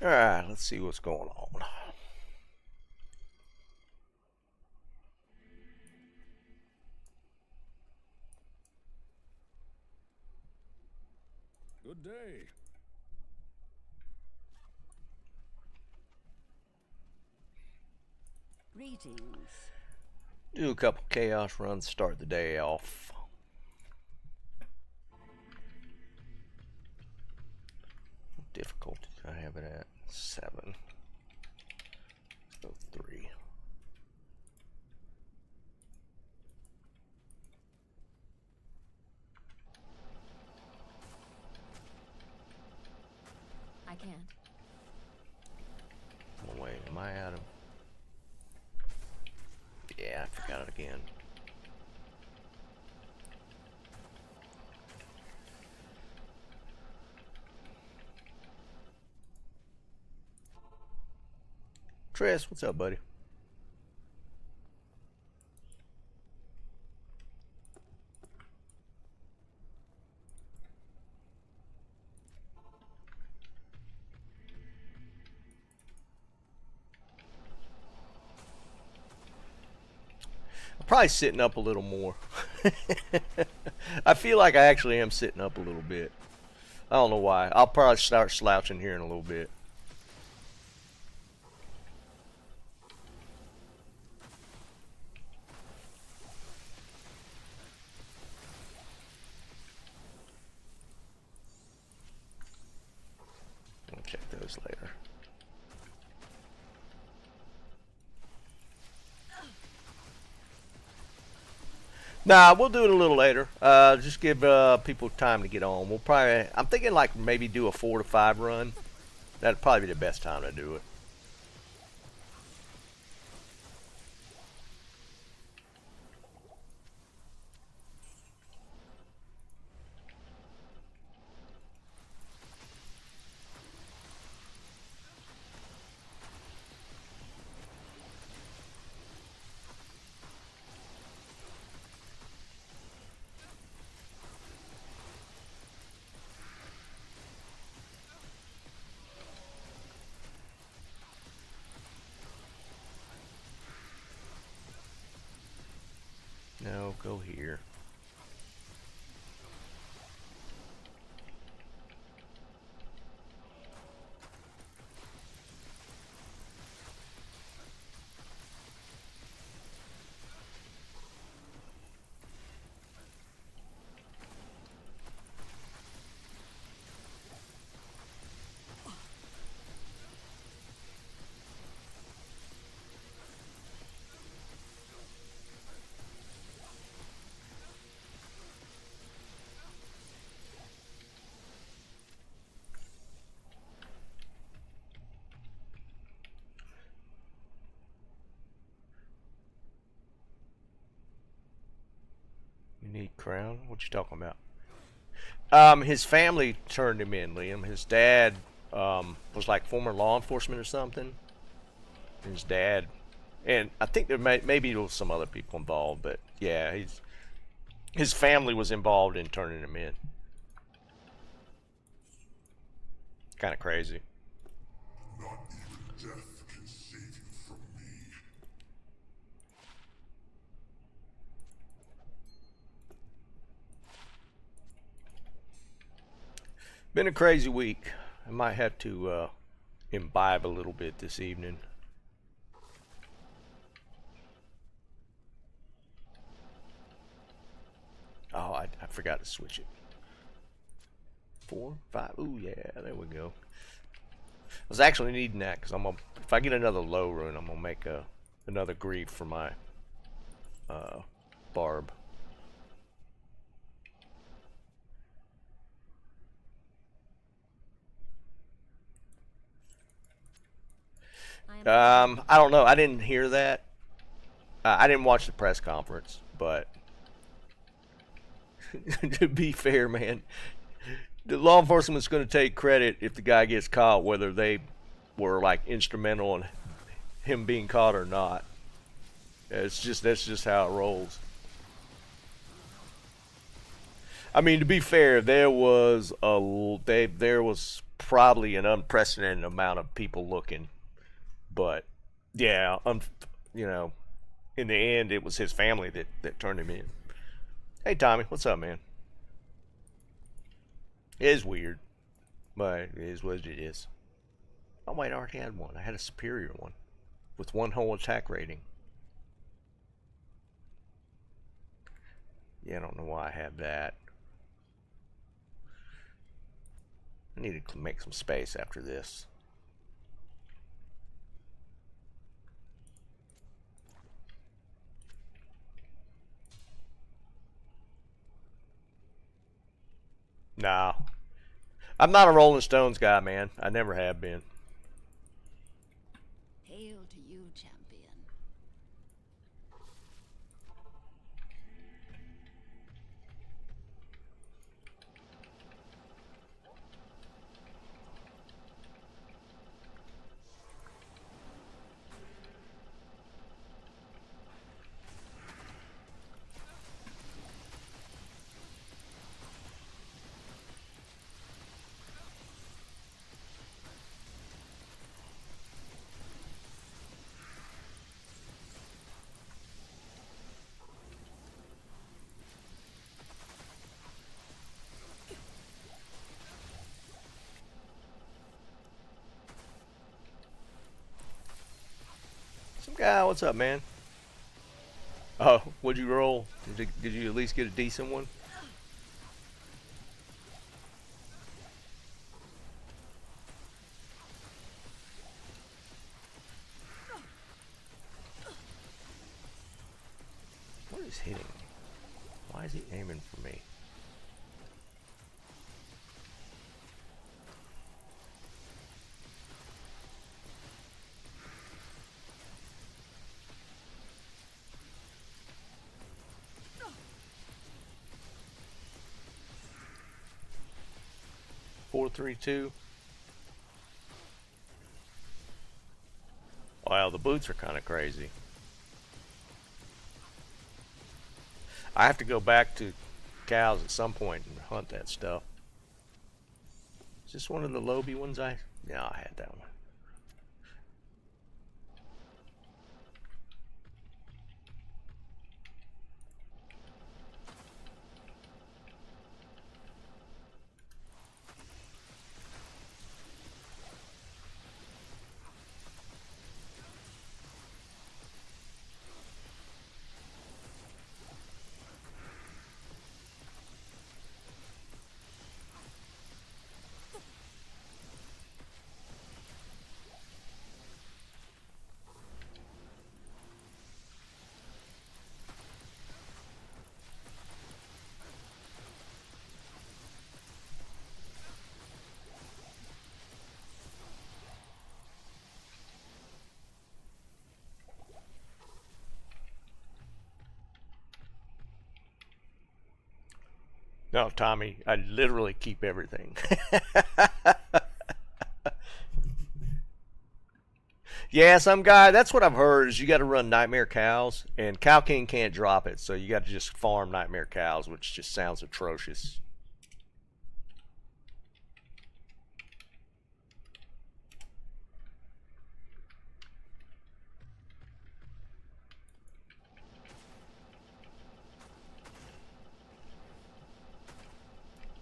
Alright, let's see what's going on. Good day. Greetings. Do a couple chaos runs, start the day off. What difficulty do I have it at? 7. Let's go 3. I can't. Oh, wait, am I out of... Yeah, I forgot it again. Tris, what's up, buddy? I'm probably sitting up a little more. I feel like I actually am sitting up a little bit. I don't know why. I'll probably start slouching here in a little bit. I'll check those later. Nah, we'll do it a little later. Just give people time to get on. We'll probably, I'm thinking like maybe do a 4 to 5 run. That'd probably be the best time to do it. No, go here. Unique crown? What you talking about? His family turned him in, Liam. His dad was like former law enforcement or something. His dad, and I think there maybe there was some other people involved, but yeah, his family was involved in turning him in. Kind of crazy. Not even death can save you from me. Been a crazy week. I might have to imbibe a little bit this evening. Oh, I forgot to switch it. 4, 5. Ooh, yeah, there we go. I was actually needing that because I'm gonna. If I get another low rune, I'm gonna make another grief for my barb. I don't know. I didn't hear that. I didn't watch the press conference, but to be fair, man, the law enforcement's going to take credit if the guy gets caught, whether they were like instrumental in him being caught or not. It's just that's just how it rolls. I mean, to be fair, there was probably an unprecedented amount of people looking. But yeah, you know, in the end, it was his family that turned him in. Hey, Tommy, what's up, man? It is weird, but it is what it is. Oh wait, I already had one. I had a superior one with one whole attack rating. Yeah, I don't know why I have that. I need to make some space after this. Nah, I'm not a Rolling Stones guy, man. I never have been. Hail to you, champion. Some guy, what's up, man? Oh, what'd you roll? Did you at least get a decent one? What is hitting me? Why is he aiming for me? Four, three, two. Wow, the boots are kind of crazy. I have to go back to cows at some point and hunt that stuff. Is this one of the Lobie ones? Yeah, I had that one. No, Tommy, I literally keep everything. Yeah, some guy, that's what I've heard, is you got to run Nightmare Cows, and Cow King can't drop it, so you got to just farm Nightmare Cows, which just sounds atrocious.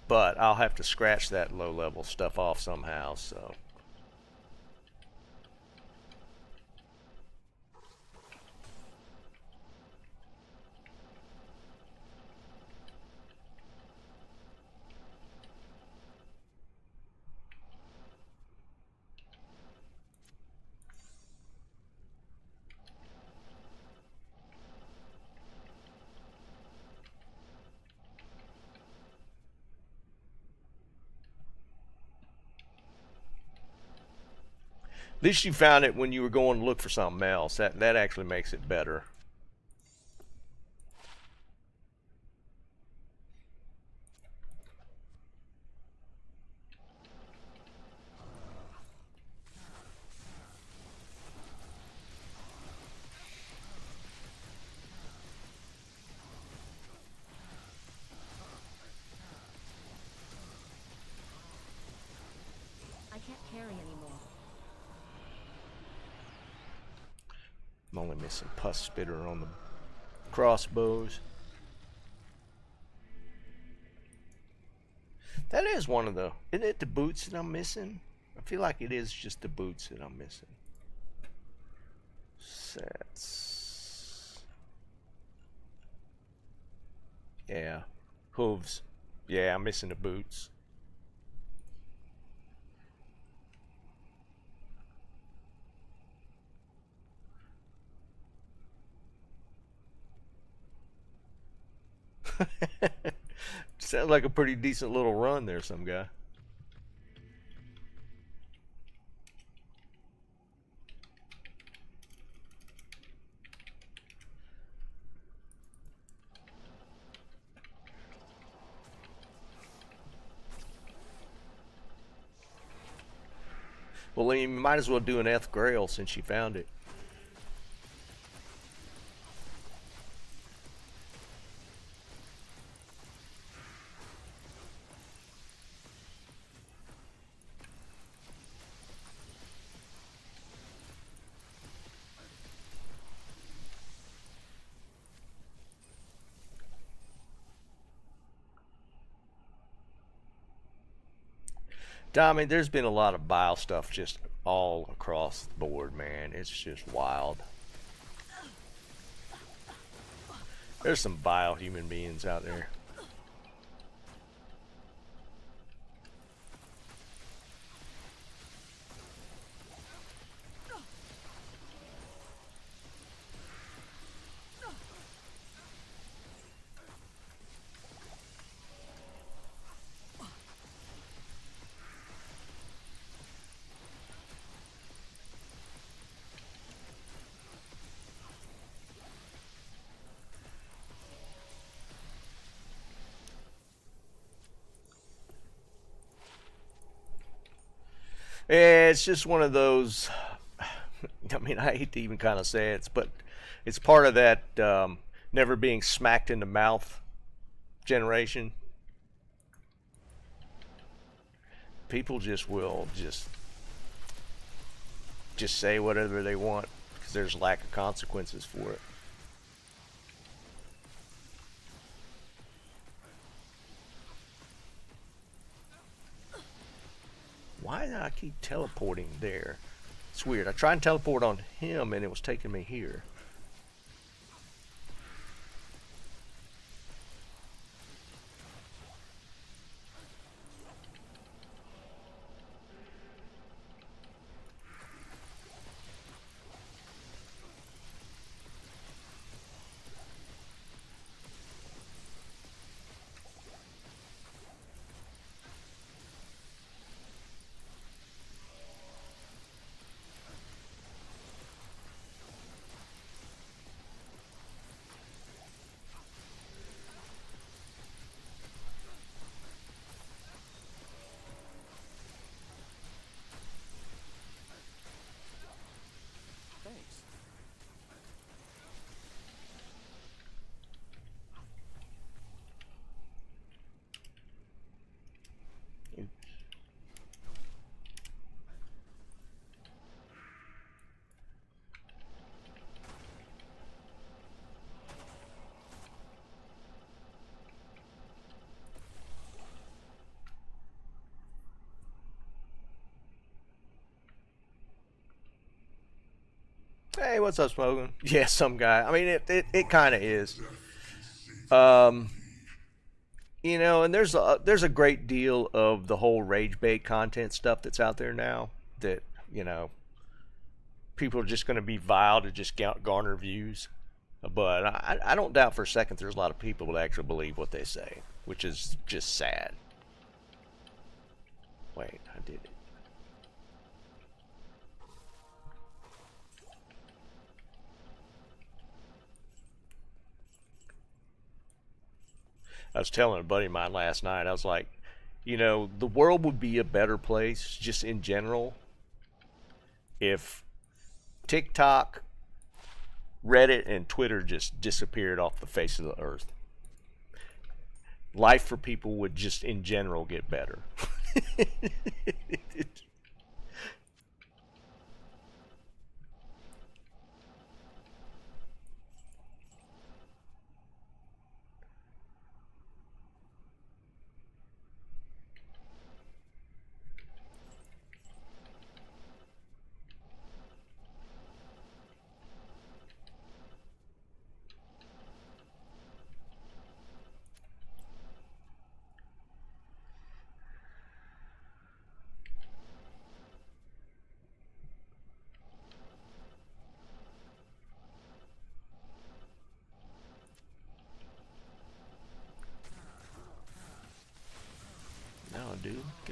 But I'll have to scratch that low level stuff off somehow, so. At least you found it when you were going to look for something else. That actually makes it better. I'm only missing pus spitter on the crossbows. That is one of the... Isn't it the boots that I'm missing? I feel like it is just the boots that I'm missing. Sets. Yeah. Hooves. Yeah, I'm missing the boots. Sounds like a pretty decent little run there, some guy. Well, you might as well do an F grail since you found it. I mean, there's been a lot of bile stuff just all across the board, man. It's just wild. There's some vile human beings out there. Yeah, it's just one of those. I mean, I hate to even kind of say it, but it's part of that never being smacked in the mouth generation. People just will just say whatever they want because there's lack of consequences for it. Why did I keep teleporting there? It's weird. I tried and teleport on him and it was taking me here. Hey, what's up, smoking? Yeah, some guy. I mean, it kind of is. Um, you know, and there's a great deal of the whole rage bait content stuff that's out there now that, you know, people are just going to be vile to just garner views. But I don't doubt for a second there's a lot of people that actually believe what they say, which is just sad. Wait, I did it. I was telling a buddy of mine last night, I was like, you know, the world would be a better place just in general if TikTok, Reddit, and Twitter just disappeared off the face of the earth. Life for people would just in general get better.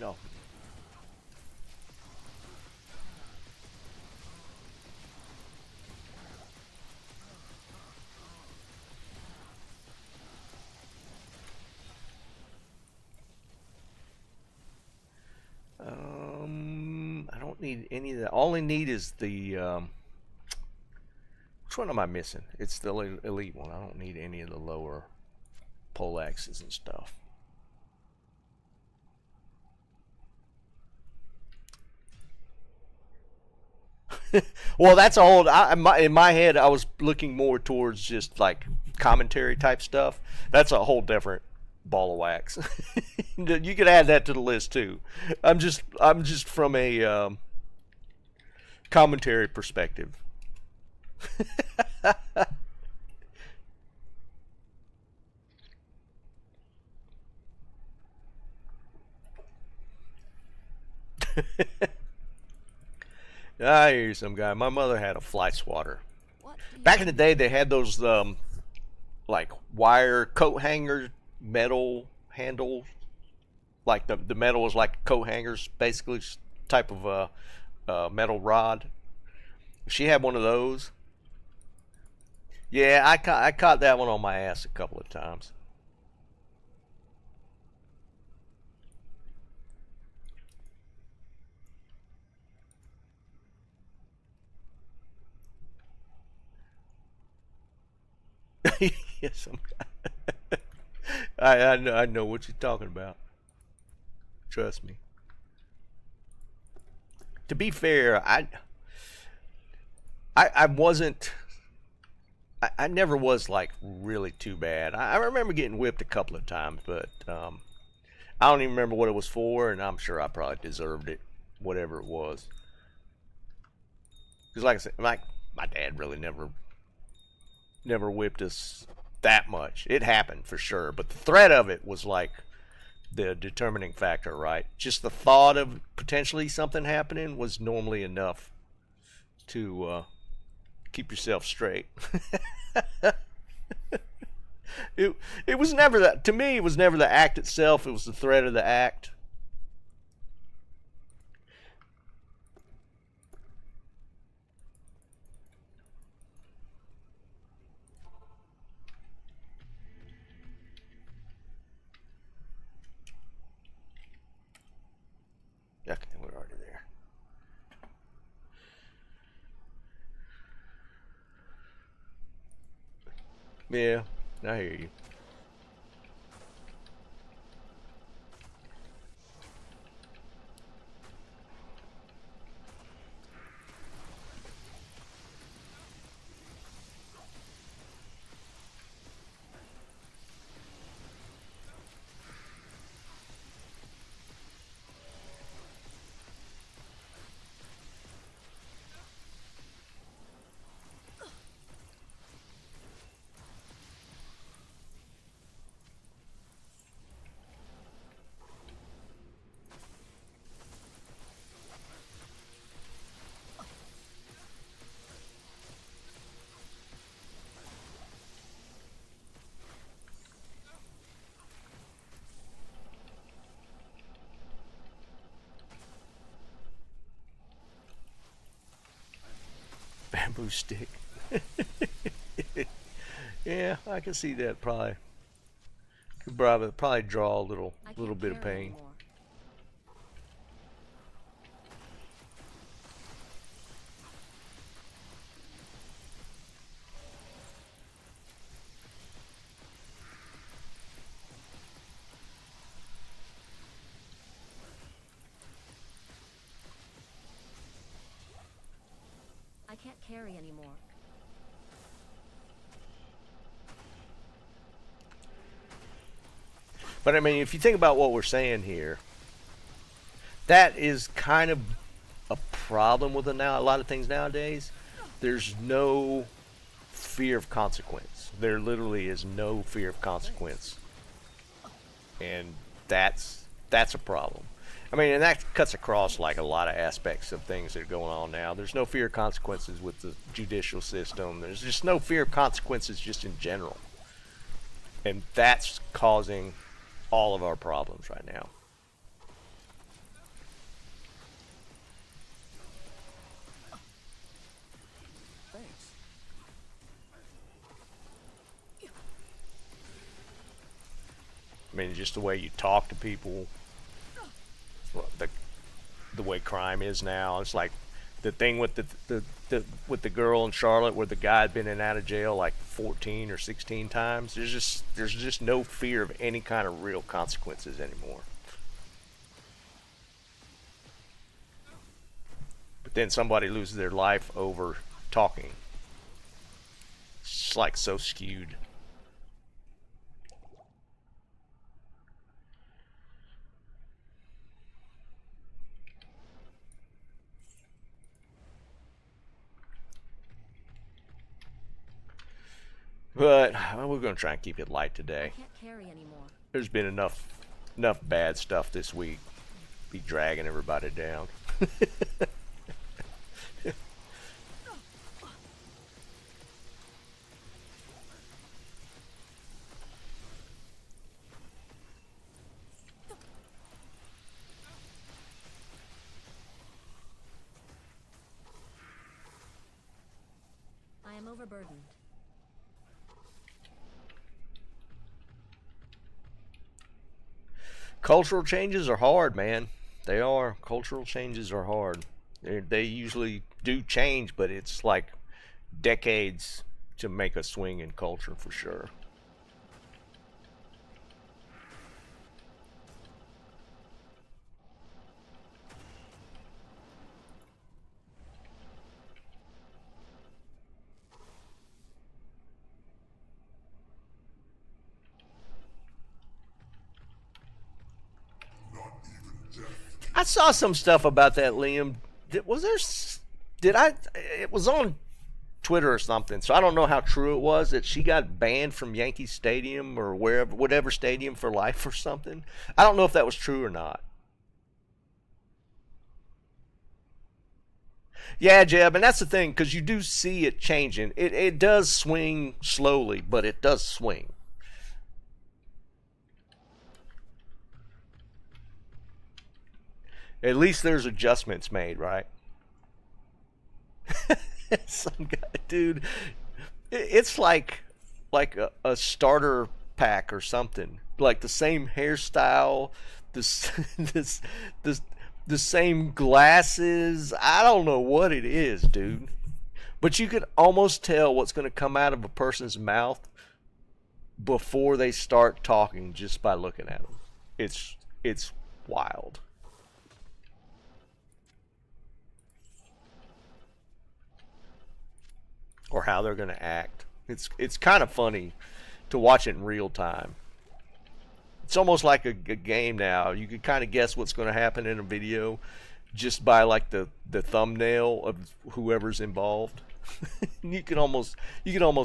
Get off. I don't need any of that. All I need is the which one am I missing? It's the elite one. I don't need any of the lower pole axes and stuff. Well, that's old. In my head, I was looking more towards just like commentary type stuff. That's a whole different ball of wax. You could add that to the list too. I'm just from a commentary perspective. I hear you, some guy. My mother had a fly swatter. What do you Back in the day, they had those like wire coat hanger metal handles. Like the metal was like coat hangers, basically type of metal rod. She had one of those. Yeah, I caught that one on my ass a couple of times. Yes, I know what you're talking about. Trust me. To be fair, I wasn't. I never was like really too bad. I remember getting whipped a couple of times, but I don't even remember what it was for, and I'm sure I probably deserved it, whatever it was. Because like I said, my dad really never whipped us that much. It happened for sure, but the threat of it was like the determining factor, right? Just the thought of potentially something happening was normally enough to keep yourself straight. It was never that. To me, it was never the act itself. It was the threat of the act. Okay, we're already there. Yeah, I hear you. Bamboo stick. Yeah, I can see that probably. Could probably draw a I little can't bit of carry pain. anymore. I can't carry anymore. But I mean, if you think about what we're saying here, that is kind of a problem with a lot of things nowadays. There's no fear of consequence. There literally is no fear of consequence, and that's a problem. I mean, and that cuts across like a lot of aspects of things that are going on now. There's no fear of consequences with the judicial system. There's just no fear of consequences just in general, and that's causing all of our problems right now. I mean, just the way you talk to people, the the way crime is now. It's like the thing with the with the girl in Charlotte, where the guy had been in and out of jail like 14 or 16 times. There's just no fear of any kind of real consequences anymore. But then somebody loses their life over talking. It's like so skewed. But we're gonna try and keep it light I today. can't carry anymore. There's been enough bad stuff this week. Be dragging everybody down. I am overburdened. Cultural changes are hard, man. They are. Cultural changes are hard. They usually do change, but it's like decades to make a swing in culture for sure. Not even death. I saw some stuff about that, Liam. Was there? Did I? It was on Twitter or something, so I don't know how true it was that she got banned from Yankee Stadium or wherever, whatever stadium for life or something. I don't know if that was true or not. Yeah, Jeb, and that's the thing, because you do see it changing. It does swing slowly, but it does swing. At least there's adjustments made, right? Some guy, dude, it's like a starter pack or something. Like the same hairstyle, this this this the same glasses. I don't know what it is, dude. But you could almost tell what's going to come out of a person's mouth before they start talking just by looking at them. It's wild. Or how they're going to act. It's kind of funny to watch it in real time. It's almost like a game now. You can kind of guess what's going to happen in a video just by like the thumbnail of whoever's involved. You can almost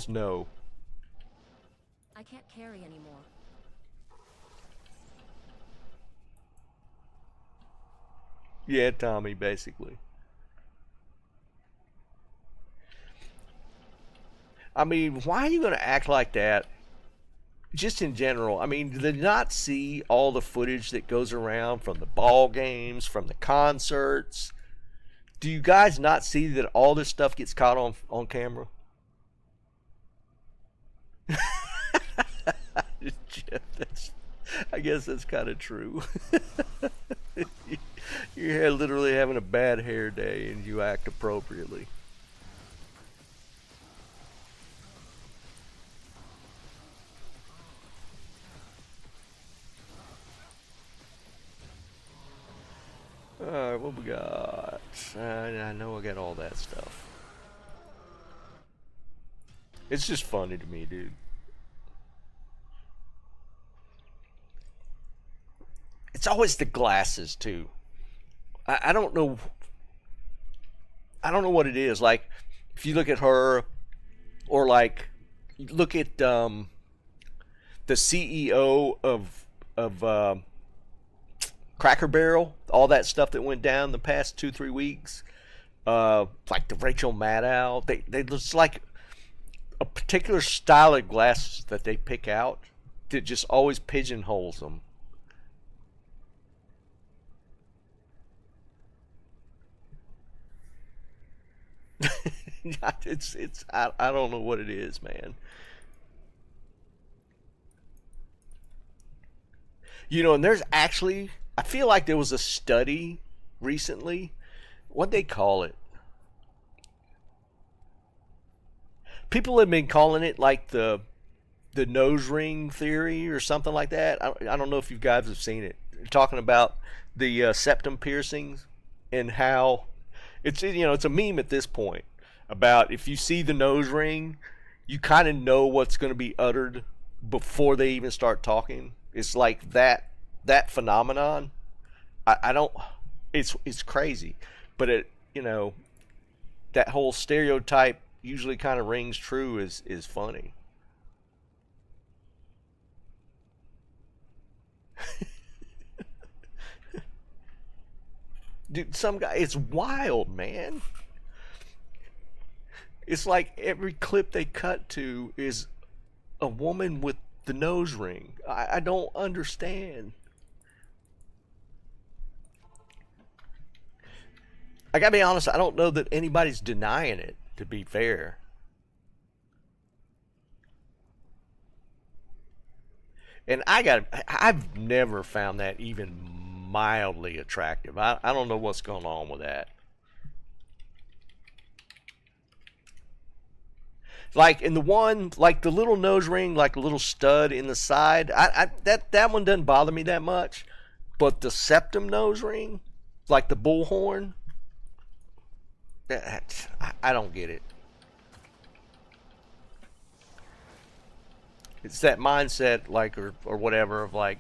know. I can't carry anymore. Yeah, Tommy, basically. I mean, why are you going to act like that? Just in general, I mean, do they not see all the footage that goes around from the ball games, from the concerts? Do you guys not see that all this stuff gets caught on camera? Jeff, I guess that's kind of true. You're literally having a bad hair day and you act appropriately. Alright, what we got? I know I got all that stuff. It's just funny to me, dude. It's always the glasses, too. I don't know. I don't know what it is. Like, if you look at her, or like, look at the CEO of Cracker Barrel, all that stuff that went down the past 2-3 weeks, like the Rachel Maddow, they just like a particular style of glasses that they pick out that just always pigeonholes them. I don't know what it is, man. You know, and there's actually, I feel like there was a study recently. What they call it? People have been calling it like the nose ring theory or something like that. I don't know if you guys have seen it. They're talking about the septum piercings and how it's, you know, it's a meme at this point about if you see the nose ring, you kind of know what's going to be uttered before they even start talking. It's like that phenomenon. I don't. It's crazy, but it, you know, that whole stereotype usually kind of rings true. Is funny. Dude, some guy, it's wild, man. It's like every clip they cut to is a woman with the nose ring. I don't understand. I gotta be honest, I don't know that anybody's denying it, to be fair. And I've never found that even mildly attractive. I don't know what's going on with that. Like in the one, like the little nose ring, like a little stud in the side. That one doesn't bother me that much, but the septum nose ring, like the bullhorn, I don't get it. It's that mindset, like or whatever, of like,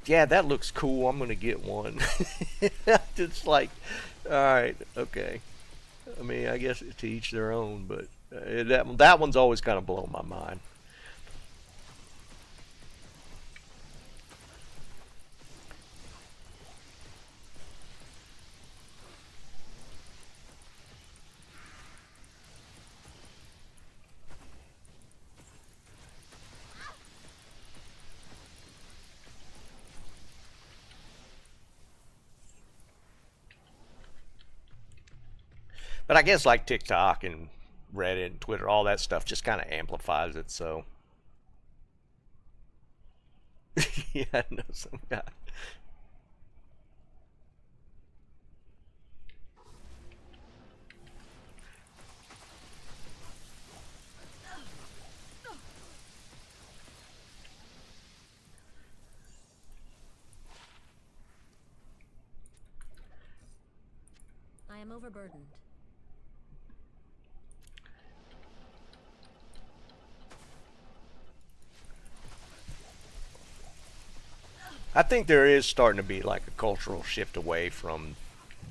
yeah, that looks cool. I'm gonna get one. It's like, all right, okay. I mean, I guess to each their own, but that one's always kind of blown my mind. But I guess like TikTok and Reddit and Twitter, all that stuff just kind of amplifies it. So yeah, I know some guy. I am overburdened. I think there is starting to be like a cultural shift away from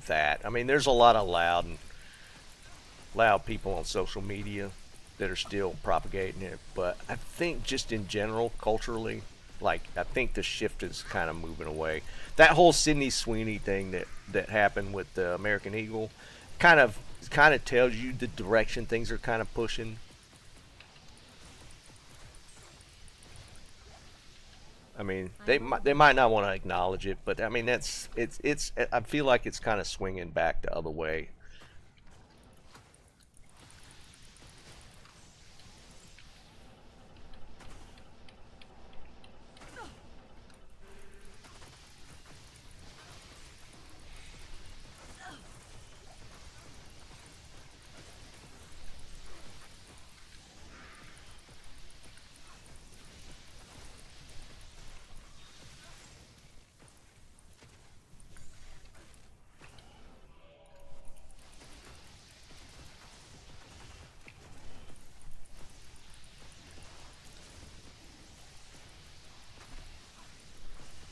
that. I mean, there's a lot of loud people on social media that are still propagating it, but I think just in general, culturally, like I think the shift is kind of moving away. That whole Sydney Sweeney thing that happened with the American Eagle, kind of tells you the direction things are kind of pushing. I mean, I they am might they overburdened. might not want to acknowledge it, but I mean it's I feel like it's kind of swinging back the other way.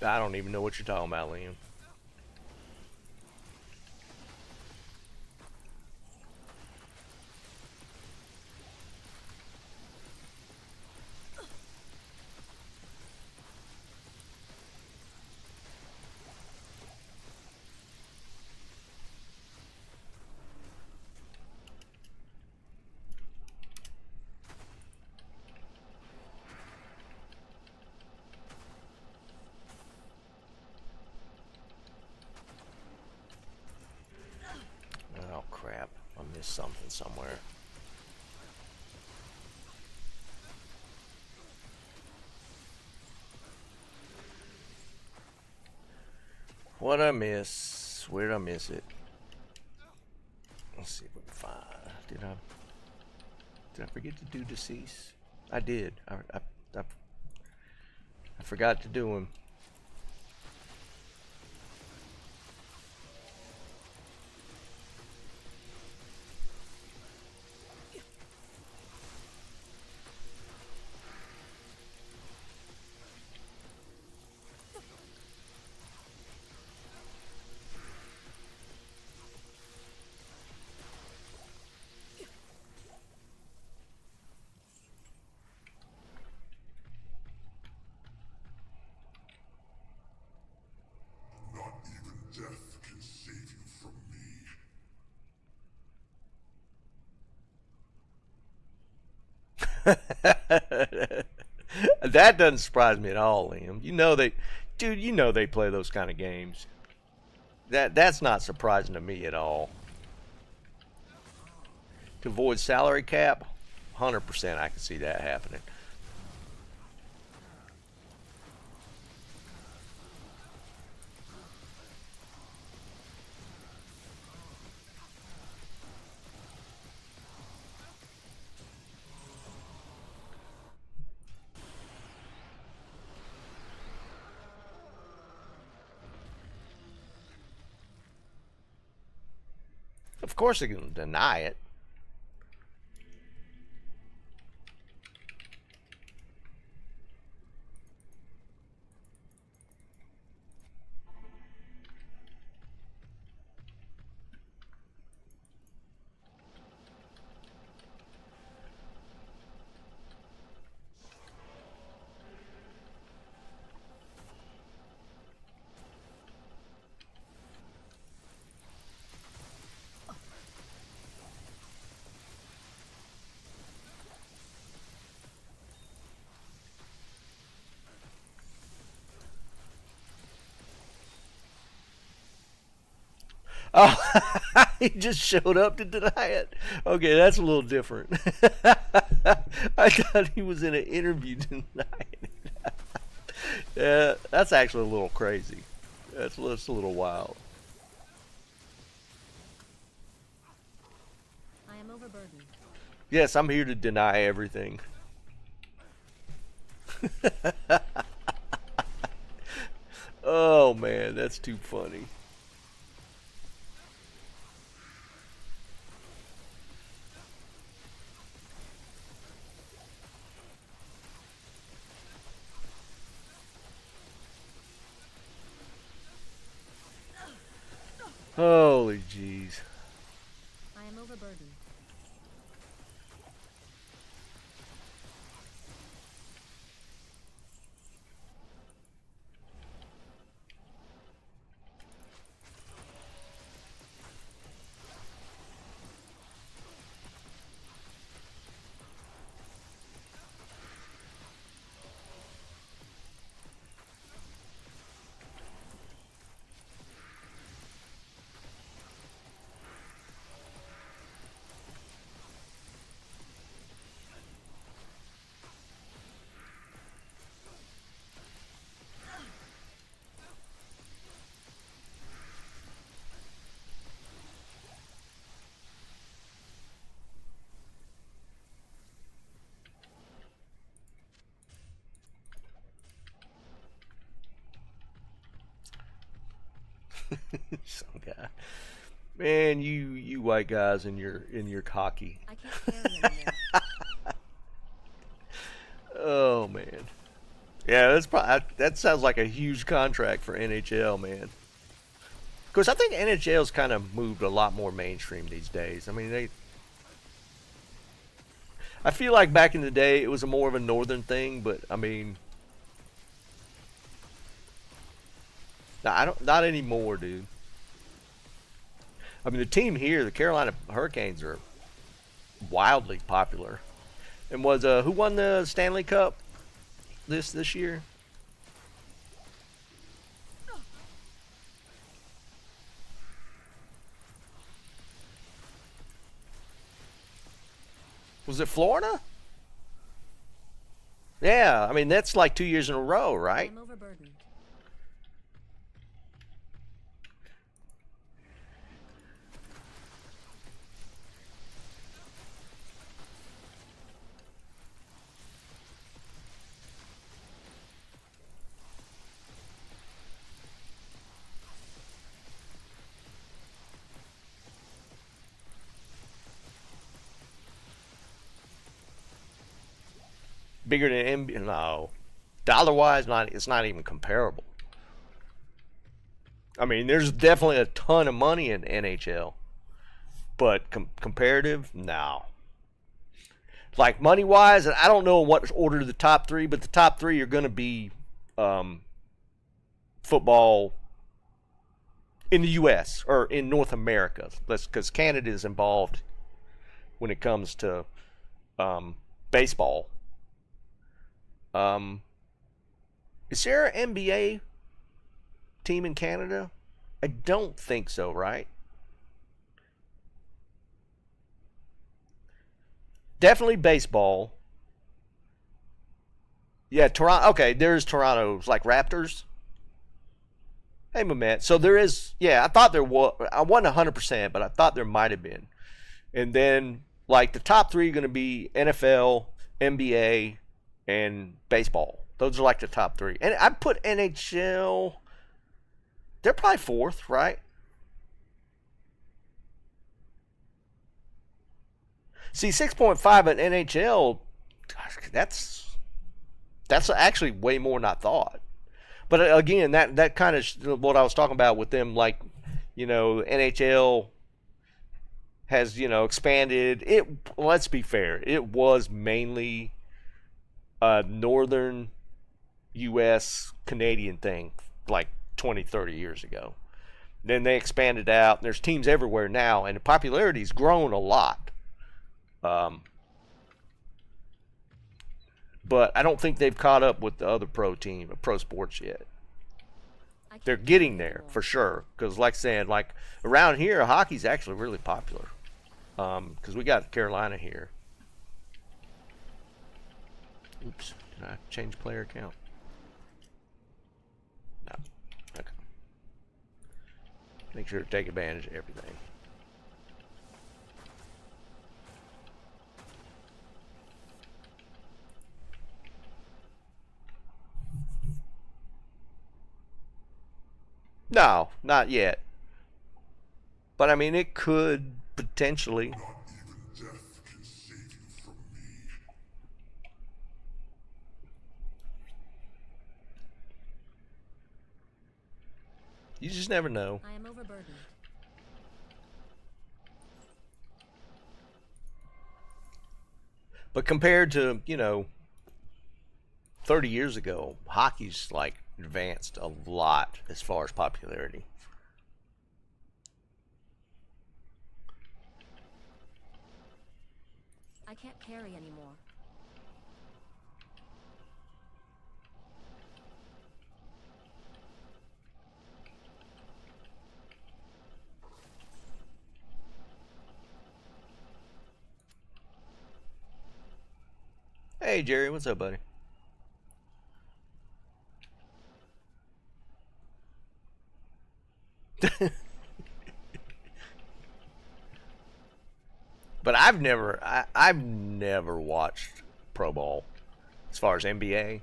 I don't even know what you're talking about, Liam. Oh crap! I missed something somewhere. What I miss? Where did I miss it? Let's see if we can find. Did I forget to do deceased? I did. I forgot to do him. Not even death can save you from me. That doesn't surprise me at all, Liam. You know they, dude. You know they play those kind of games. That's not surprising to me at all. To avoid salary cap, 100% I can see that happening. Of course they can deny it. Oh, he just showed up to deny it. Okay, that's a little different. I thought he was in an interview denying it. Yeah, that's actually a little crazy. That's a little wild. I am overburdened. Yes, I'm here to deny everything. Oh man, that's too funny. Holy jeez. I am overburdened. Some guy. Man, you white guys in your cocky. I can't carry anymore. Oh man. Yeah, that's probably, that sounds like a huge contract for NHL, man. Because I think NHL's kind of moved a lot more mainstream these days. I mean, I feel like back in the day it was a more of a northern thing, but I mean, not anymore, dude. I mean, the team here, the Carolina Hurricanes, are wildly popular. And was who won the Stanley Cup this year? Was it Florida? Yeah, I mean that's like 2 years in a row, I right? am overburdened. Bigger than NBA? No. Dollar wise, not. It's not even comparable. I mean, there's definitely a ton of money in NHL, but comparative, no. Like money wise, I don't know what order the top three, but the top three are going to be football in the U.S. or in North America. Because Canada is involved when it comes to baseball. Is there an NBA team in Canada? I don't think so, right? Definitely baseball. Yeah, Toronto. Okay, there's Toronto's like Raptors. Hey, Mamet. So there is. Yeah, I thought there was. I wasn't 100%, but I thought there might have been. And then like the top three are going to be NFL, NBA, and baseball. Those are like the top three. And I put NHL. They're probably fourth, right? See, 6.5 in NHL, gosh, that's actually way more than I thought. But again, that kind of what I was talking about with them, like, NHL has, expanded. Let's be fair, it was mainly a northern U.S. Canadian thing, like 20, 30 years ago. Then they expanded out, and there's teams everywhere now, and the popularity's grown a lot. But I don't think they've caught up with the other pro sports yet. They're getting there for sure. Because, like saying, like around here, hockey's actually really popular. Because we got Carolina here. Oops, did I change player account? No. Okay. Make sure to take advantage of everything. No, not yet. But I mean, it could potentially. Not even death can save you from me. You just never know. I am overburdened. But compared to, 30 years ago, hockey's like advanced a lot as far as popularity. I can't carry anymore. Hey, Jerry, what's up, buddy? But I've never watched Pro Bowl as far as NBA.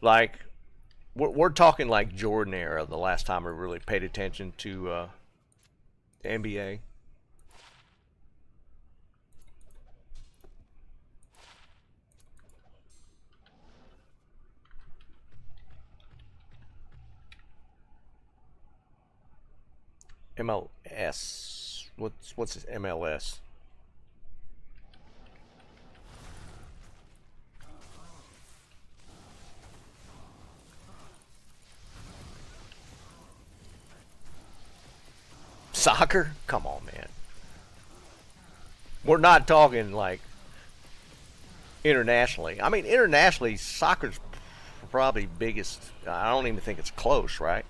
Like, we're talking like Jordan era, the last time I really paid attention to the NBA. MLS. What's this MLS? Soccer? Come on, man. We're not talking like internationally. I mean, internationally, soccer's probably biggest. I don't even think it's close, right?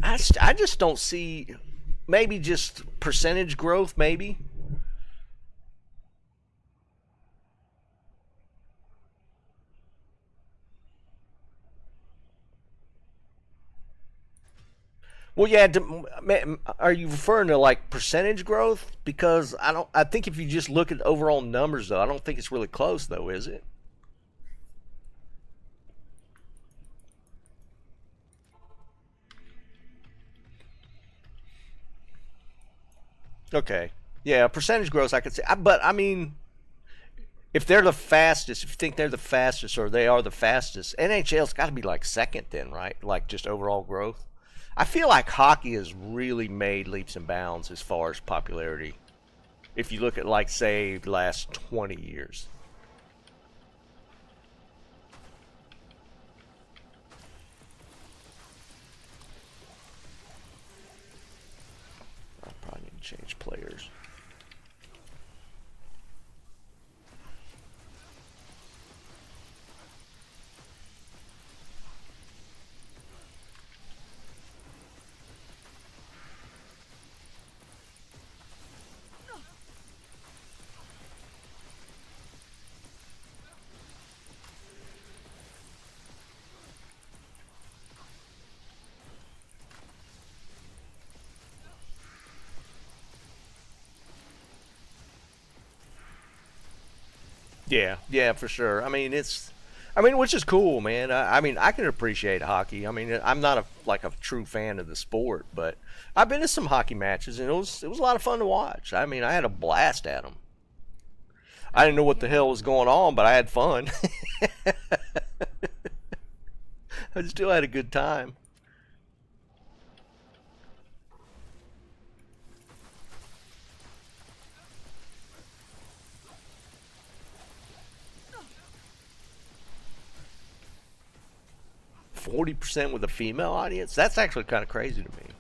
I just don't see. Maybe just percentage growth, maybe. Well, yeah. Are you referring to like percentage growth? Because I don't. I think if you just look at overall numbers, though, I don't think it's really close, though, is it? Okay. Yeah, percentage growth I could say. But I mean, if they're the fastest, if you think they're the fastest or they are the fastest, NHL's got to be like second then, right? Like just overall growth. I feel like hockey has really made leaps and bounds as far as popularity. If you look at like say the last 20 years. I probably need to change players. Yeah, yeah, for sure. I mean, which is cool, man. I mean, I can appreciate hockey. I mean, I'm not like a true fan of the sport, but I've been to some hockey matches, and it was a lot of fun to watch. I mean, I had a blast at them. I didn't know what the hell was going on, but I had fun. I still had a good time. 40% with a female audience? That's actually kind of crazy to me.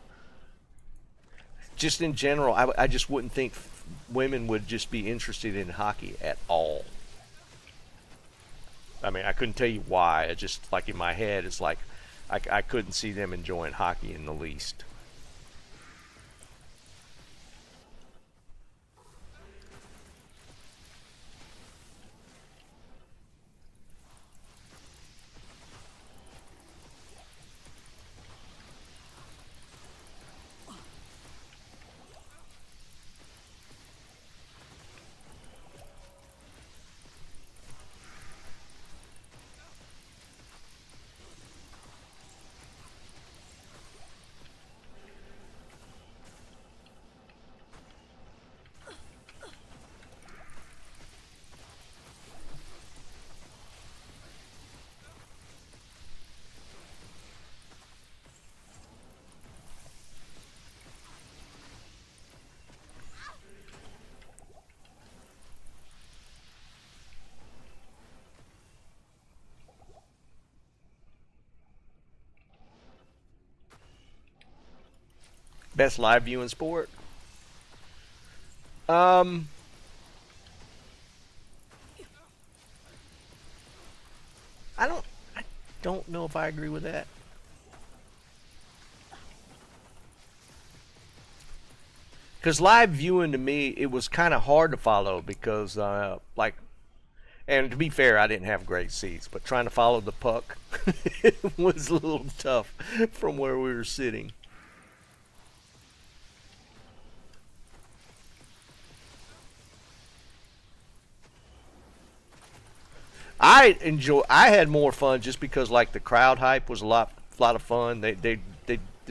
Just in general, I just wouldn't think women would just be interested in hockey at all. I mean, I couldn't tell you why. It just, like in my head, it's like I couldn't see them enjoying hockey in the least. Best live viewing sport? Um, I don't, I don't know if I agree with that. Because live viewing to me, it was kind of hard to follow because, like, and to be fair, I didn't have great seats, but trying to follow the puck was a little tough from where we were sitting. I had more fun just because like the crowd hype was a lot of fun. The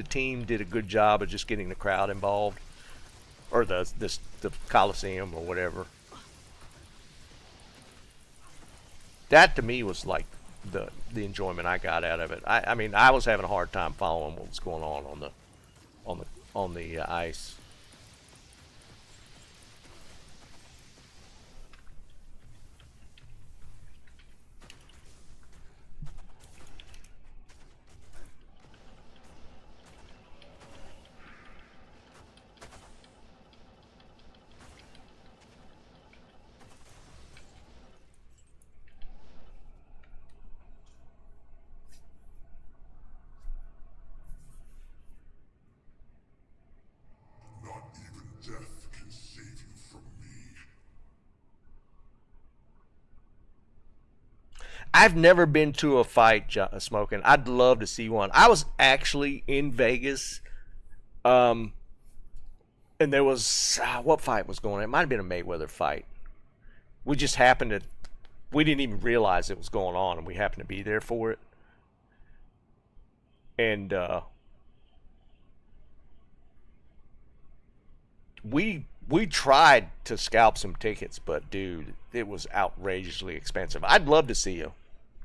team did a good job of just getting the crowd involved, or the Coliseum or whatever. That to me was like the enjoyment I got out of it. I mean, I was having a hard time following what was going on on the on the ice. Not even death can save you from me. I've never been to a fight, Smoking. I'd love to see one. I was actually in Vegas, um, and there was what fight was going on? It might have been a Mayweather fight. We just happened to, we didn't even realize it was going on, and we happened to be there for it. And we We tried to scalp some tickets, but dude, it was outrageously expensive. I'd love to see a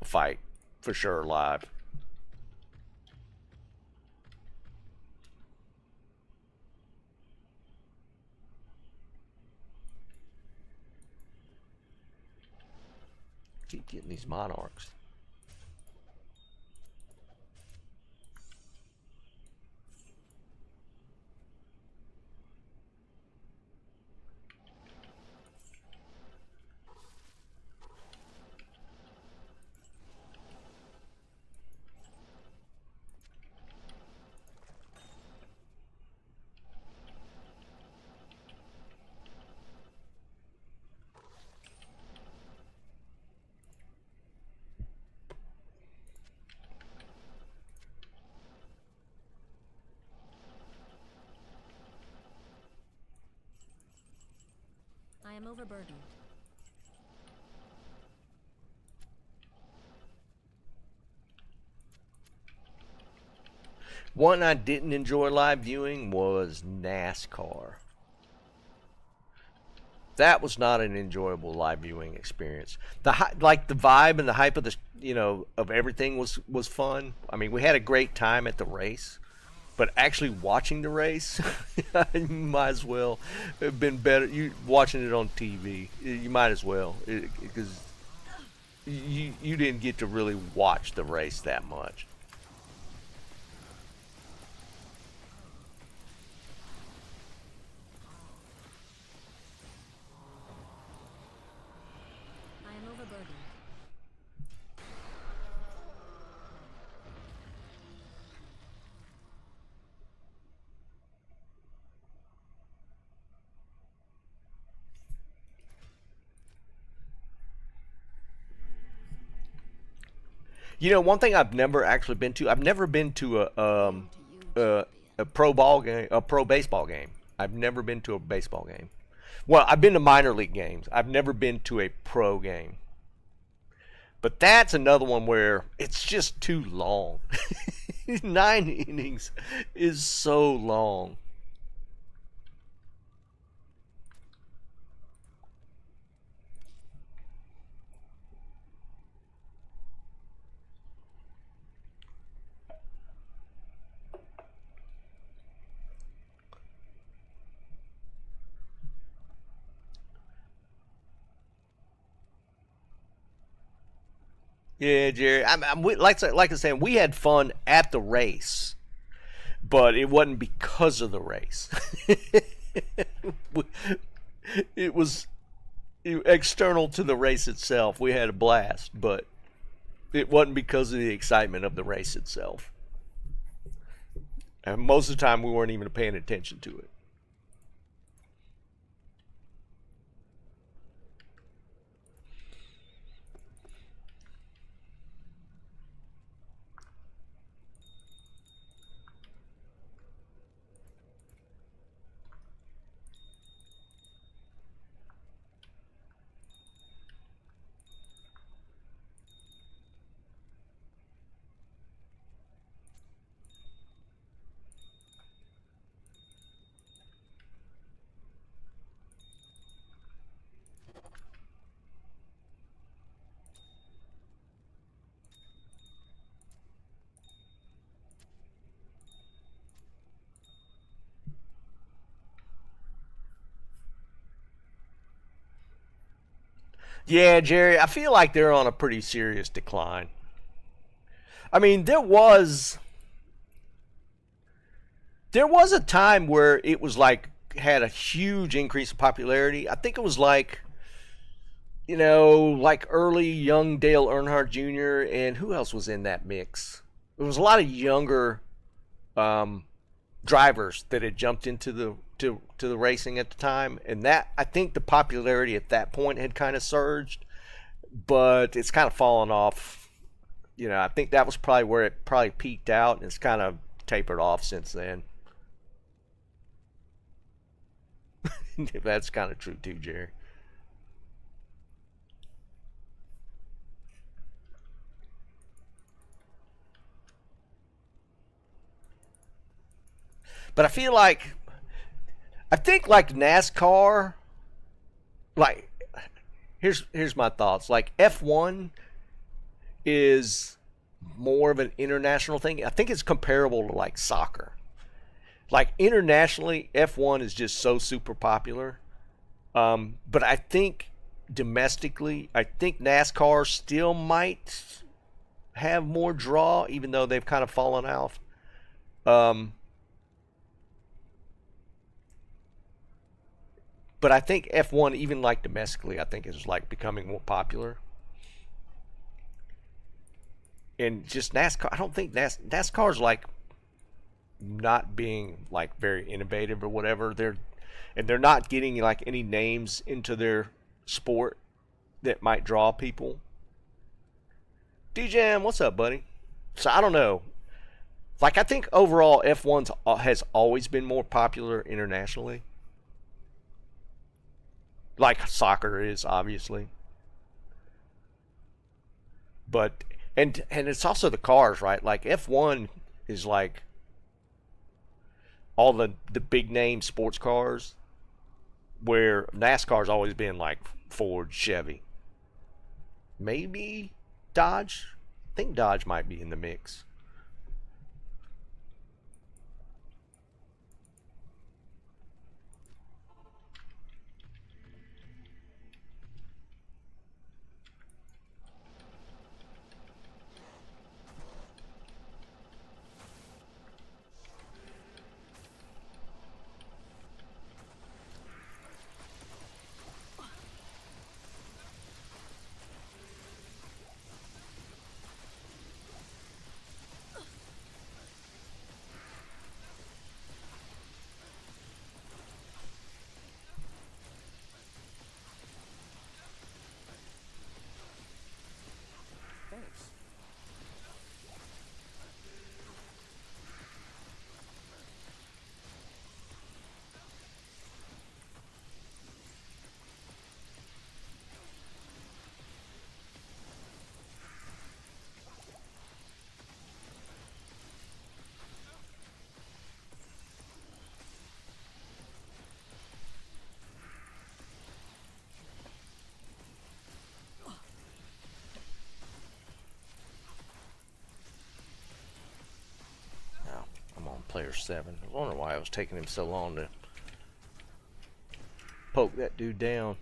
fight for sure live. Keep getting these monarchs. I am overburdened. One I didn't enjoy live viewing was NASCAR. That was not an enjoyable live viewing experience. Like the vibe and the hype of the of everything was fun. I mean, we had a great time at the race, but actually watching the race, you might as well have been better. You watching it on TV, you might as well, because you didn't get to really watch the race that much. I am overburdened. One thing I've never actually been to. I've never been to a pro ball game, a pro baseball game. I've never been to a baseball game. Well, I've been to minor league games. I've never been to a pro game. But that's another one where it's just too long. 9 innings is so long. Yeah, Jerry. Like I said, we had fun at the race, but it wasn't because of the race. It was external to the race itself. We had a blast, but it wasn't because of the excitement of the race itself. And most of the time, we weren't even paying attention to it. Yeah, Jerry, I feel like they're on a pretty serious decline. I mean, there was a time where it was like had a huge increase in popularity. I think it was like like early young Dale Earnhardt Jr. and who else was in that mix? There was a lot of younger um, drivers that had jumped into the racing at the time, and that I think the popularity at that point had kind of surged, but it's kind of fallen off. I think that was probably where it probably peaked out, and it's kind of tapered off since then. That's kind of true too, Jerry. But I feel like I think like NASCAR, like here's my thoughts. Like F1 is more of an international thing. I think it's comparable to like soccer. Like internationally, F1 is just so super popular. But I think domestically, I think NASCAR still might have more draw, even though they've kind of fallen off. Um, but I think F1, even like domestically, I think is like becoming more popular. And just NASCAR, I don't think NASCAR's like not being like very innovative or whatever. They're not getting like any names into their sport that might draw people. DJM, what's up, buddy? So I don't know. Like I think overall F1's has always been more popular internationally. Like soccer is obviously. But and it's also the cars, right? Like F1 is like all the big name sports cars where NASCAR's always been like Ford, Chevy. Maybe Dodge? I think Dodge might be in the mix. Thanks. Now I'm on player 7. I wonder why it was taking him so long to poke that dude down.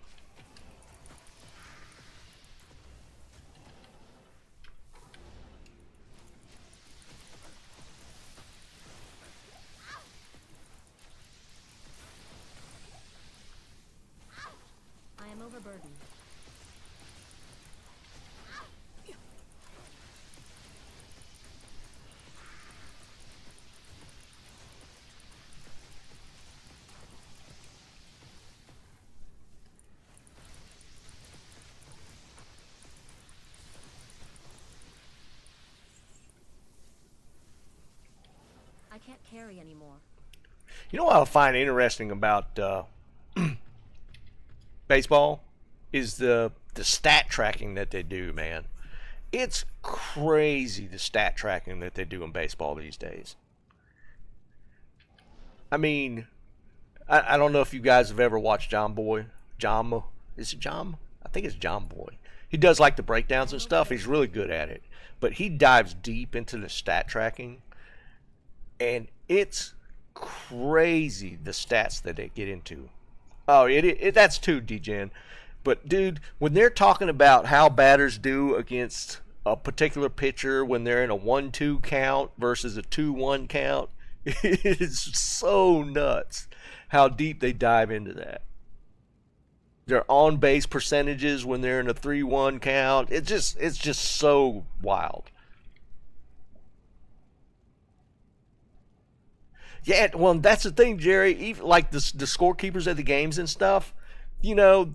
I am overburdened. I can't carry anymore. You know what I find interesting about baseball is the stat tracking that they do, man. It's crazy the stat tracking that they do in baseball these days. I mean, I don't know if you guys have ever watched John Boy. John, is it John? I think it's John Boy. He does like the breakdowns and stuff. He's really good at it. But he dives deep into the stat tracking. And it's crazy the stats that they get into. Oh, that's too degen. But dude, when they're talking about how batters do against a particular pitcher when they're in a 1-2 count versus a 2-1 count, it is so nuts how deep they dive into that. Their on base percentages when they're in a 3-1 count, it's just so wild. Yeah, well, that's the thing, Jerry. Even like the scorekeepers at the games and stuff, you know,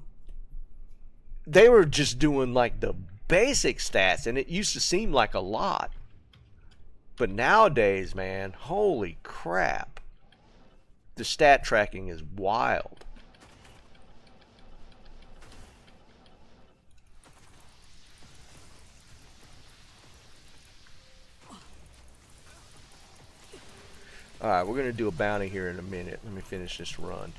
they were just doing like the basic stats, and it used to seem like a lot. But nowadays, man, holy crap, the stat tracking is wild. Alright, we're going to do a bounty here in a minute. Let me finish this run.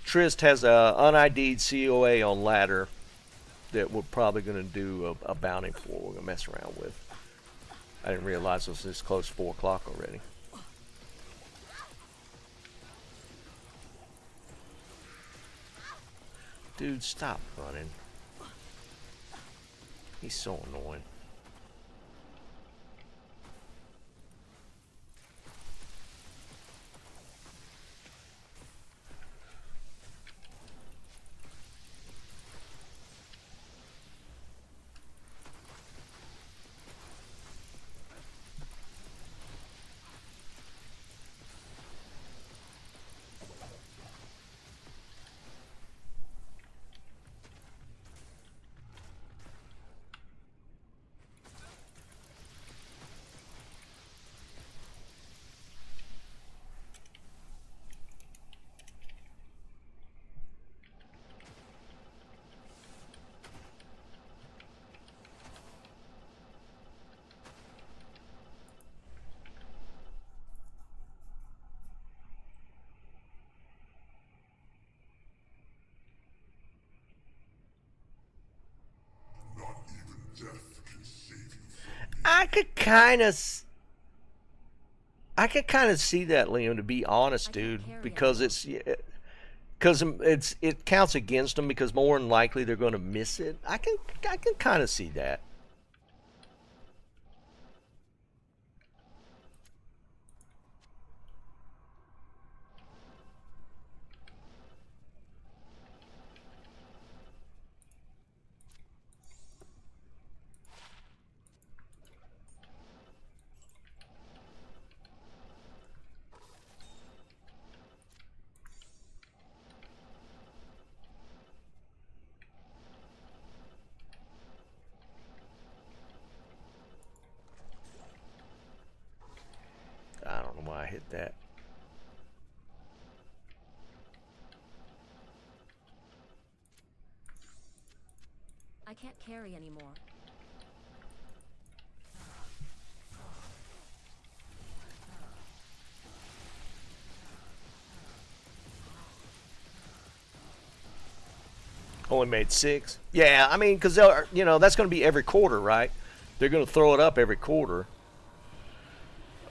Trist has a unID'd COA on ladder that we're probably going to do a bounty for. We're going to mess around with. I didn't realize it was this close to 4 o'clock already. Dude, stop running. He's so annoying. Not even death can save you from me. I could kind of see that, Liam, to be honest, I can't dude, carry because it counts against them because more than likely they're going to miss it. I can kind of see that. I don't know why I hit that. I can't carry anymore. Only made 6. Yeah, I mean, because they'll, you know, that's going to be every quarter, right? They're going to throw it up every quarter.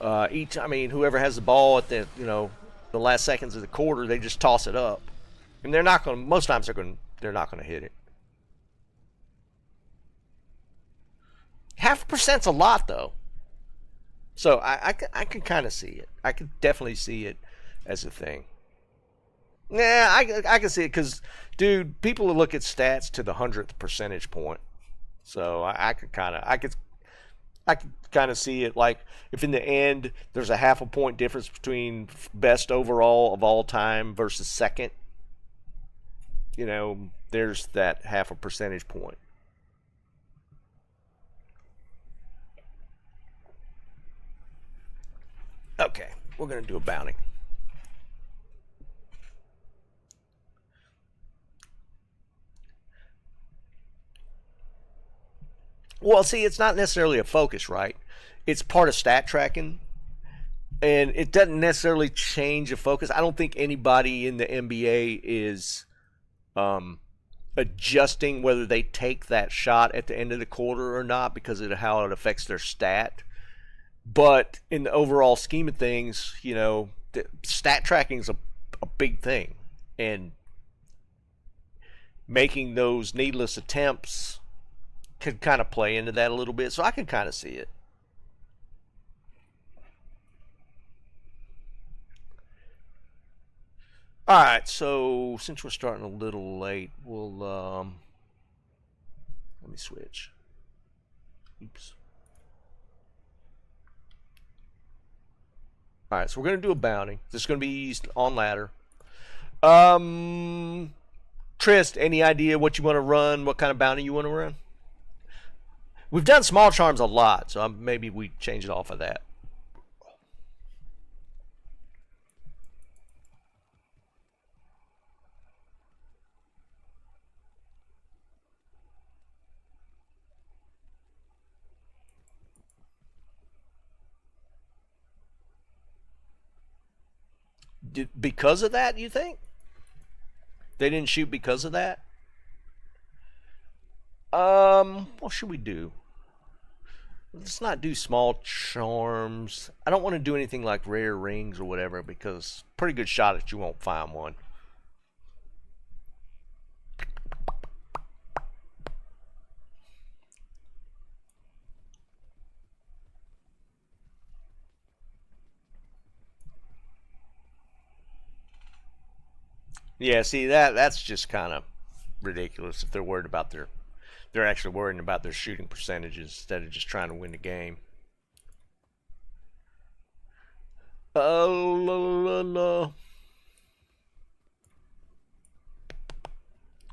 I mean, whoever has the ball at the, you know, the last seconds of the quarter, they just toss it up, and they're not going to. Most times they're not going to hit it. 0.5%'s a lot, though. So I can kind of see it. I can definitely see it as a thing. Yeah, I can see it because, dude, people will look at stats to the 100th percentage point. So I could kind of I could kind of see it like if in the end there's a 0.5 point difference between best overall of all time versus second. You know, there's that 0.5 percentage point. Okay, we're gonna do a bounty. Well, see, it's not necessarily a focus, right? It's part of stat tracking, and it doesn't necessarily change the focus. I don't think anybody in the NBA is um, adjusting whether they take that shot at the end of the quarter or not because of how it affects their stat. But in the overall scheme of things, you know, stat tracking is a big thing, and making those needless attempts could kind of play into that a little bit. So I can kind of see it. All right, so since we're starting a little late, we'll let me switch. Oops. All right, so we're gonna do a bounty. This is gonna be on ladder. Trist, any idea what you want to run? What kind of bounty you want to run? We've done small charms a lot, so maybe we change it off of that. Because of that, you think? They didn't shoot because of that? What should we do? Let's not do small charms. I don't want to do anything like rare rings or whatever because pretty good shot that you won't find one. Yeah, see that's just kind of ridiculous if they're worried about they're actually worrying about their shooting percentages instead of just trying to win the game. Oh, la, la, la.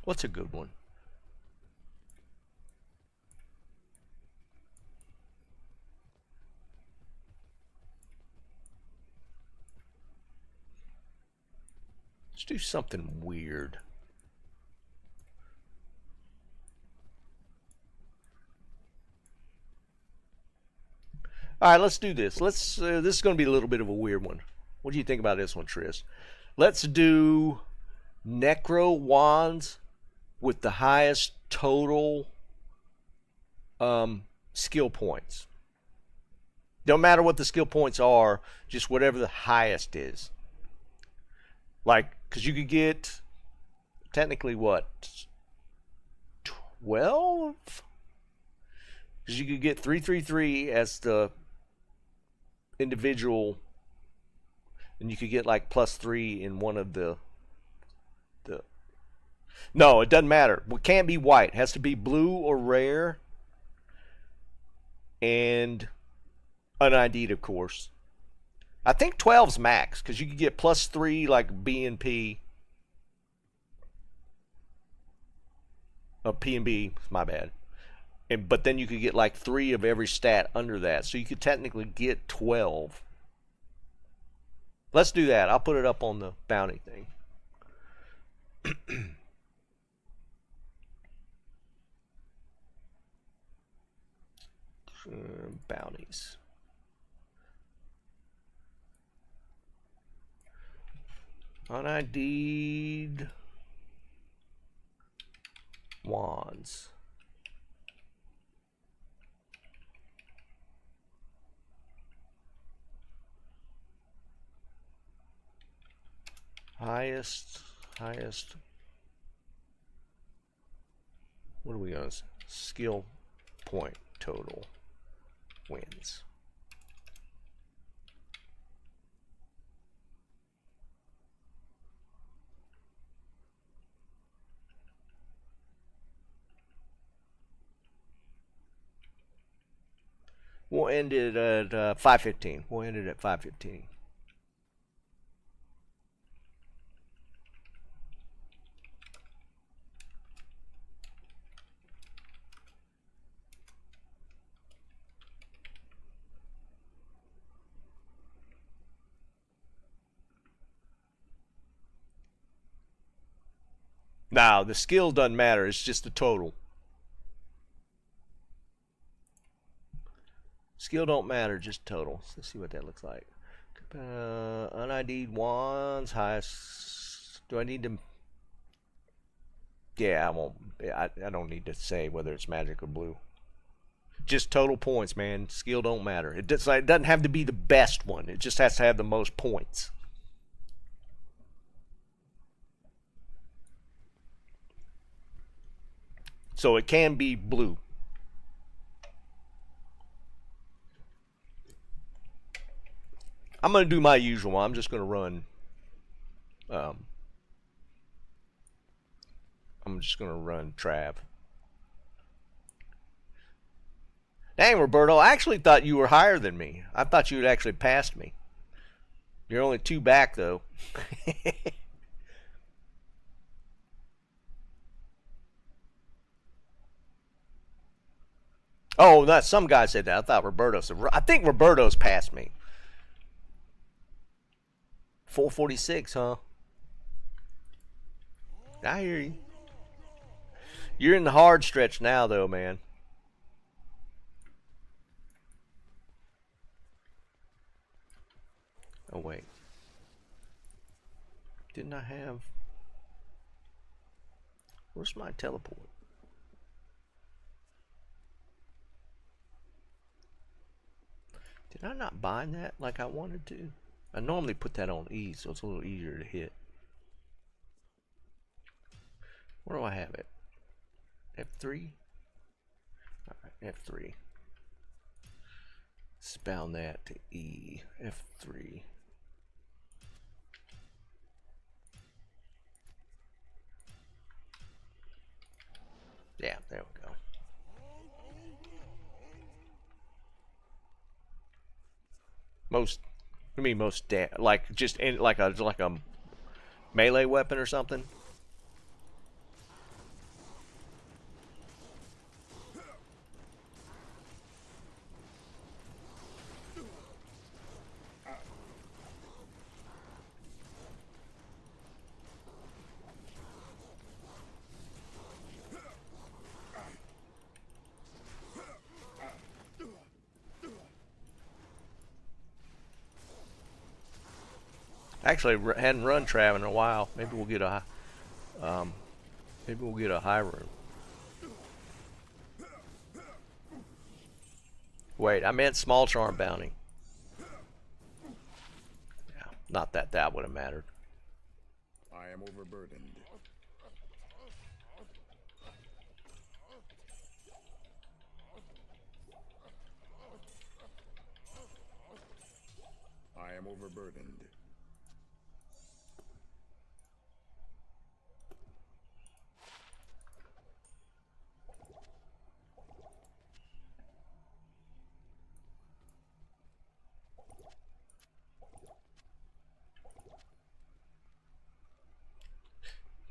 What's a good one? Let's do something weird. All right, let's do this. Let's. This is going to be a little bit of a weird one. What do you think about this one, Tris? Let's do Necro wands with the highest total skill points. Don't matter what the skill points are, just whatever the highest is. Like, because you could get technically what? 12? Because you could get 333 as the individual, and you could get like +3 in one of the. No, it doesn't matter. It can't be white. It has to be blue or rare, and un-ID'd, of course. I think 12's max because you could get +3 like B and P. P and B, my bad. But then you could get like 3 of every stat under that. So you could technically get 12. Let's do that. I'll put it up on the bounty thing. Bounties. Un-ID'd wands. Highest. What are we on? Skill point total wins. We'll end it at 5:15. We'll end it at 5:15. Now, the skill doesn't matter. It's just the total. Skill don't matter, just total. Let's see what that looks like. Un-ID'd wands, highest. Do I need to? Yeah, I won't. I don't need to say whether it's magic or blue. Just total points, man. Skill don't matter. It doesn't have to be the best one. It just has to have the most points. So it can be blue. I'm going to do my usual one. I'm just going to run. I'm just going to run Trav. Dang, Roberto, I actually thought you were higher than me. I thought you had actually passed me. You're only 2 back, though. Oh, that some guy said that. I thought Roberto said. I think Roberto's passed me. 446, huh? I hear you. You're in the hard stretch now, though, man. Oh, wait. Didn't I have... Where's my teleport? Did I not bind that like I wanted to? I normally put that on E, so it's a little easier to hit. Where do I have it? F3? Alright, F3. Let's bound that to E. F3. Yeah, there we go. Most, I mean most like just in, like a melee weapon or something. Actually, hadn't run Trav in a while. Maybe we'll get a high room. Wait, I meant small charm bounty. Yeah, not that that would have mattered. I am overburdened. I am overburdened.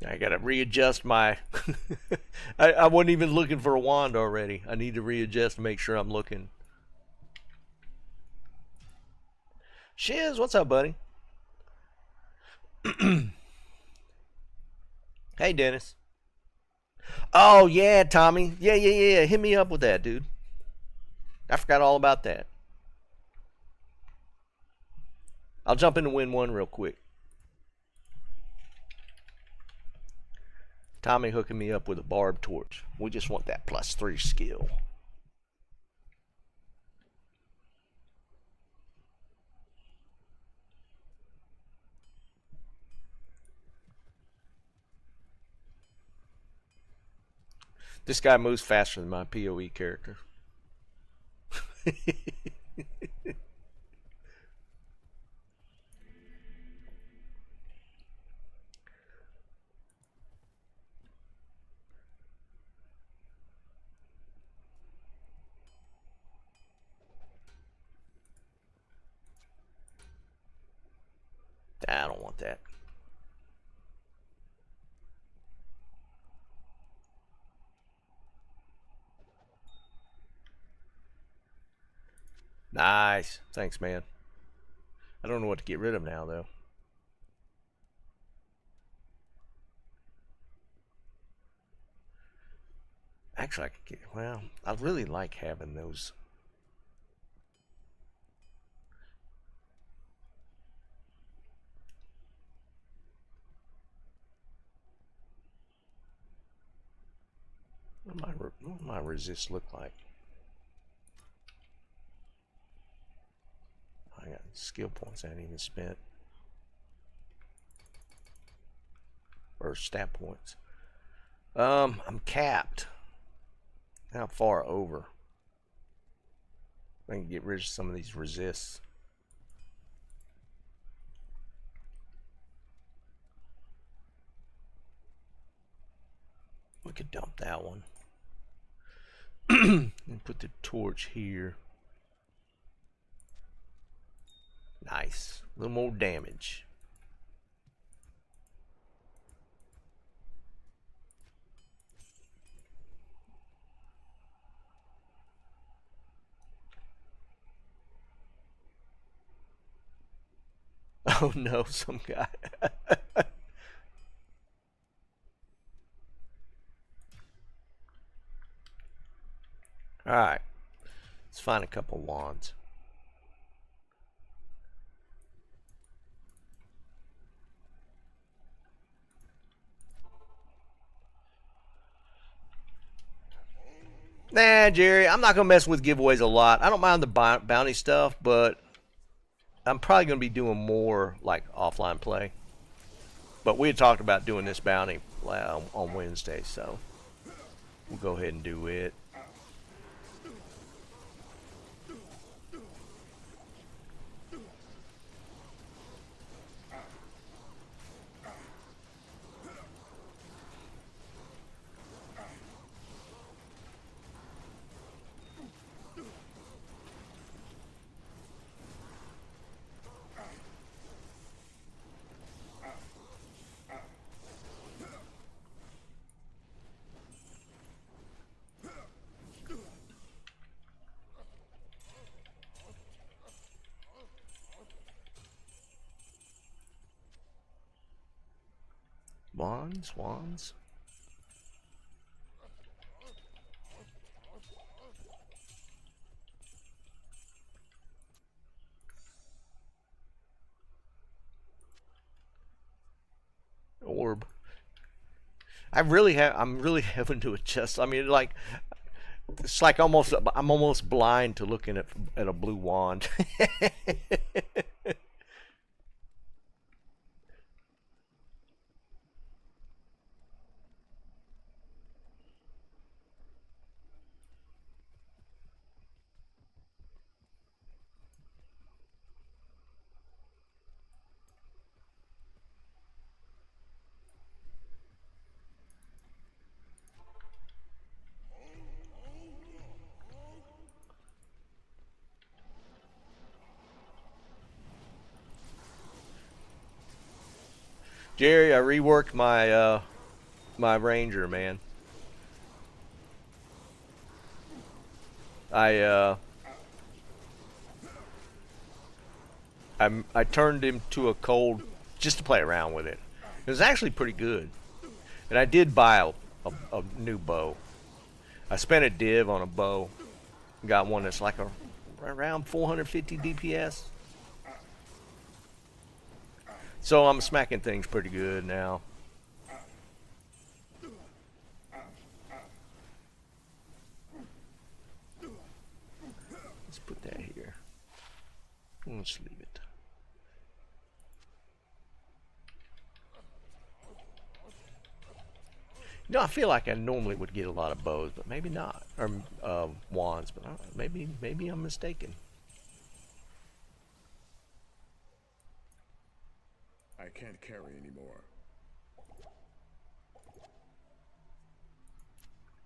I gotta readjust my... I wasn't even looking for a wand already. I need to readjust to make sure I'm looking. Shiz, what's up, buddy? Hey, Dennis. Oh, yeah, Tommy. Yeah. Hit me up with that, dude. I forgot all about that. I'll jump into win one real quick. Tommy hooking me up with a barbed torch. We just want that +3 skill. This guy moves faster than my PoE character. I don't want that. Nice. Thanks, man. I don't know what to get rid of now, though. Actually, I could get... Well, I really like having those... What my resist look like? I got skill points I haven't even spent. Or stat points. I'm capped. How far over? I can get rid of some of these resists. We could dump that one. And put the torch here. Nice. A little more damage. Oh no, some guy. Alright. Let's find a couple wands. Nah, Jerry, I'm not gonna mess with giveaways a lot. I don't mind the bounty stuff, but I'm probably gonna be doing more like offline play. But we had talked about doing this bounty on Wednesday, so we'll go ahead and do it. Wands. Orb. I'm really having to adjust. I mean, like it's like I'm almost blind to looking at a blue wand. Jerry, I reworked my Ranger, man. I I turned him to a cold just to play around with it. It was actually pretty good, and I did buy a new bow. I spent a div on a bow, got one that's like around 450 DPS. So I'm smacking things pretty good now. Let's put that here. Let's leave it. You know, I feel like I normally would get a lot of bows, but maybe not, or wands. But maybe I'm mistaken. I can't carry anymore.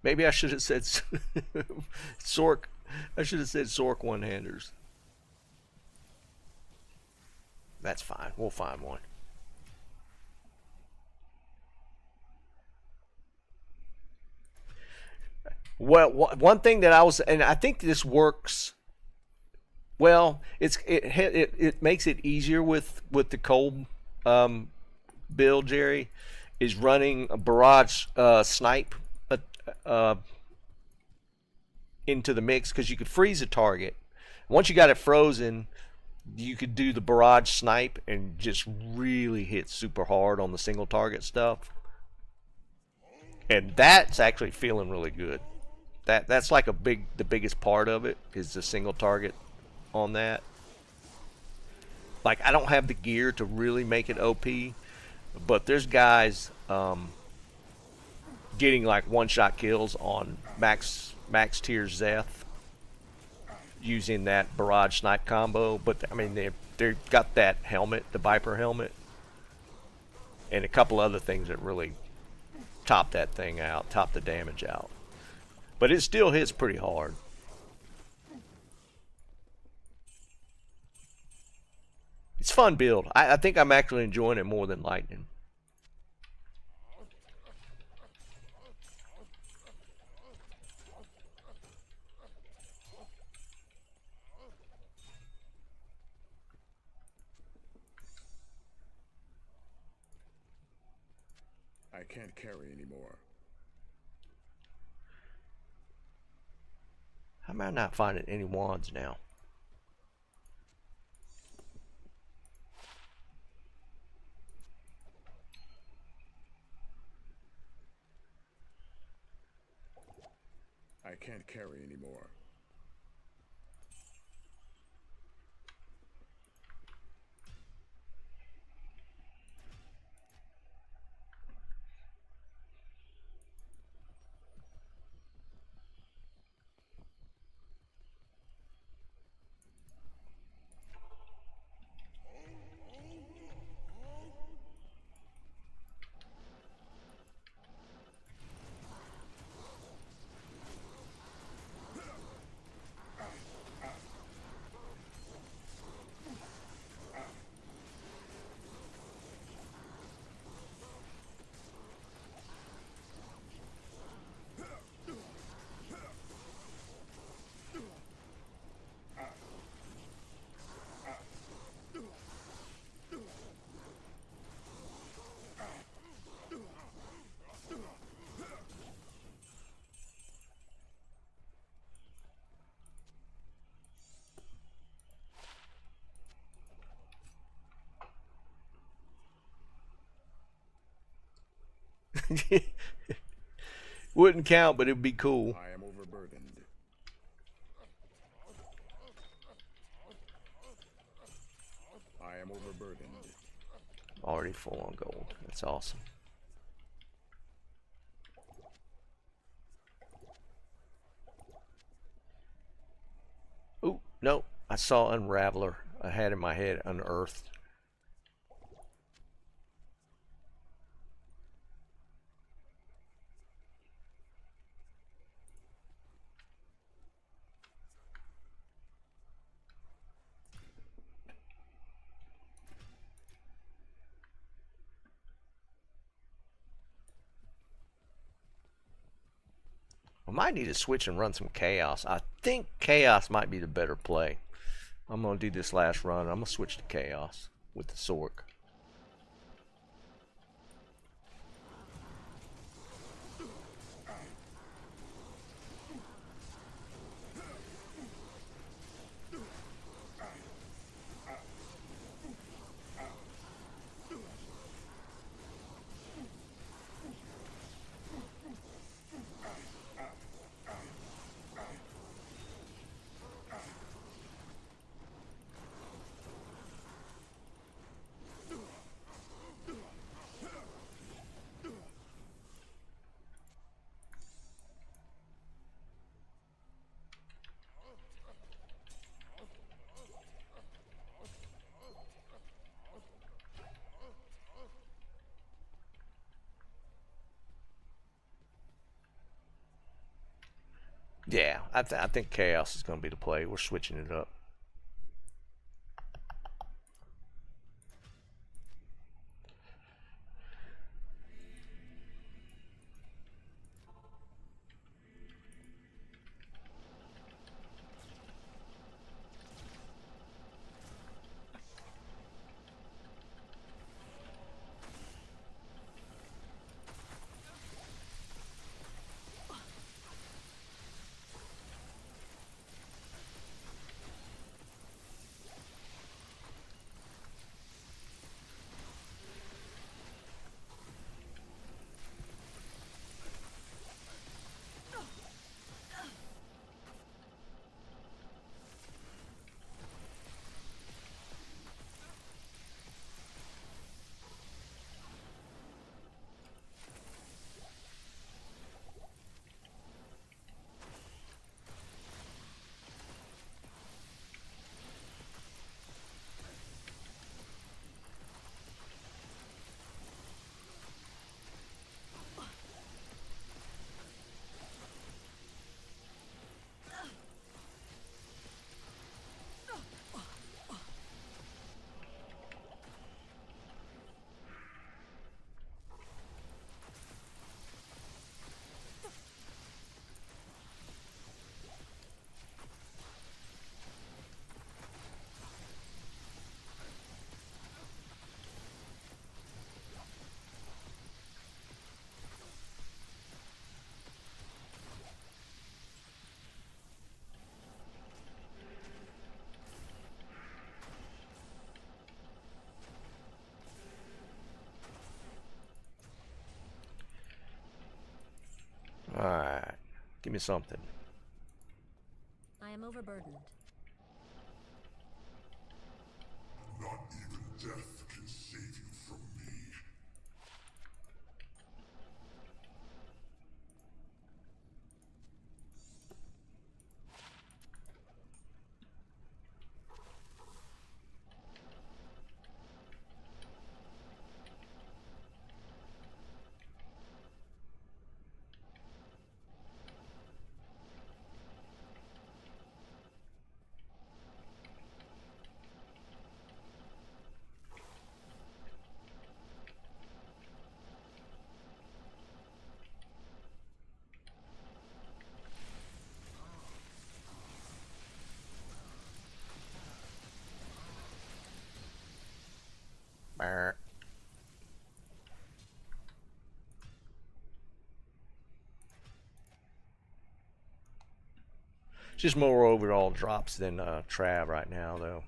Maybe I should have said Sork. I should have said Sork one-handers. That's fine. We'll find one. Well, one thing that I was, and I think this works. Well, it makes it easier with the cold build, Jerry, is running a barrage snipe uh, into the mix, because you could freeze a target. Once you got it frozen, you could do the barrage snipe and just really hit super hard on the single target stuff, and that's actually feeling really good. That's like the biggest part of it is the single target on that. Like, I don't have the gear to really make it OP, but there's guys getting like one-shot kills on max tier Zeth using that barrage snipe combo. But I mean, they've got that helmet, the Viper helmet, and a couple other things that really top that thing out, top the damage out. But it still hits pretty hard. It's fun build. I think I'm actually enjoying it more than Lightning. I can't carry anymore. How am I not finding any wands now? I I can't carry anymore. Wouldn't count, but it'd be cool. I am overburdened. I am overburdened. Already full on gold. That's awesome. Ooh, no. I saw Unraveler. I had in my head Unearthed. I might need to switch and run some Chaos. I think Chaos might be the better play. I'm going to do this last run. I'm going to switch to Chaos with the Sork. Yeah, I think Chaos is going to be the play. We're switching it up. Alright. Give me something. I am overburdened. Not even death can save you from me. Brr. Just more overall drops than Trav right now, though.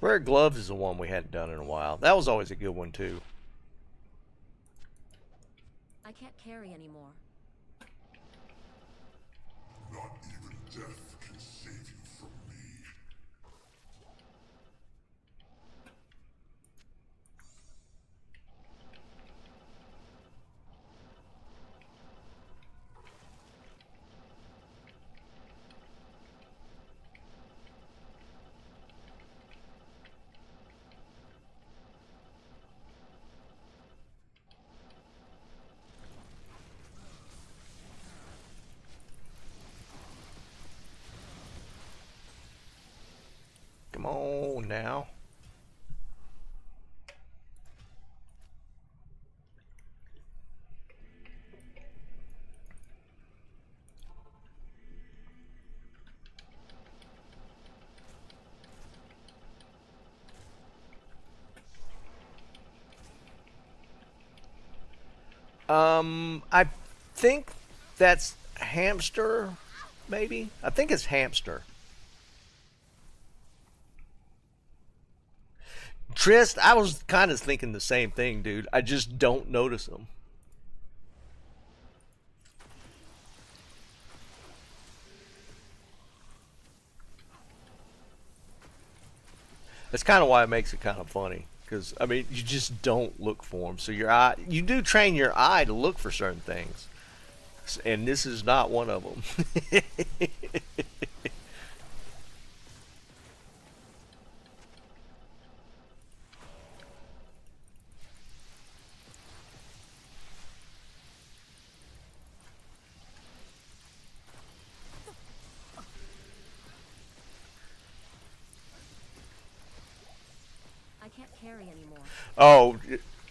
Rare Gloves is the one we hadn't done in a while. That was always a good one, too. I can't carry anymore. Not even death can save you from me. Come on now. I think that's Hamster, maybe? I think it's Hamster. Trist, I was kind of thinking the same thing, dude. I just don't notice them. That's kind of why it makes it kind of funny. Because, I mean, you just don't look for them. So your eye, you do train your eye to look for certain things. And this is not one of them. I can't carry anymore. Oh,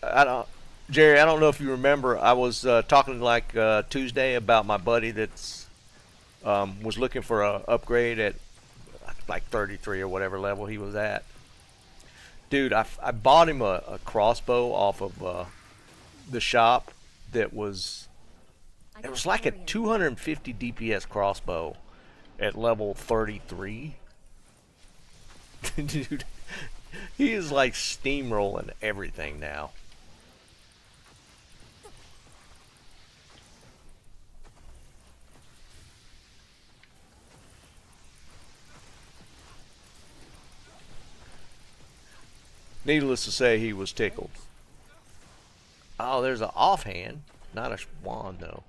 I don't, Jerry. I don't know if you remember. I was talking like Tuesday about my buddy that's was looking for a upgrade at like 33 or whatever level he was at. Dude, I bought him a crossbow off of the shop that was I it can't was like a carry anymore. 250 DPS crossbow at level 33. Dude, he is like steamrolling everything now. Needless to say, he was tickled. Oh, there's an offhand, not a wand though.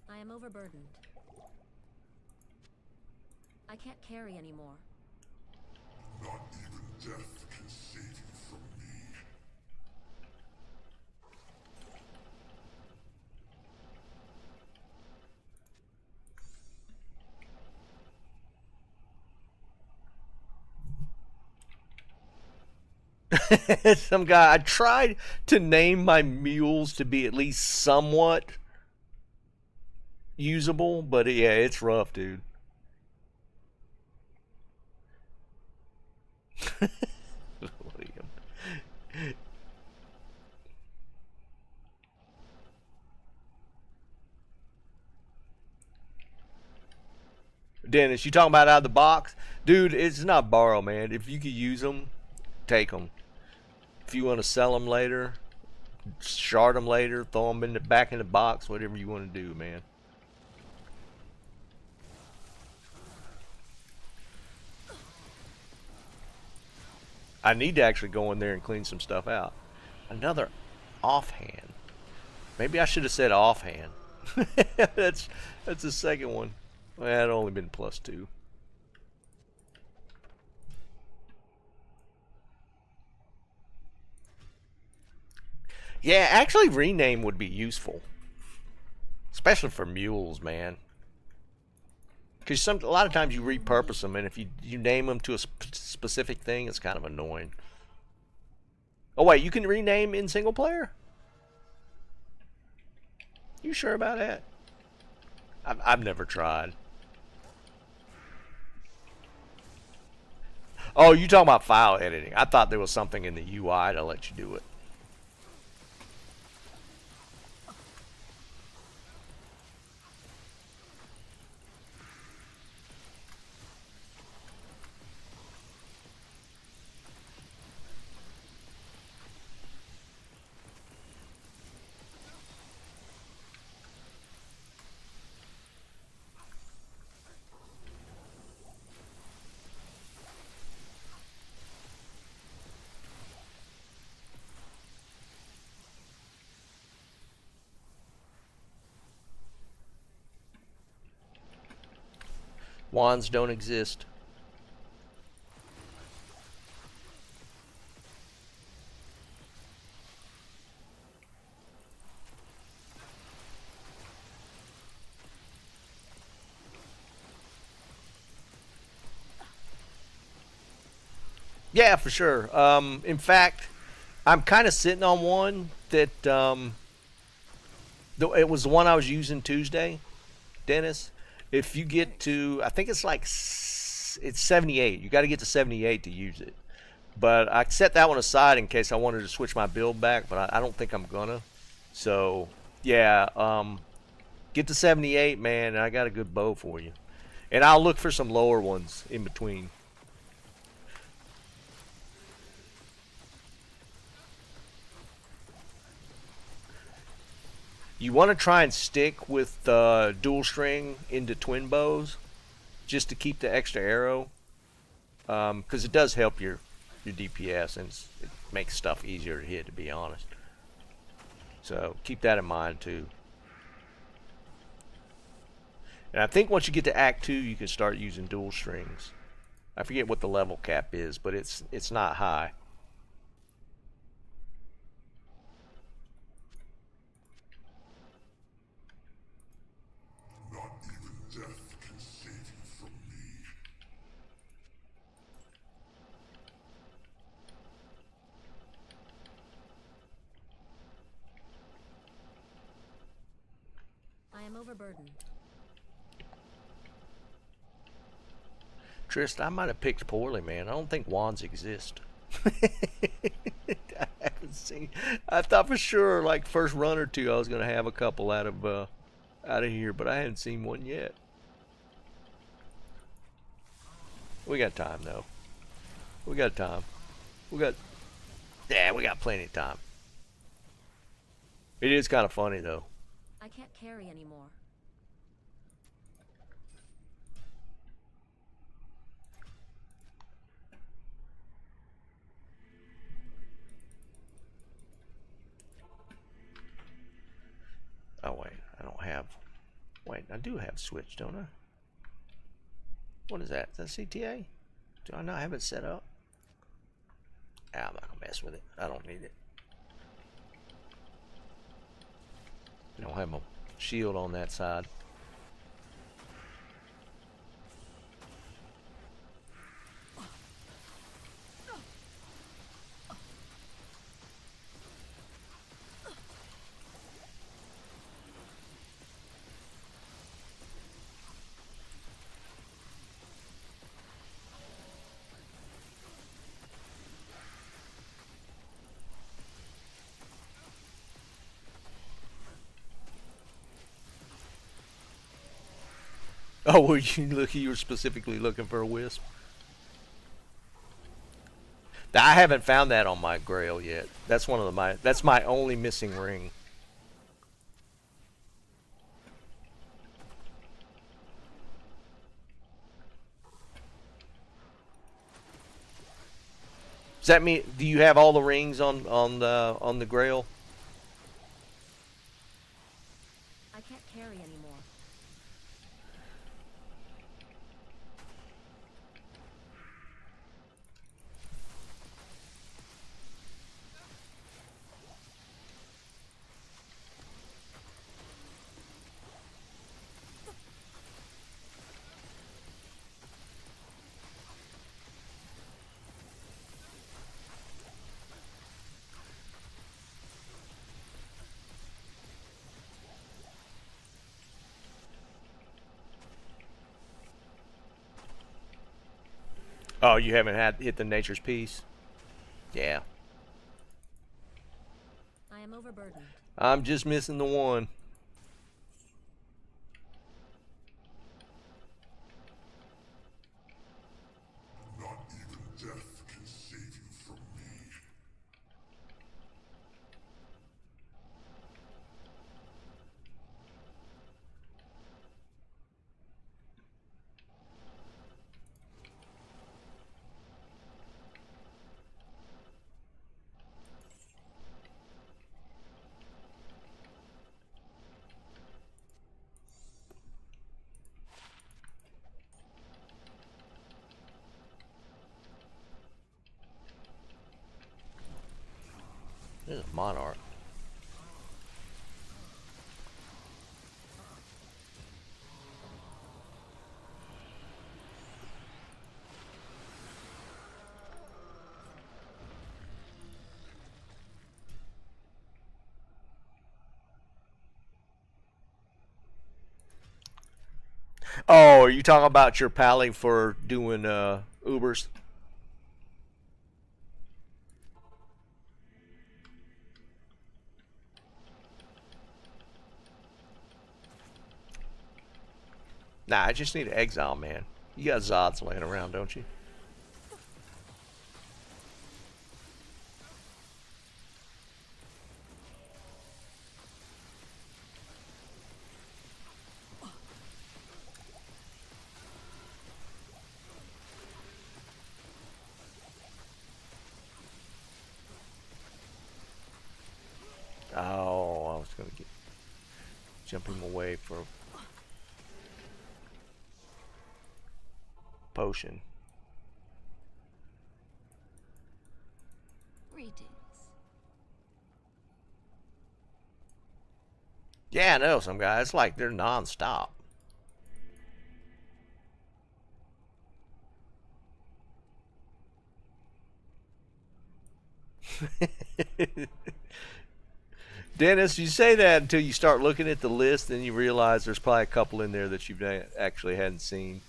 I am overburdened. I can't carry anymore. Not even death can save you from me. Some guy. I tried to name my mules to be at least somewhat usable, but yeah, it's rough, dude. William. Dennis, you talking about out of the box? Dude, it's not borrow, man. If you could use them, take them. If you want to sell them later, shard them later, throw them in the back in the box, whatever you want to do, man. I need to actually go in there and clean some stuff out. Another offhand. Maybe I should have said offhand. that's the second one. Well, it had only been +2. Yeah, actually rename would be useful. Especially for mules, man. Because a lot of times you repurpose them, and if you name them to a specific thing, it's kind of annoying. Oh wait, you can rename in single player? You sure about that? I've never tried. Oh, you talking about file editing? I thought there was something in the UI to let you do it. Wands don't exist. Yeah, for sure. In fact, I'm kind of sitting on one that it was the one I was using Tuesday, Dennis. If you get to, I think it's like it's 78. You got to get to 78 to use it. But I set that one aside in case I wanted to switch my build back, but I don't think I'm gonna. So yeah, get to 78, man, and I got a good bow for you. And I'll look for some lower ones in between. You want to try and stick with dual string into twin bows, just to keep the extra arrow, because it does help your DPS and it makes stuff easier to hit, to be honest. So keep that in mind too. And I think once you get to Act 2, you can start using dual strings. I forget what the level cap is, but it's not high. Not even death can save you from me. I am overburdened. Trist, I might have picked poorly, man. I don't think wands exist. I haven't seen. I thought for sure, like first run or two, I was gonna have a couple out of here, but I hadn't seen one yet. We got time though. We got time. We got. Yeah, we got plenty of time. It is kind of funny though. I can't carry anymore. Oh wait, I don't have. Wait, I do have Switch, don't I? What is that? Is that CTA? Do I not have it set up? Ah, I'm not gonna mess with it. I don't need it. I don't have a shield on that side. Oh, were you look? You were specifically looking for a wisp. I haven't found that on my grail yet. That's one of my. That's my only missing ring. Does that mean? Do you have all the rings on the grail? I can't carry anymore. Oh, you haven't had hit the nature's piece. Yeah, I am overburdened. I'm just missing the one. Not even death can save you from me. There's a monarch. Oh, are you talking about your pally for doing Ubers? Nah, I just need to exile, man. You got Zods laying around, don't you? Oh, I was gonna get jumping away for potion. Greetings. Yeah, I know some guys like they're non-stop. Dennis, you say that until you start looking at the list, then you realize there's probably a couple in there that you actually hadn't seen.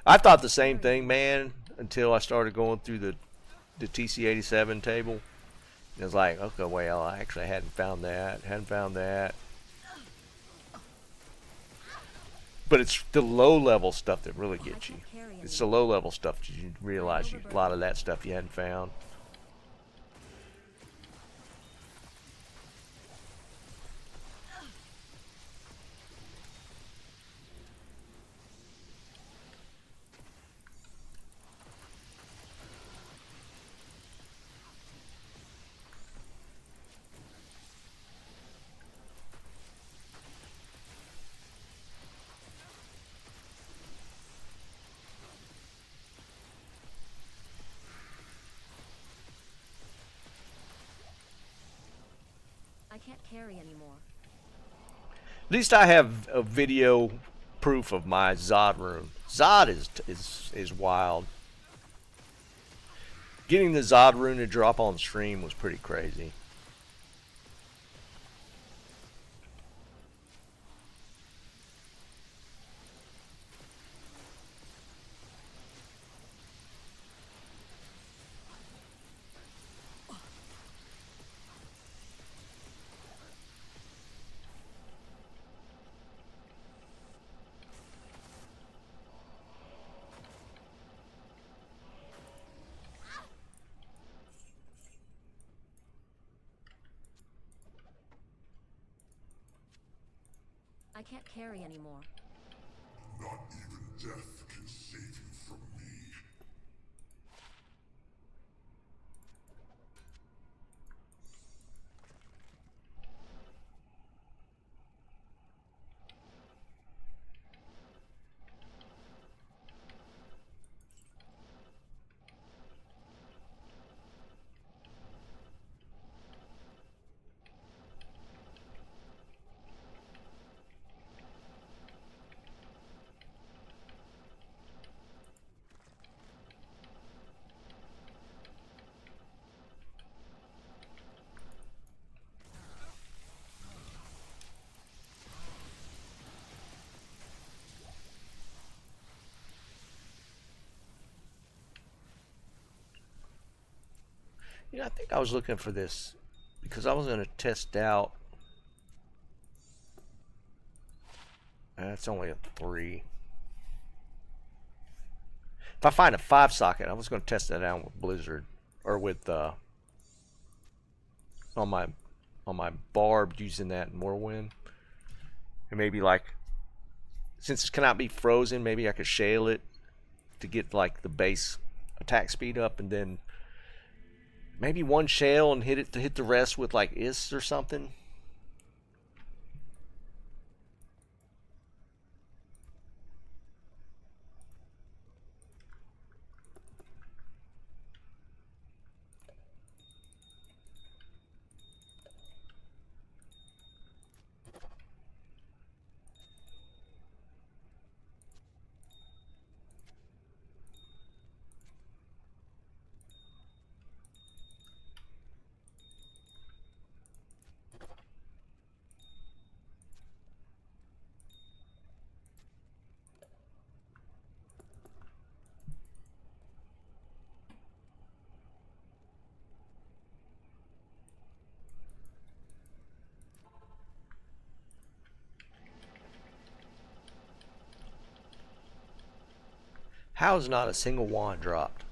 I thought the same thing, man, until I started going through the TC87 table. And it was like, okay, well, I actually hadn't found that, hadn't found that. But it's the low-level stuff that really gets you. It's the low-level stuff that you realize a lot of that stuff you hadn't found. can't carry anymore. At least I have a video proof of my Zod rune. Zod is wild. Getting the Zod rune to drop on stream was pretty crazy. I can't carry anymore. Not even death can save you from me. You know, I think I was looking for this because I was going to test out. That's only a 3. If I find a 5 socket, I was going to test that out with Blizzard or with on my barbed using that in Morrowind, and maybe like since it cannot be frozen, maybe I could shale it to get like the base attack speed up, and then maybe one shale and hit the rest with like is or something. How is not a single wand dropped?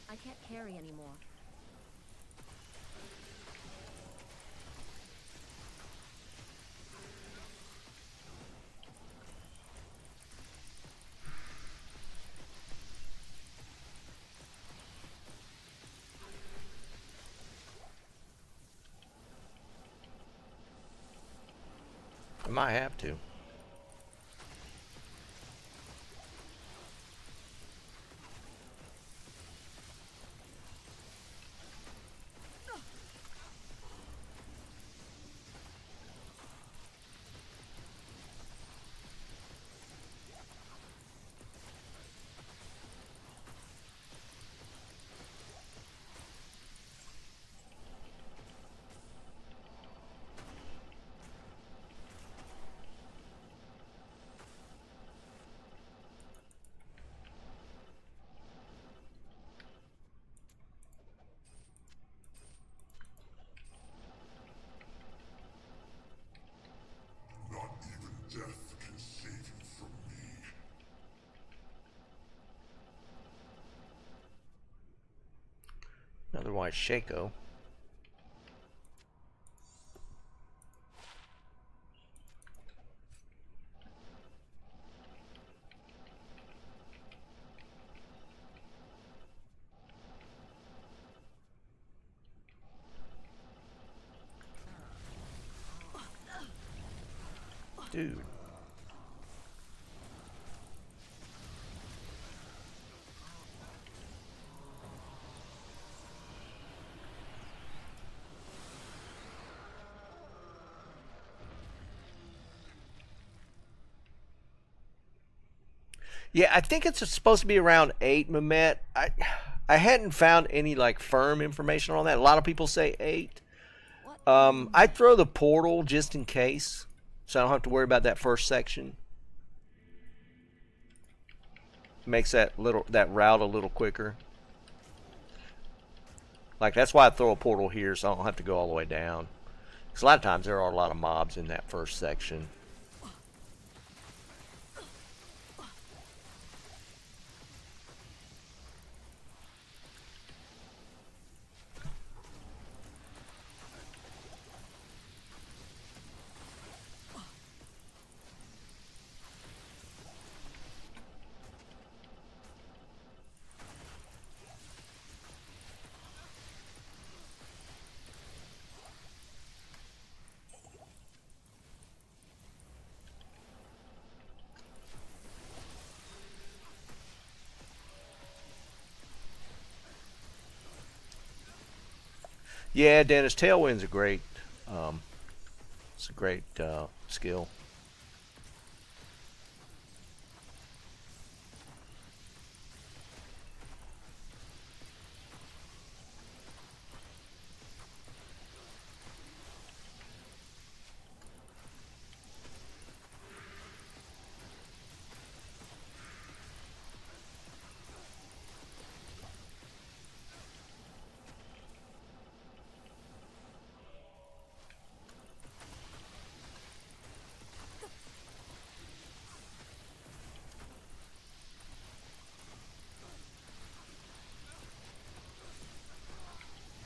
I can't carry anymore. I might have to. Not even death can save you from me. Otherwise, Shaco. Dude. Yeah, I think it's supposed to be around 8, Mehmet. I hadn't found any like firm information on that. A lot of people say 8. What? I'd throw the portal just in case, so I don't have to worry about that first section. Makes that route a little quicker. Like that's why I throw a portal here, so I don't have to go all the way down. Because a lot of times there are a lot of mobs in that first section. Yeah, Dennis, Tailwind's a great, it's a great skill.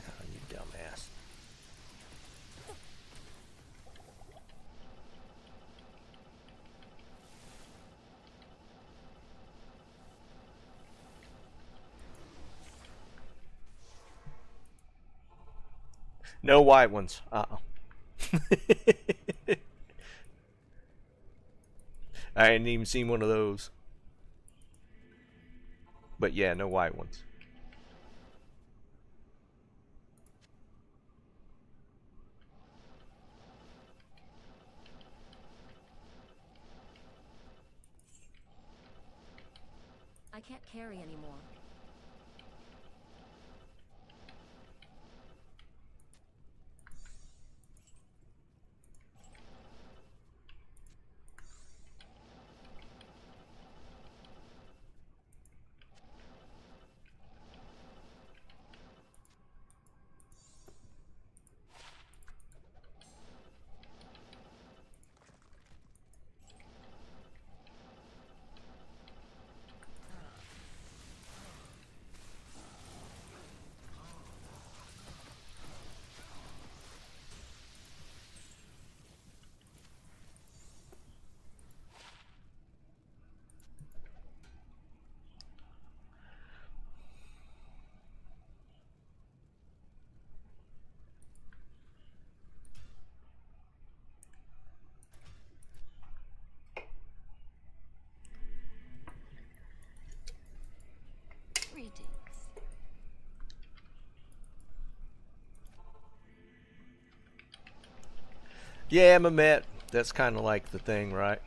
Oh, you dumbass. No white ones. I hadn't even seen one of those. But yeah, no white ones. I can't carry anymore. Greetings. Yeah, Mehmet. That's kind of like the thing, right?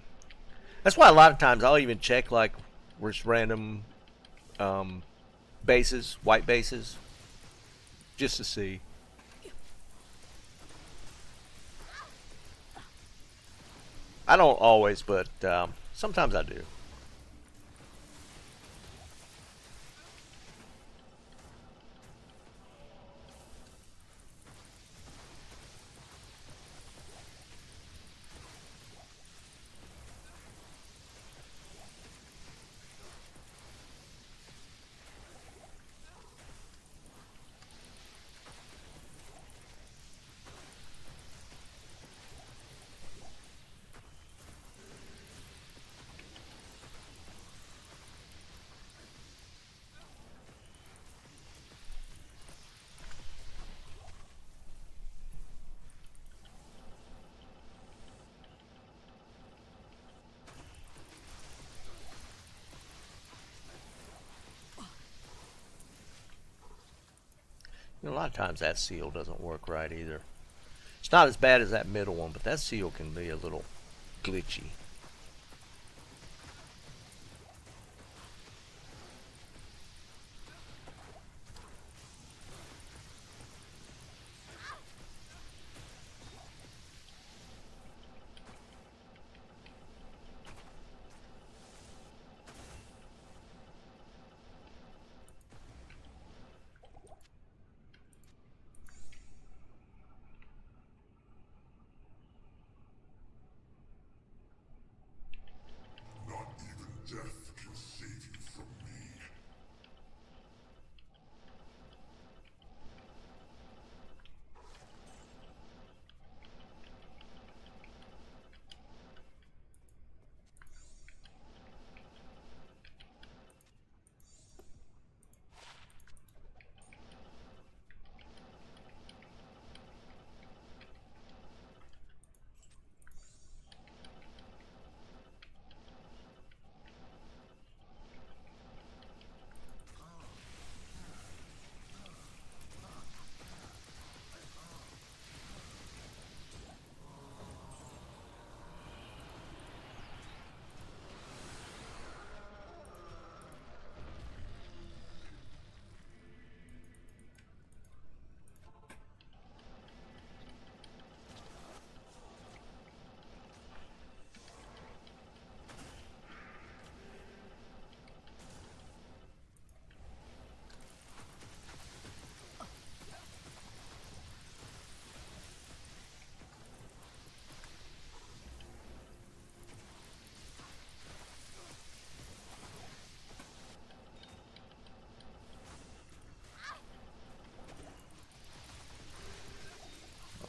That's why a lot of times I'll even check like where's random um, bases, white bases, just to see. I don't always, but sometimes I do. A lot of times that seal doesn't work right either. It's not as bad as that middle one, but that seal can be a little glitchy. Not even death can save you from me.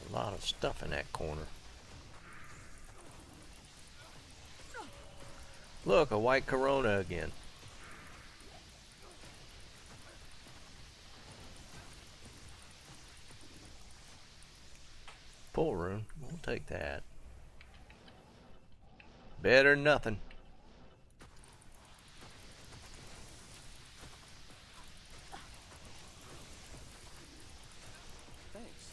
A lot of stuff in that corner. Look, a white Corona again. Pull rune. We'll take that. Better than nothing. Thanks.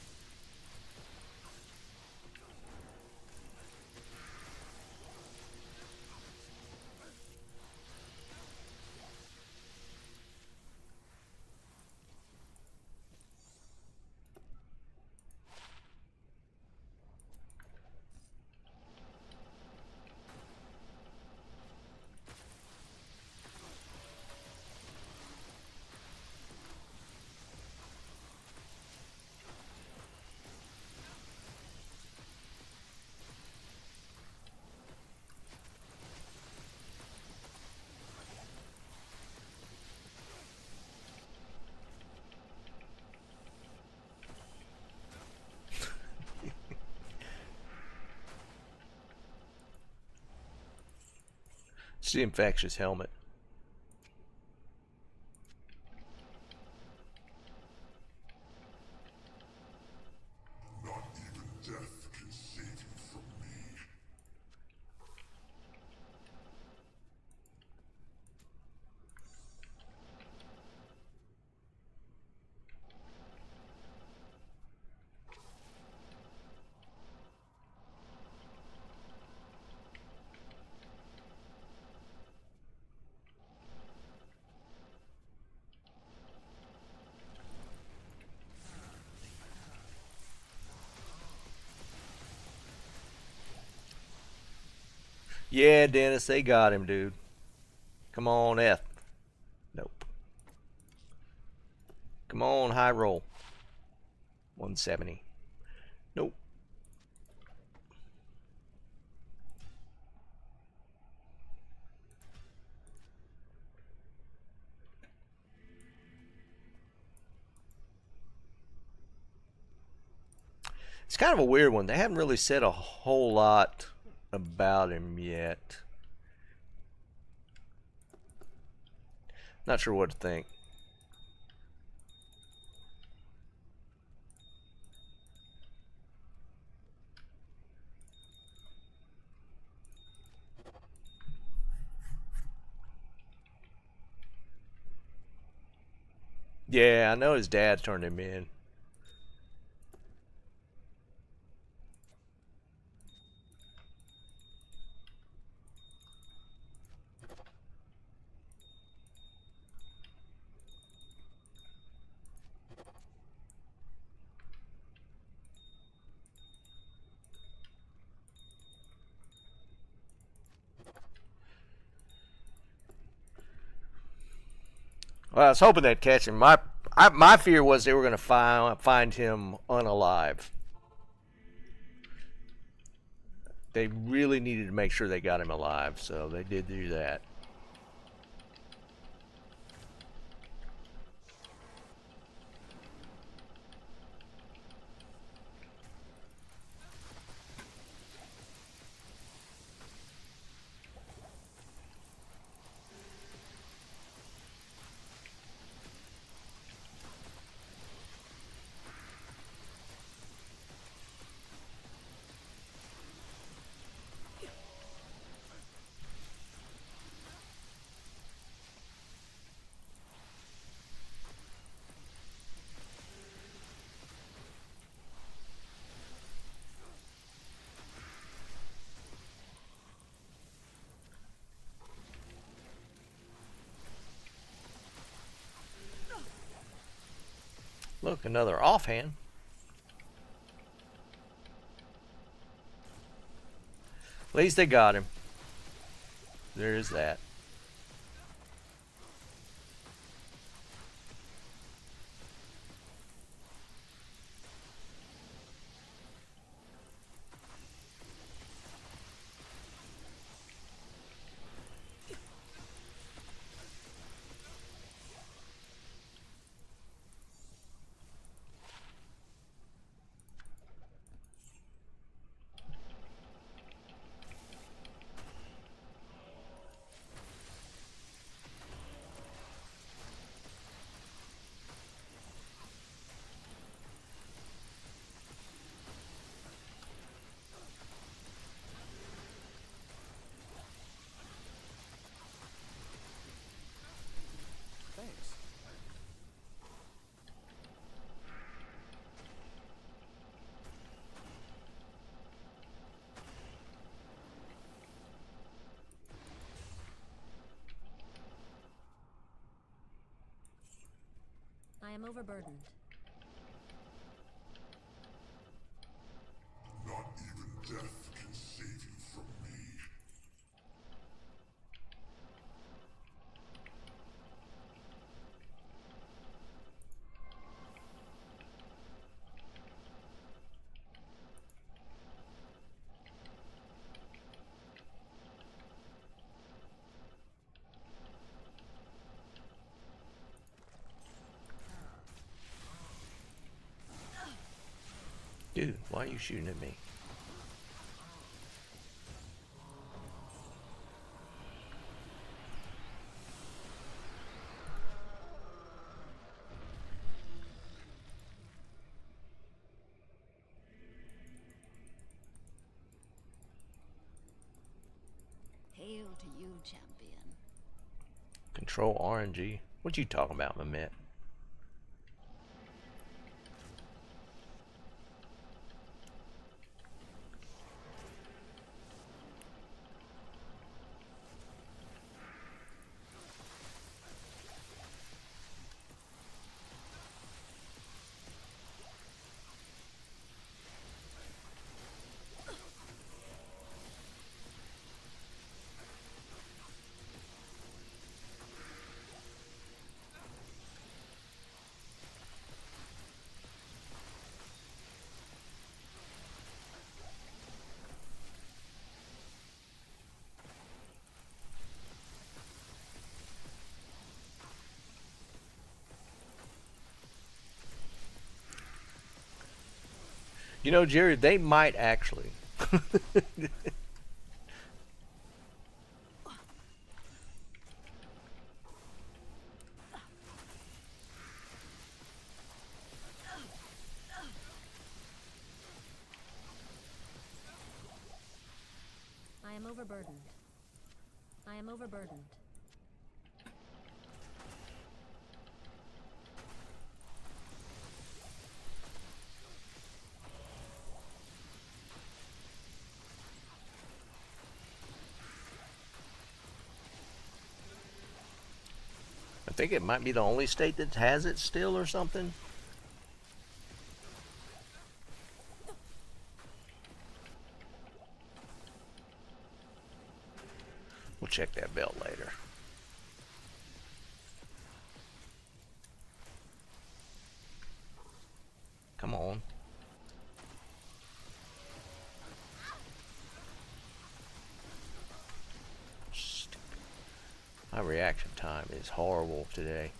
It's the infectious helmet. Not even death can save you from me. Yeah, Dennis, they got him, dude. Come on, F. Nope. Come on, high roll. 170. Nope. It's kind of a weird one. They haven't really said a whole lot about him yet. Not sure what to think. Yeah, I know his dad turned him in. Well, I was hoping they'd catch him. My fear was they were going to find him unalive. They really needed to make sure they got him alive, so they did do that. Look, another offhand. At least they got him. There is that. Thanks. I am overburdened. Not even death can save you from me. Dude, why are you shooting at me? Hail to you, champion. Control RNG. What you talking about, Mehmet? You know, Jerry, they might actually. I am overburdened. I am overburdened. I think it might be the only state that has it still or something. We'll check that belt later. Come on. Stupid. My reaction time is horrible today.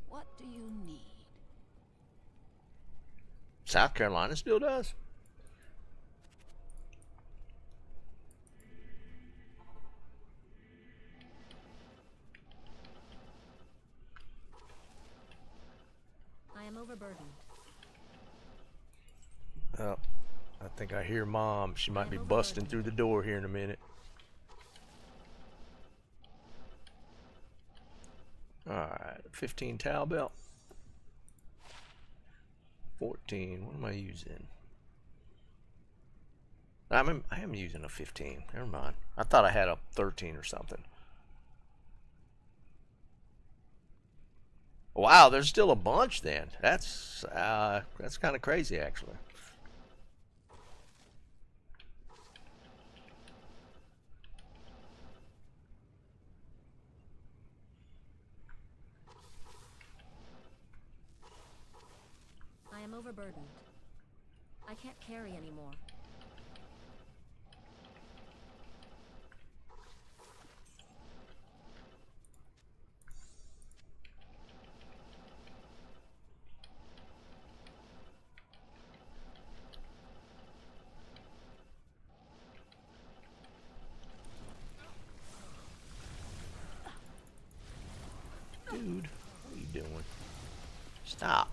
What do you need? South Carolina still does. I am overburdened. Oh, I think I hear Mom. She might be busting through the door here in a minute. Alright, 15 towel belt. 14. What am I using? I am using a 15. Never mind. I thought I had a 13 or something. Wow, there's still a bunch then. That's kind of crazy actually. I am overburdened. I can't carry anymore. Dude, what are you doing? Stop.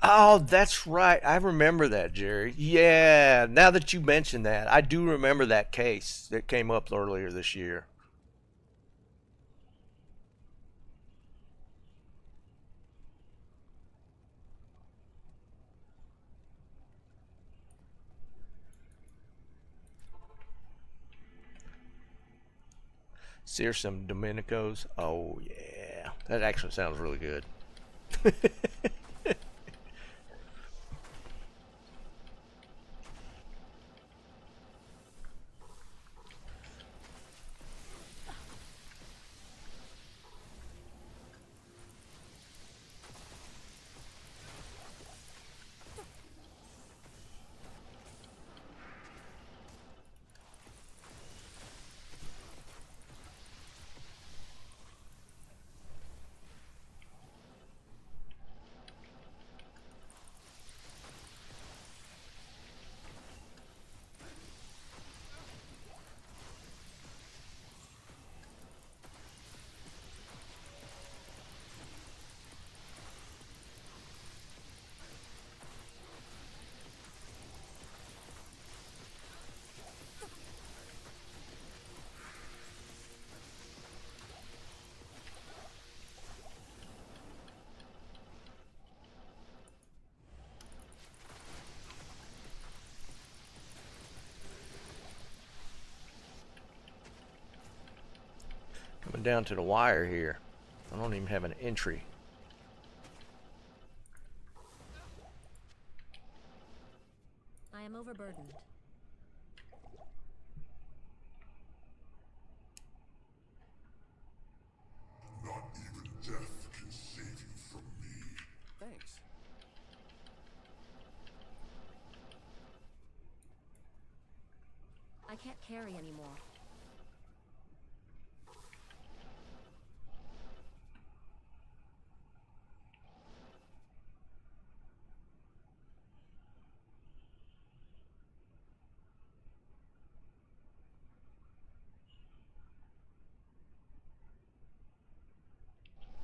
Oh, that's right. I remember that, Jerry. Yeah, now that you mention that, I do remember that case that came up earlier this year. Sear some Dominicos. Oh, yeah. That actually sounds really good. Coming down to the wire here. I don't even have an entry. I am overburdened. Not even death can save you from me. Thanks. can't carry anymore.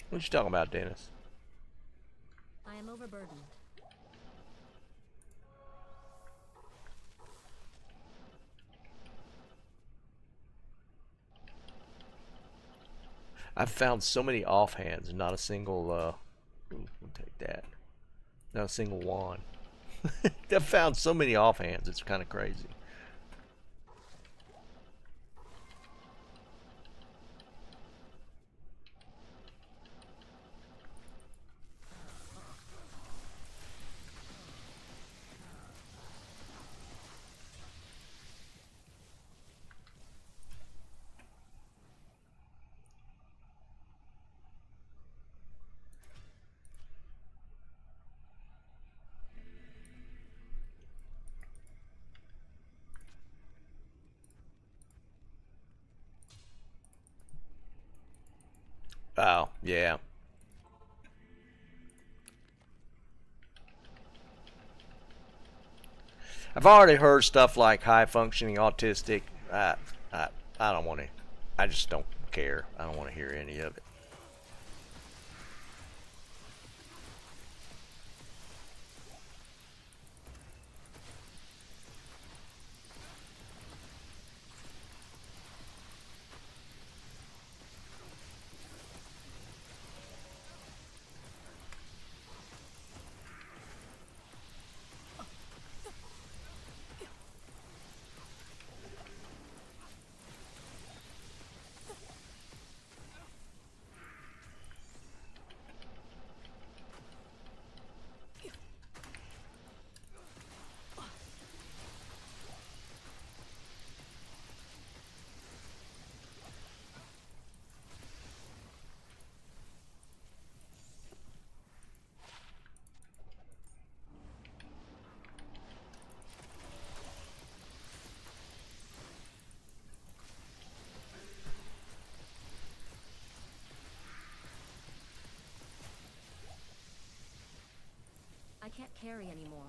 What you talking about, Dennis? I am overburdened. I've found so many offhands and not a single, ooh, we'll take that. Not a single wand. I've found so many offhands, it's kind of crazy. Oh, yeah. I've already heard stuff like high functioning autistic. I, I don't want to. I just don't care. I don't want to hear any of it. I can't carry anymore.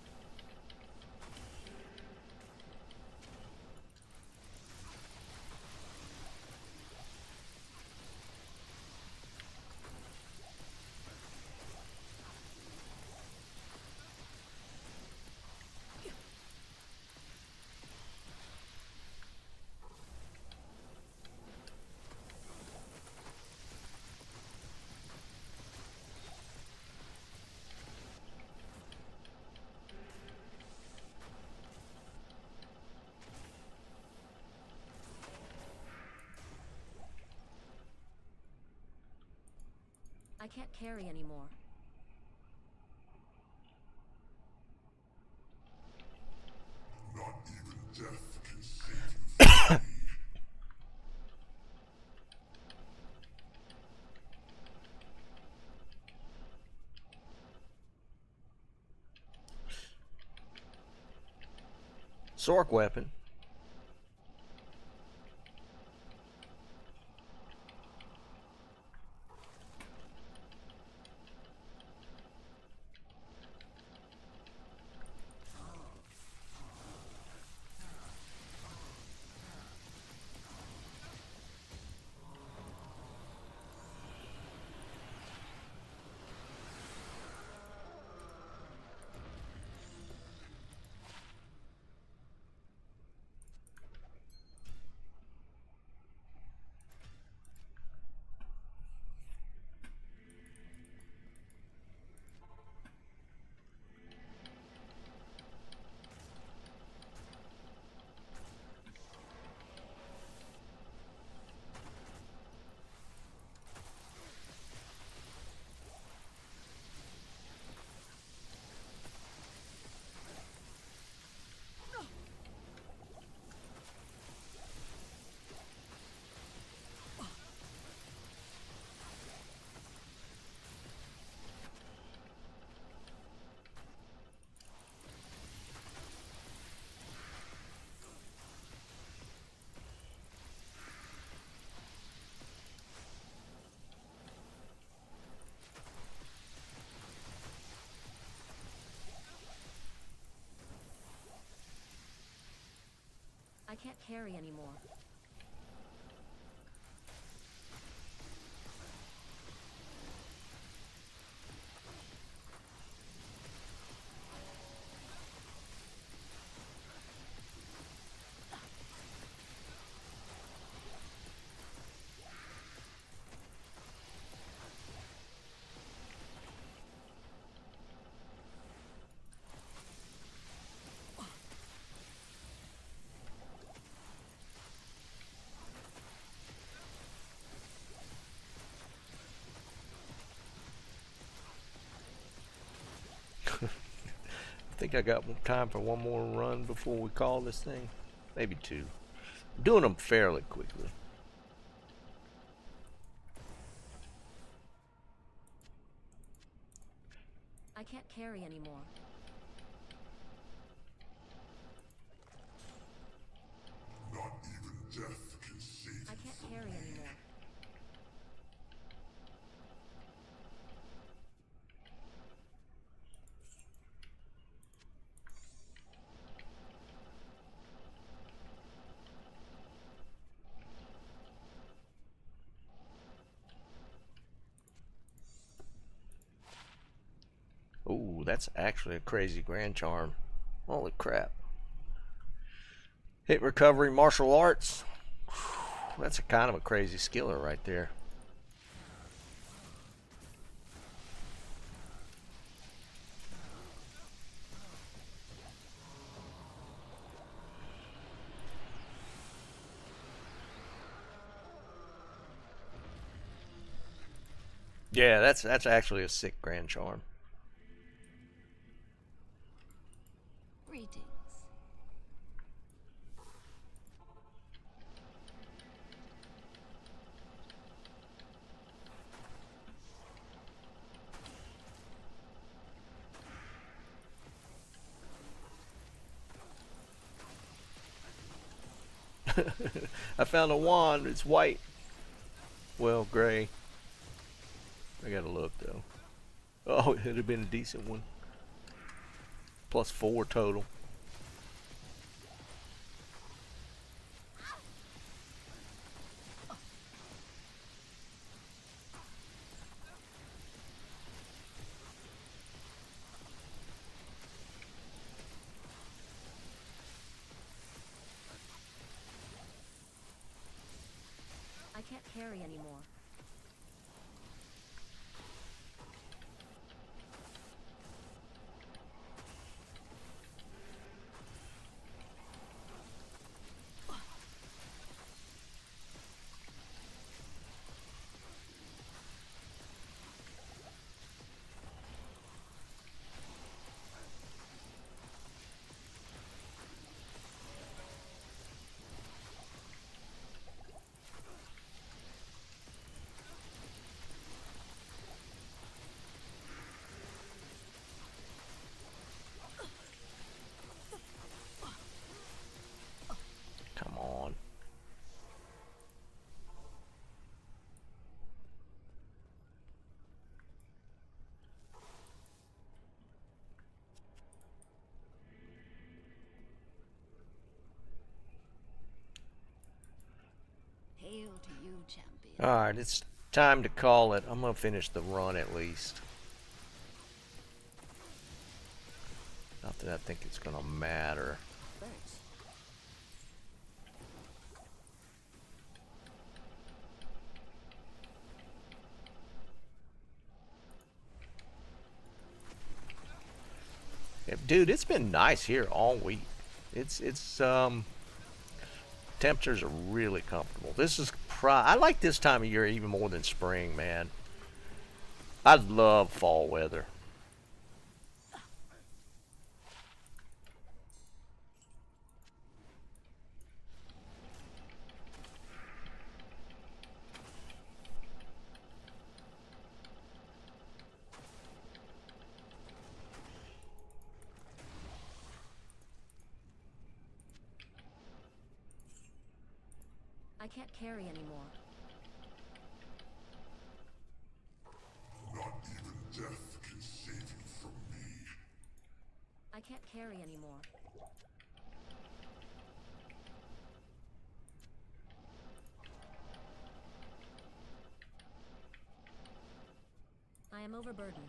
I can't carry anymore. Not even death can save you from me. Sork weapon. I can't carry anymore. I think I got time for one more run before we call this thing. Maybe two. I'm doing them fairly quickly. I can't carry anymore. Not even death can save I you can't from carry me. anymore. Ooh, that's actually a crazy grand charm. Holy crap. Hit recovery martial arts. That's a kind of a crazy skiller right there. Yeah, that's actually a sick grand charm. Greetings. I found a wand. It's white. Well, gray. I gotta look though. Oh, it'd have been a decent one. +4 total. I can't carry anymore. Come on. Hail to you, champion. Alright, it's time to call it. I'm gonna finish the run at least. Not that I think it's gonna matter. Thanks. Yeah, dude, it's been nice here all week. It's temperatures are really comfortable. This is I like this time of year even more than spring, man. I love fall weather. I can't carry anymore. Not even death can save you from me. I can't carry anymore. am overburdened.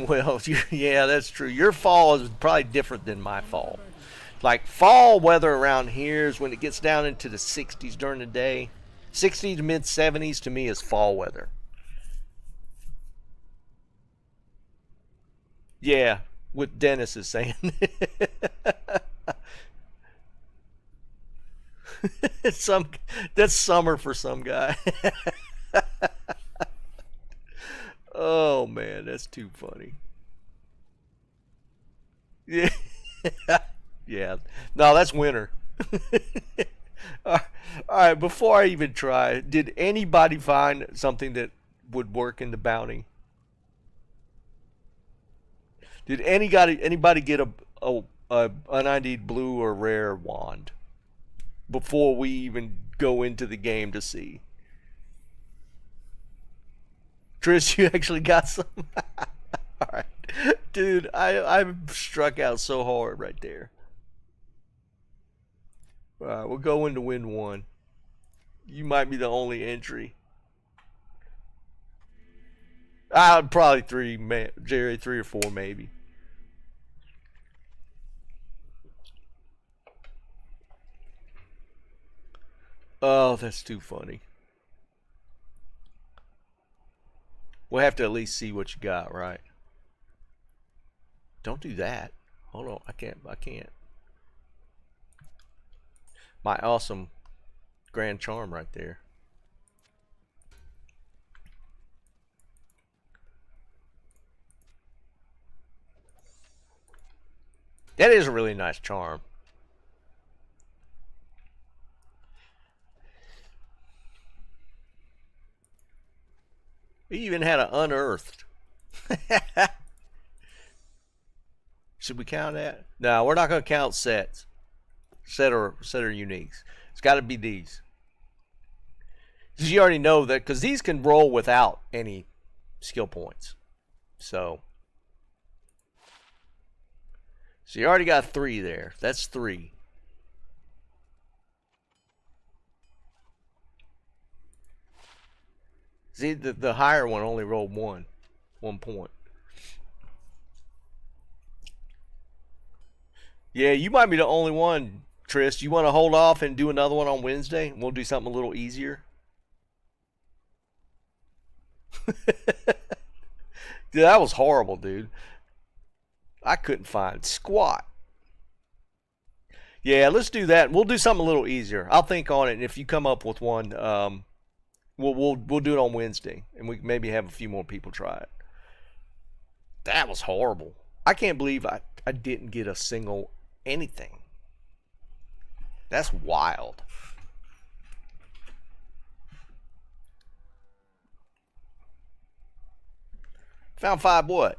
Well, yeah, that's true. Your fall is probably different than my fall. Like fall weather around here is when it gets down into the 60s during the day. 60s to mid 70s to me is fall weather. Yeah, what Dennis is saying. some that's summer for some guy. Oh man, that's too funny. Yeah. Yeah. No, that's winter. All right, before I even try, did anybody find something that would work in the bounty? Did anybody get a unID'd blue or rare wand before we even go into the game to see? Trish, you actually got some? All right. Dude, I struck out so hard right there. All right, we'll go into win one. You might be the only entry. Probably three, Jerry, 3 or 4 maybe. Oh, that's too funny. We'll have to at least see what you got, right? Don't do that. Hold on, I can't. My awesome Grand Charm right there. That is a really nice charm. He even had an unearthed. Should we count that? No, we're not going to count sets. Set or uniques. It's got to be these. Because you already know that, because these can roll without any skill points. So you already got 3 there. That's 3. See, the higher one only rolled 1 point. Yeah, you might be the only one, Tris. You want to hold off and do another one on Wednesday? We'll do something a little easier. Dude, that was horrible, dude. I couldn't find squat. Yeah, let's do that. We'll do something a little easier. I'll think on it, and if you come up with one, we'll do it on Wednesday, and we maybe have a few more people try it. That was horrible. I can't believe I didn't get a single anything. That's wild. Found 5 what?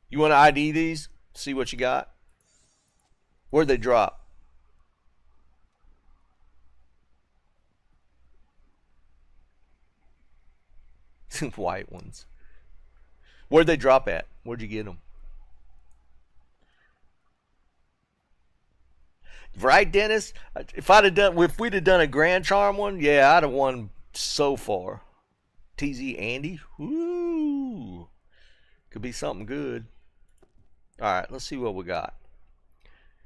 You want to ID these? See what you got? Where'd they drop? White ones. Where'd they drop at? Where'd you get them? Right, Dennis? If we'd have done a Grand Charm one, yeah, I'd have won so far. TZ Andy? Woo! Could be something good. Alright, let's see what we got.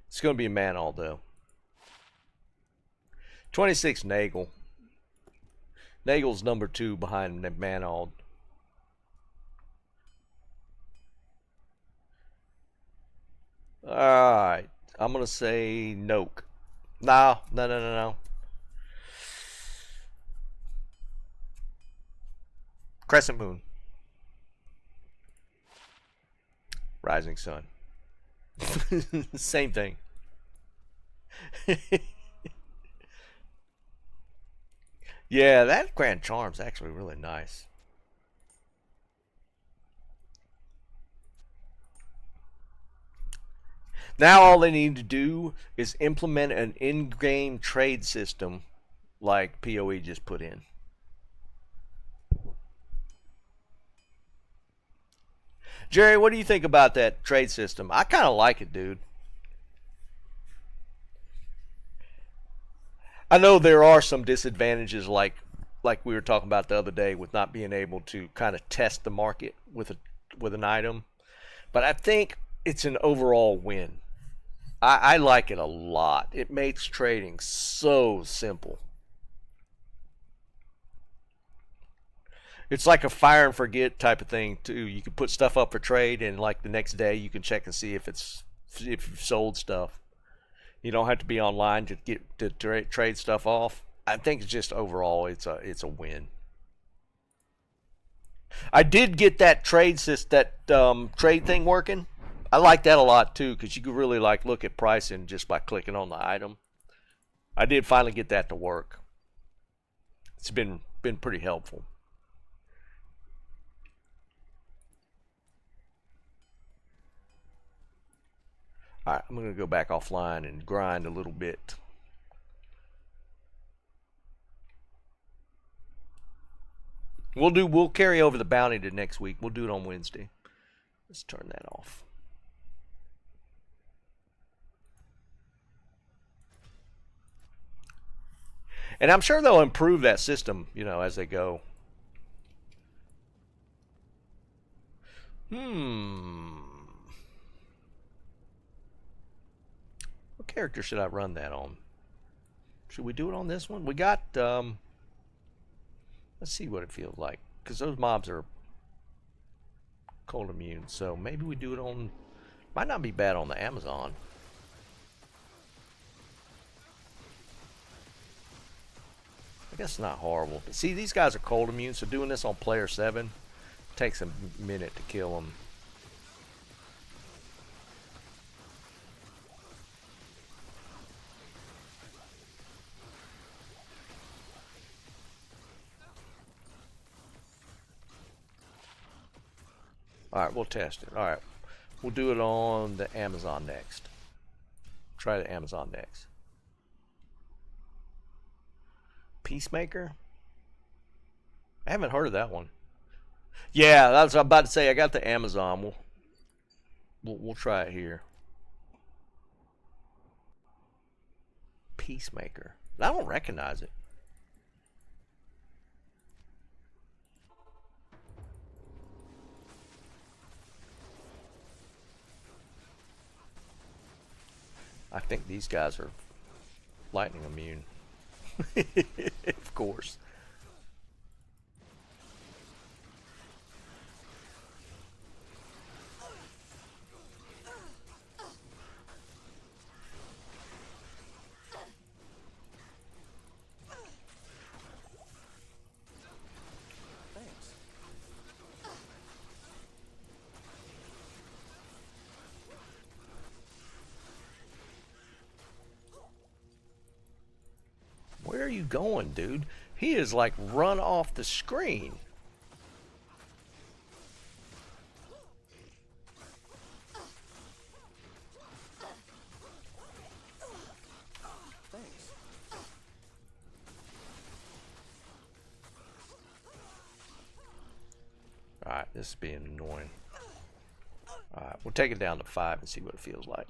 It's going to be a Manald, though. 26 Nagel. Nagel's number 2 behind Manald. Alright. I'm going to say Noke. No. Crescent Moon. Rising Sun. Same thing. Yeah, that Grand Charm's actually really nice. Now all they need to do is implement an in-game trade system like PoE just put in. Jerry, what do you think about that trade system? I kind of like it, dude. I know there are some disadvantages, like we were talking about the other day, with not being able to kind of test the market with an item. But I think it's an overall win. I like it a lot. It makes trading so simple. It's like a fire and forget type of thing too. You can put stuff up for trade, and like the next day you can check and see if you've sold stuff. You don't have to be online to get to trade stuff off. I think it's just overall it's a win. I did get that trade thing working. I like that a lot too, because you could really like look at pricing just by clicking on the item. I did finally get that to work. It's been pretty helpful. All right, I'm gonna go back offline and grind a little bit. We'll carry over the bounty to next week. We'll do it on Wednesday. Let's turn that off. And I'm sure they'll improve that system, as they go. What character should I run that on? Should we do it on this one? We got, let's see what it feels like. Because those mobs are cold immune. So maybe we do it on, might not be bad on the Amazon. I guess not horrible. But see, these guys are cold immune, so doing this on player 7 takes a minute to kill them. Alright, we'll test it. Alright, we'll do it on the Amazon next. Try the Amazon next. Peacemaker? I haven't heard of that one. Yeah, that's what I was about to say. I got the Amazon. We'll try it here. Peacemaker. I don't recognize it. I think these guys are lightning immune. Of course. Where are you going, dude? He is like run off the screen. Thanks. Alright, this is being annoying. Alright, we'll take it down to 5 and see what it feels like.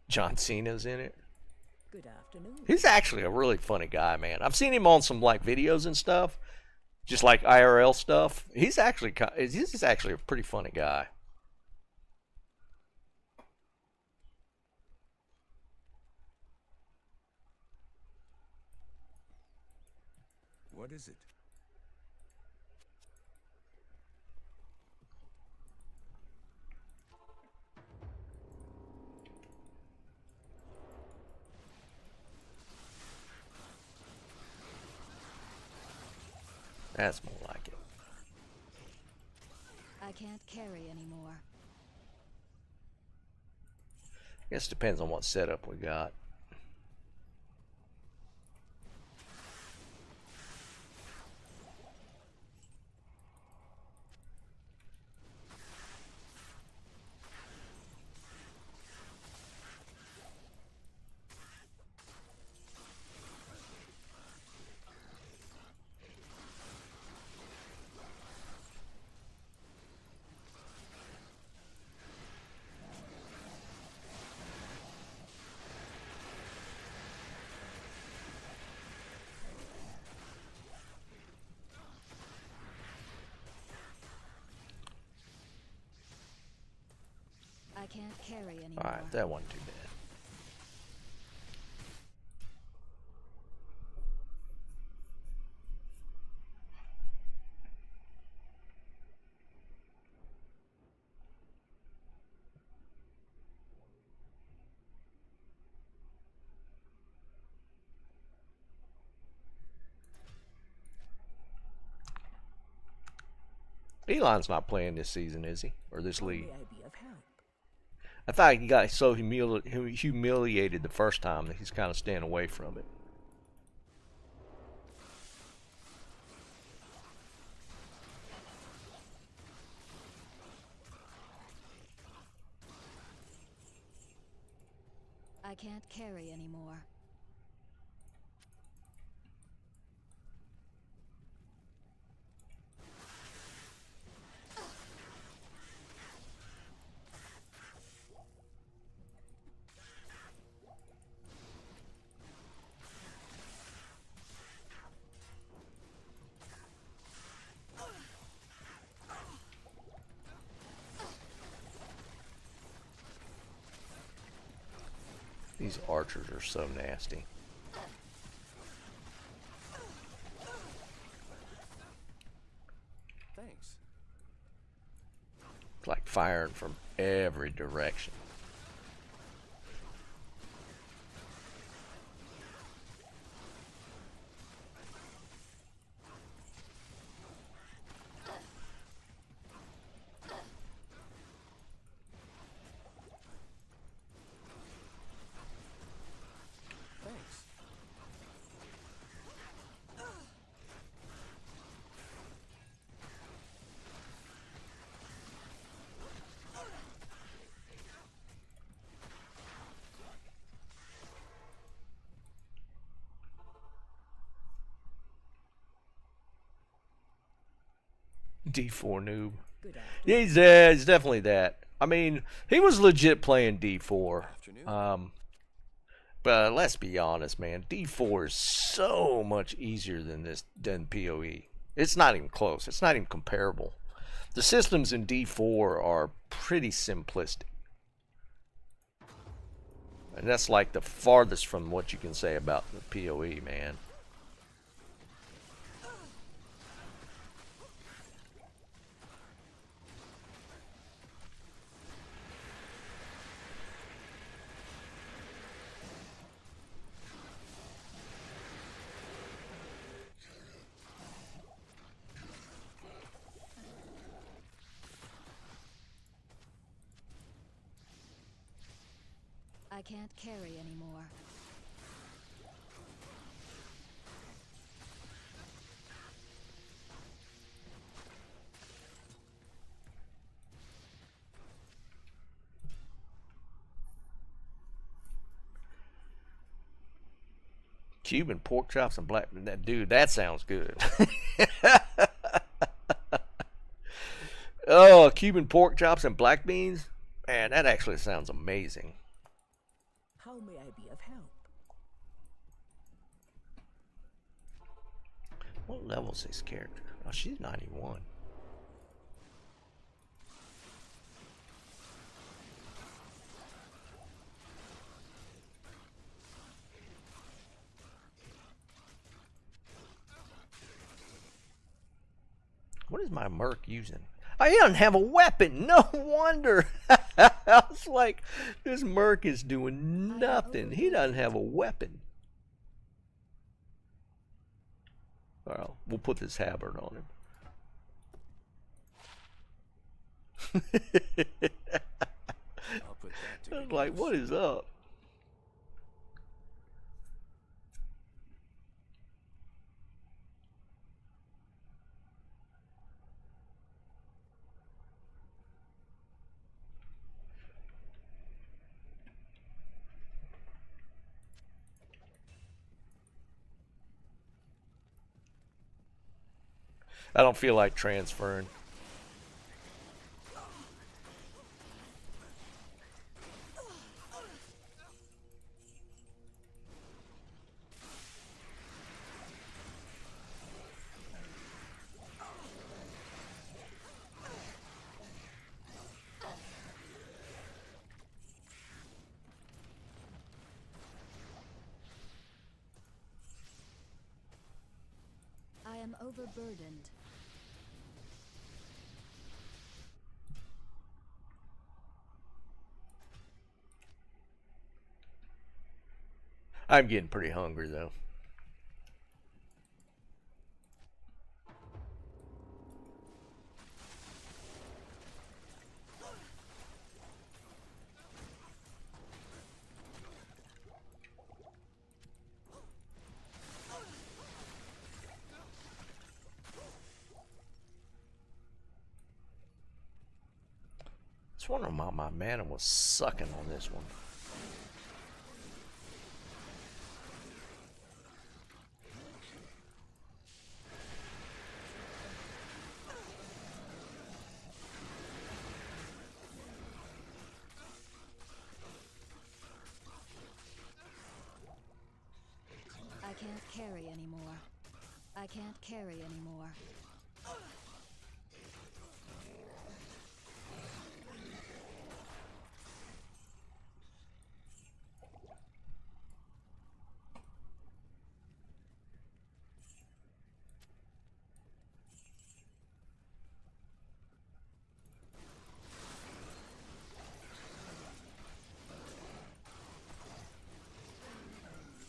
John Cena's in it. Good afternoon. He's actually a really funny guy, man. I've seen him on some like videos and stuff, just like IRL stuff. He's actually a pretty funny guy. What is it? That's more like it. I can't carry anymore. I guess it depends on what setup we got. can't carry anymore. Alright, that wasn't too bad. Elon's not playing this season, is he? Or this How league? may I be of help? I thought he got so humiliated the first time that he's kind of staying away from it. I can't carry anymore. These archers are so nasty. Thanks. It's like firing from every direction. Thanks. D4 noob. Good Yeah, he's definitely that. I mean, he was legit playing D4. afternoon. But let's be honest, man. D4 is so much easier than PoE. It's not even close. It's not even comparable. The systems in D4 are pretty simplistic. And that's like the farthest from what you can say about the PoE, man. I can't carry anymore. Cuban pork chops and black. Dude, that sounds good. Oh, Cuban pork chops and black beans? Man, that actually sounds amazing. How may I be of help? What level is this character? Oh, she's 91. What is my merc using? Oh, he doesn't have a weapon. No wonder. I was like, this merc is doing nothing. He doesn't have a weapon. Well, we'll put this halberd on him. I'll put that to I was good like, use. what is up? I don't feel like transferring. am overburdened. I'm getting pretty hungry though. I was wondering why my mana was sucking on this one. I can't carry anymore. I can't carry anymore.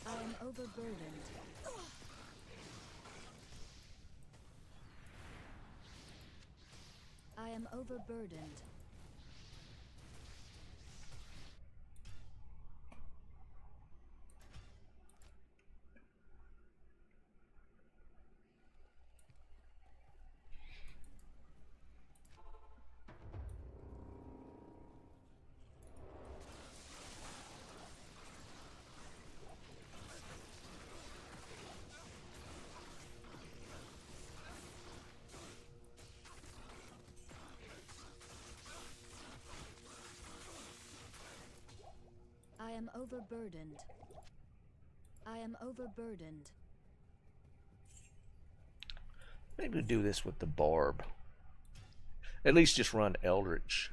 I am overburdened. I am overburdened. I am overburdened. I am overburdened. Maybe we'll do this with the Barb. At least just run Eldritch.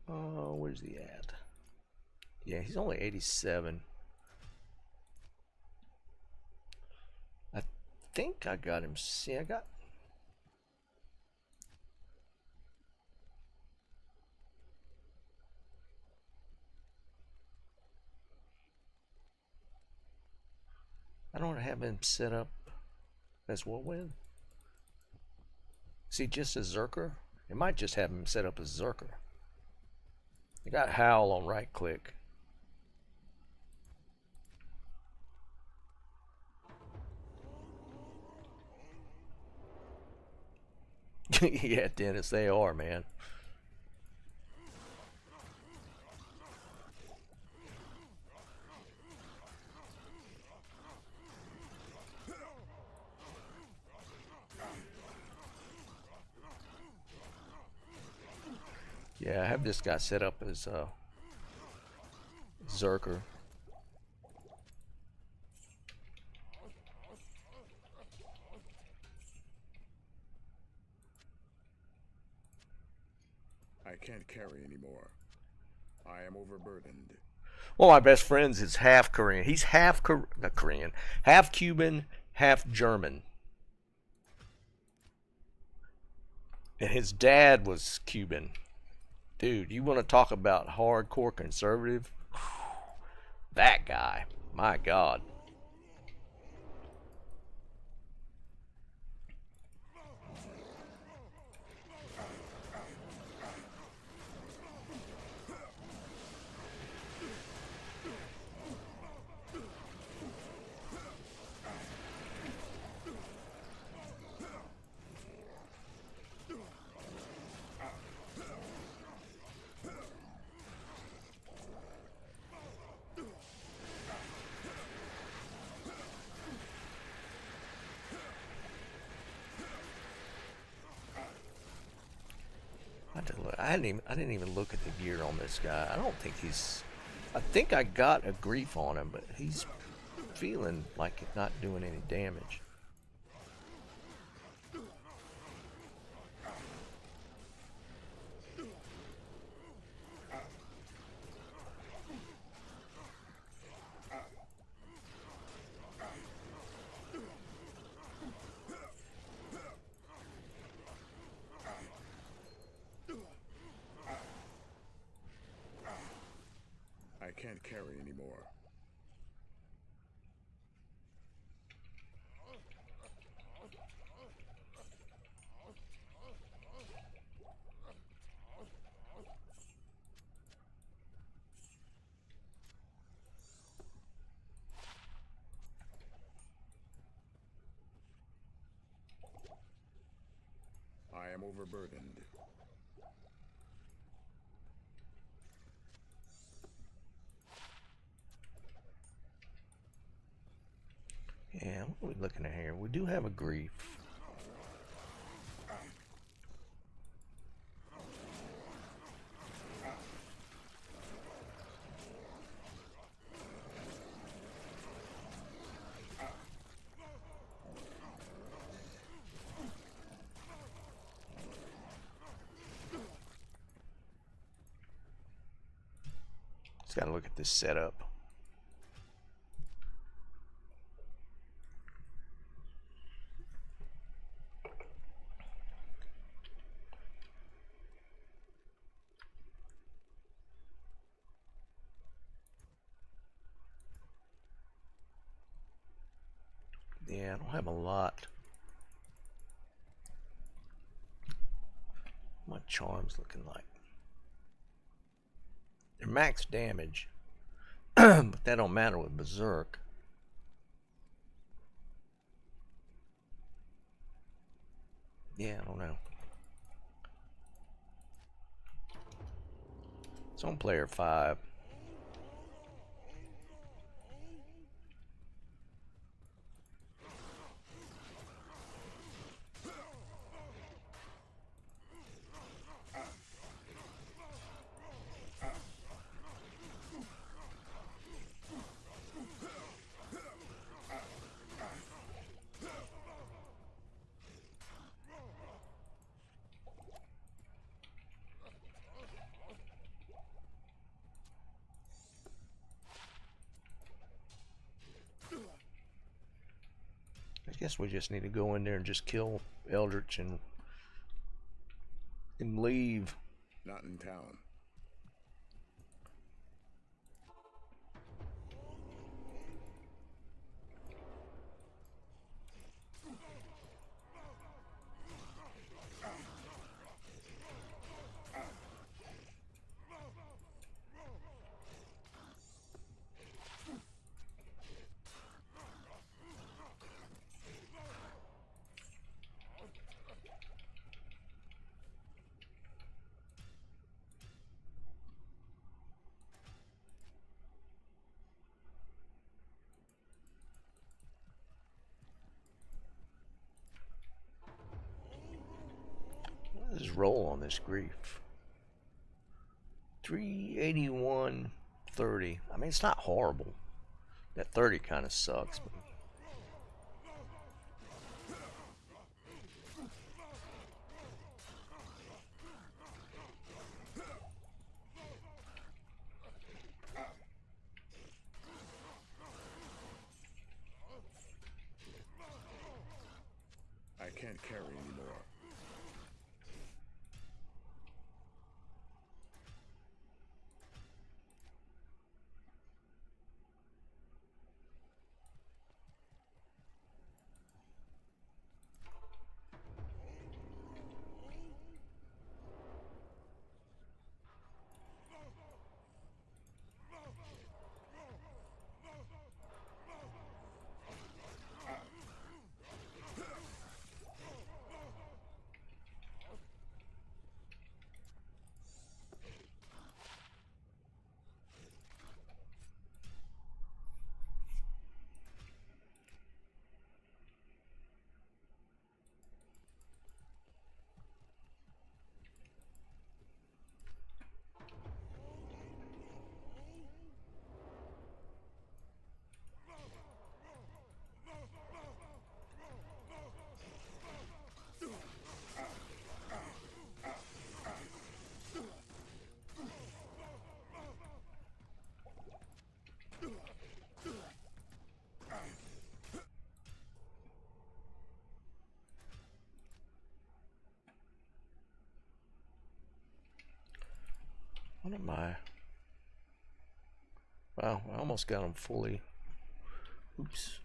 Oh, where's he at? Yeah, he's only 87. I think I got him. See, I got... I don't have him set up as Whirlwind. Is he just a Zerker? It might just have him set up as Zerker. I got Howl on right click. Yeah, Dennis, they are, man. Yeah, I have this guy set up as Zerker. I can't carry anymore. I am overburdened. One of my best friends is half Korean. He's half not Korean, half Cuban, half German. And his dad was Cuban. Dude, you want to talk about hardcore conservative? That guy, my God. I didn't even look at the gear on this guy. I don't think he's... I think I got a grief on him, but he's feeling like he's not doing any damage. am overburdened. Yeah, what are we looking at here? We do have a grief. Just gotta look at this setup. Yeah, I don't have a lot. What my charms looking like? They're max damage, but that don't matter with Berserk. Yeah, I don't know. It's on player 5. I guess we just need to go in there and just kill Eldritch and leave. Not in town. Let's roll on this grief. 381.30. I mean, it's not horrible. That 30 kind of sucks. But I can't carry anymore. what am I? Wow, I almost got them fully. Oops.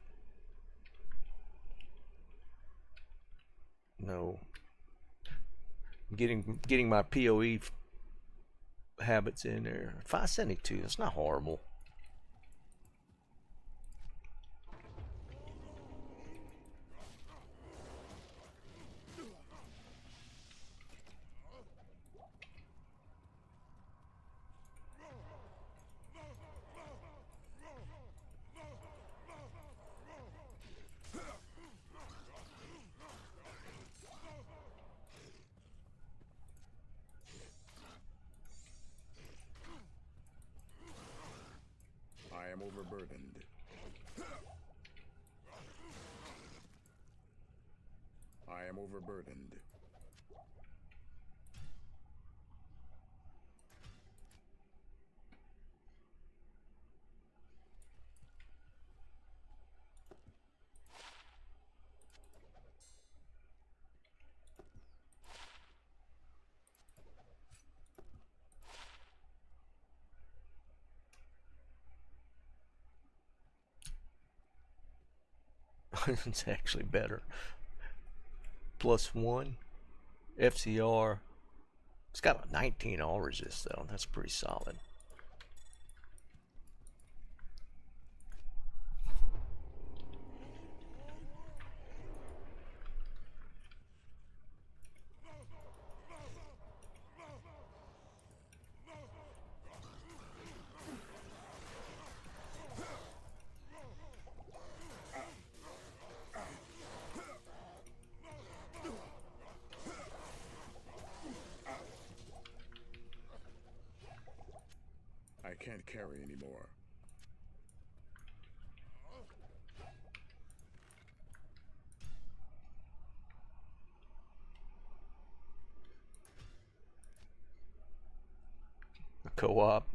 No. Getting my PoE habits in there. 572. That's not horrible. am overburdened. I am overburdened. It's actually better. +1 FCR. It's got a 19 all resist though. That's pretty solid. I can't carry anymore. A co-op.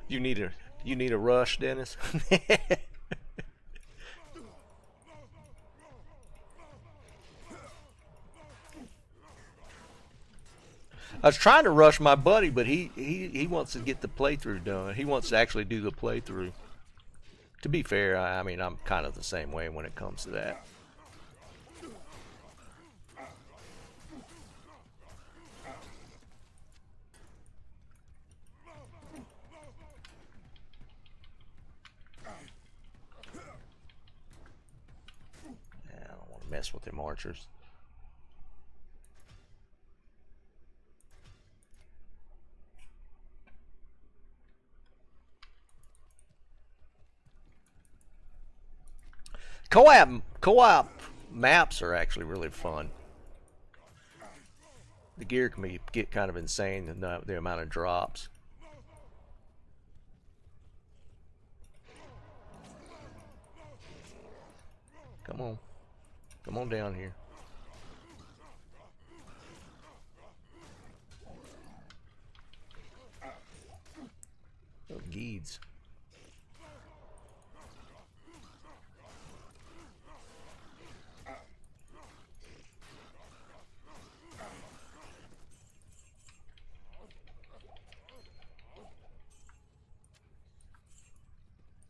You need a rush, Dennis. I was trying to rush my buddy, but he wants to get the playthrough done. He wants to actually do the playthrough. To be fair, I mean, I'm kind of the same way when it comes to that. Yeah, I don't want to mess with them archers. Co-op maps are actually really fun. The gear can get kind of insane, the amount of drops. Come on down here. Oh, Geeds.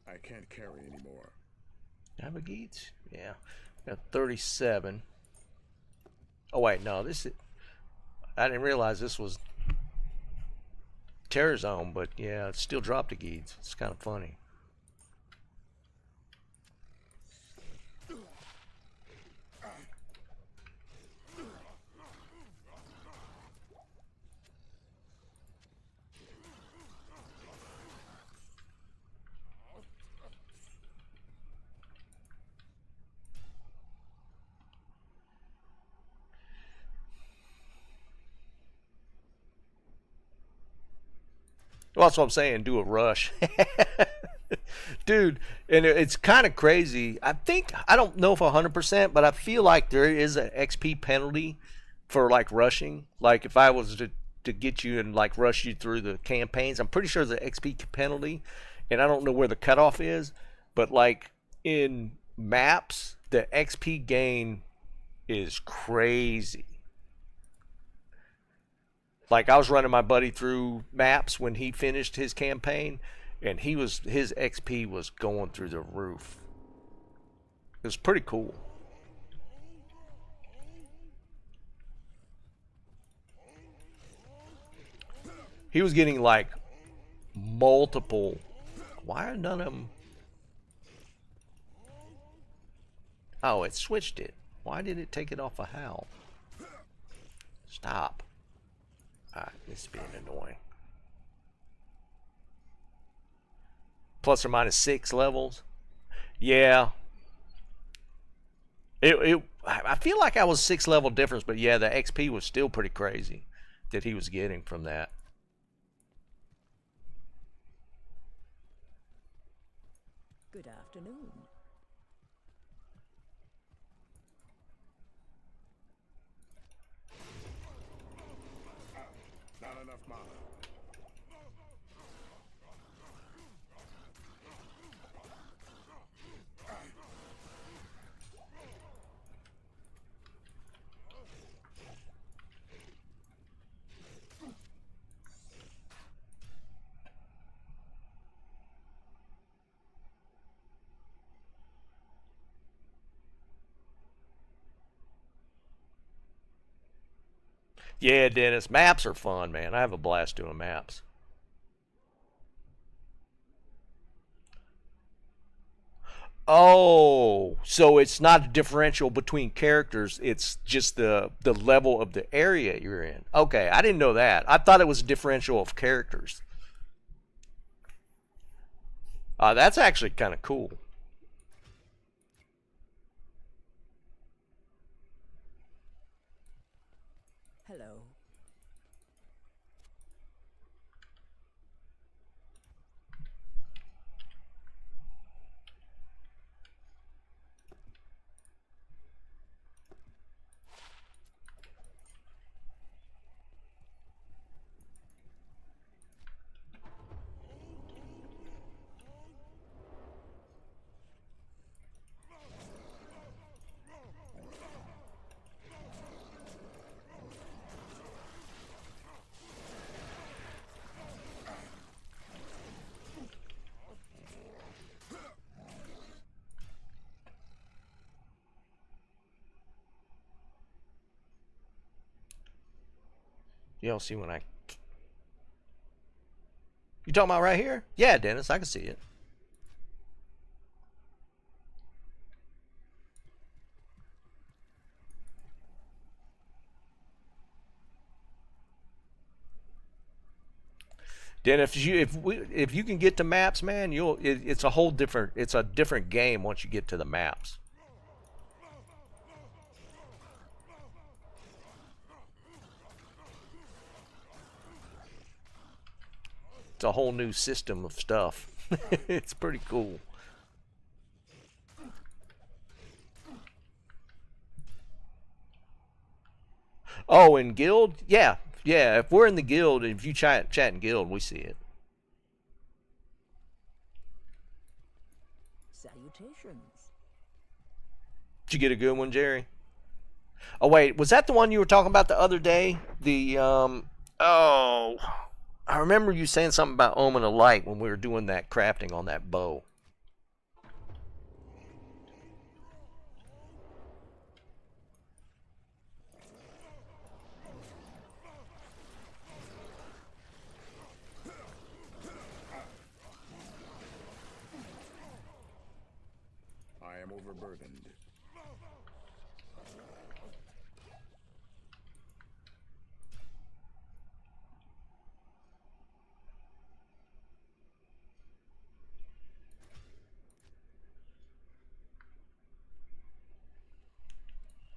I can't carry anymore. Have a Geeds? Yeah. Got 37. Oh wait, no, this is, I didn't realize this was Terror Zone, but yeah, it still dropped the Geeds. It's kind of funny. Well, that's what I'm saying. Do a rush. Dude, and it's kind of crazy. I don't know if 100%, but I feel like there is an XP penalty for like rushing. Like if I was to get you and like rush you through the campaigns, I'm pretty sure there's an XP penalty, and I don't know where the cutoff is, but like in maps, the XP gain is crazy. Like I was running my buddy through maps when he finished his campaign, and his XP was going through the roof. It was pretty cool. He was getting like multiple. Why are none of them? Oh, it switched it. Why did it take it off a howl? Stop. It's being annoying. ±6 levels. Yeah. I feel like I was 6 level difference, but yeah, the XP was still pretty crazy that he was getting from that. Good afternoon. Not enough mana. Yeah, Dennis, maps are fun, man. I have a blast doing maps. Oh, so it's not a differential between characters. It's just the level of the area you're in. Okay, I didn't know that. I thought it was a differential of characters. That's actually kind of cool. Hello. You don't see when I. You talking about right here? Yeah, Dennis, I can see it. Then if you can get to maps, man, it's a whole different game once you get to the maps. It's a whole new system of stuff. It's pretty cool. Oh, in guild, yeah, yeah. If we're in the guild, if you chat in guild, we see it. Salutations. Did you get a good one, Jerry? Oh wait, was that the one you were talking about the other day? Oh, I remember you saying something about Omen of Light when we were doing that crafting on that bow. I am overburdened.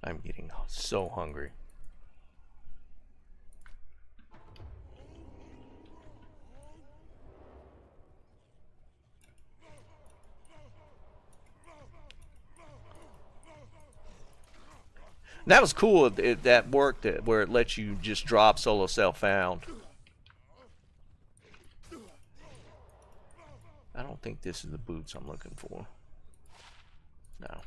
I'm getting so hungry. That was cool. That worked where it lets you just drop solo self found. I don't think this is the boots I'm looking for. No.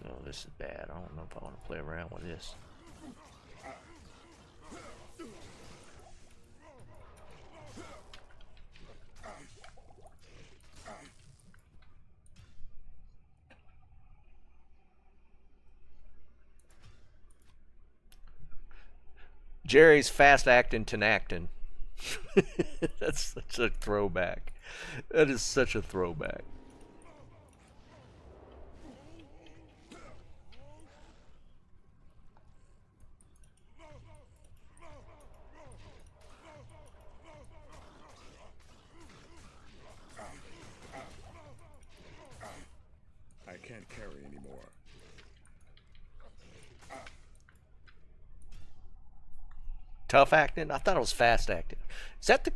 No, this is bad. I don't know if I want to play around with this. Jerry's fast acting Tenactin. That's such a throwback. That is such a throwback. I can't carry anymore. Tough acting? I thought it was fast acting. Is that the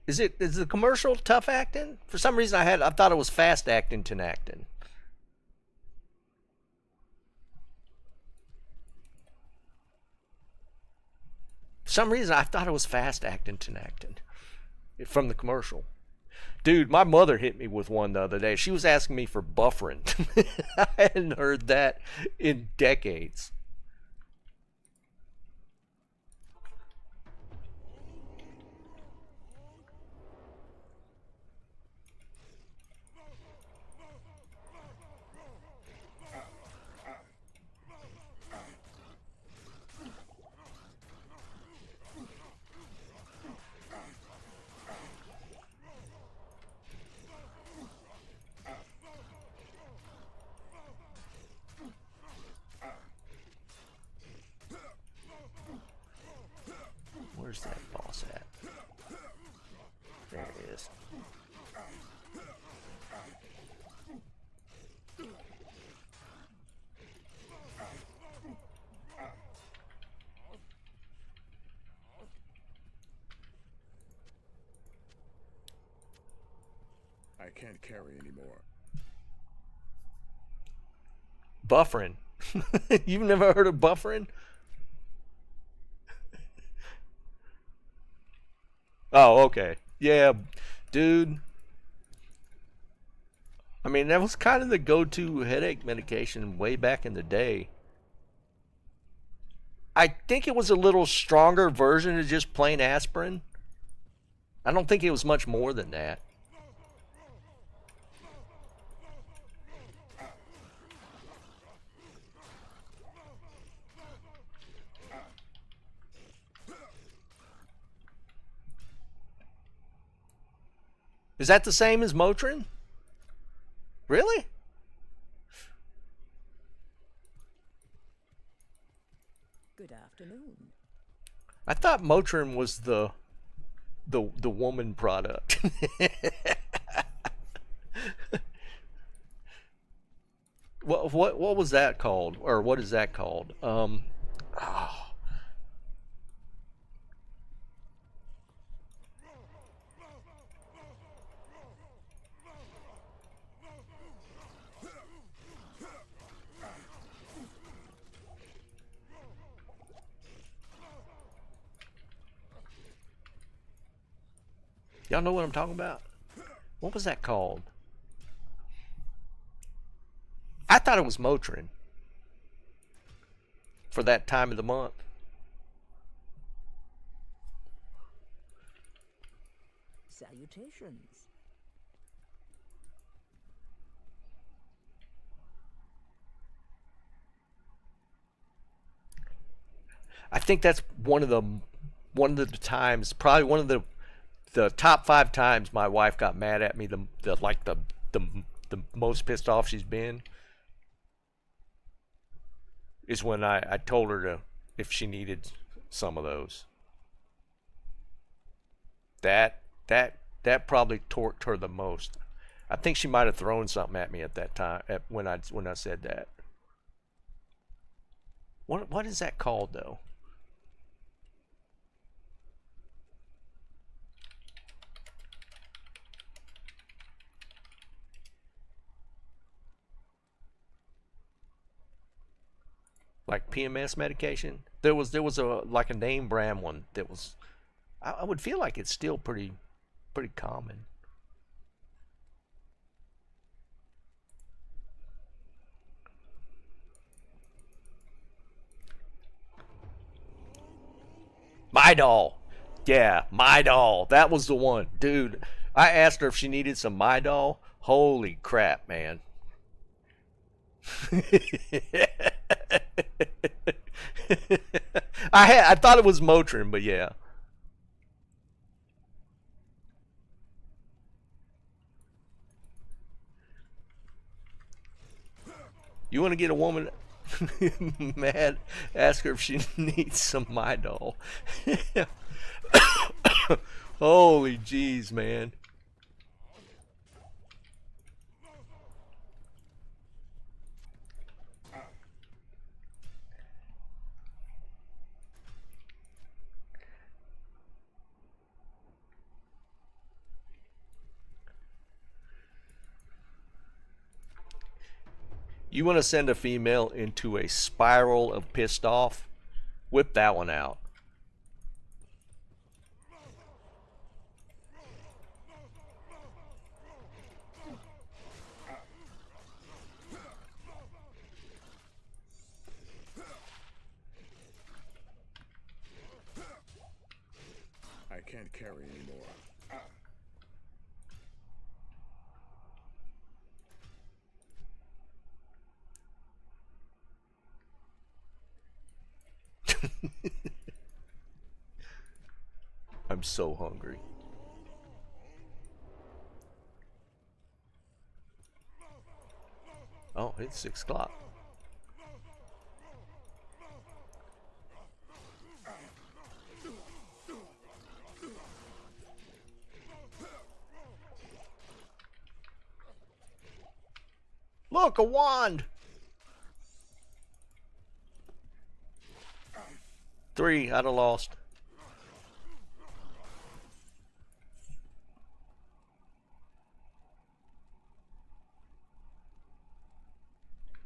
is the commercial tough acting? For some reason I thought it was fast acting Tenactin. For some reason I thought it was fast acting Tenactin from the commercial. Dude, my mother hit me with one the other day. She was asking me for buffering. I hadn't heard that in decades. Where's that boss at? There it is. I can't carry anymore. Buffering. You've never heard of buffering? Oh, okay. Yeah, dude. I mean, that was kind of the go-to headache medication way back in the day. I think it was a little stronger version of just plain aspirin. I don't think it was much more than that. Is that the same as Motrin? Really? Good afternoon. I thought Motrin was the woman product. What was that called, or what is that called? Oh. Y'all know what I'm talking about? What was that called? I thought it was Motrin for that time of the month. Salutations. I think that's one of the times, probably one of the top 5 times my wife got mad at me, the most pissed off she's been, is when I told her if she needed some of those. That probably torqued her the most. I think she might have thrown something at me at that time when I said that. What is that called though? Like PMS medication. There was a like a name brand one that was. I would feel like it's still pretty common. My doll. Yeah, my doll. That was the one, dude. I asked her if she needed some my doll. Holy crap, man. I thought it was Motrin, but yeah. You want to get a woman mad? Ask her if she needs some my doll. Holy jeez, man. You want to send a female into a spiral of pissed off? Whip that one out. I can't carry anymore. I'm so hungry. Oh, it's 6 o'clock. Look, a wand! 3, I'd have lost.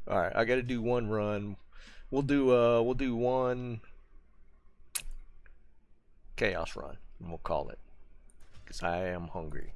Alright, I gotta do one run. We'll do one chaos run, and we'll call it. Because I am hungry.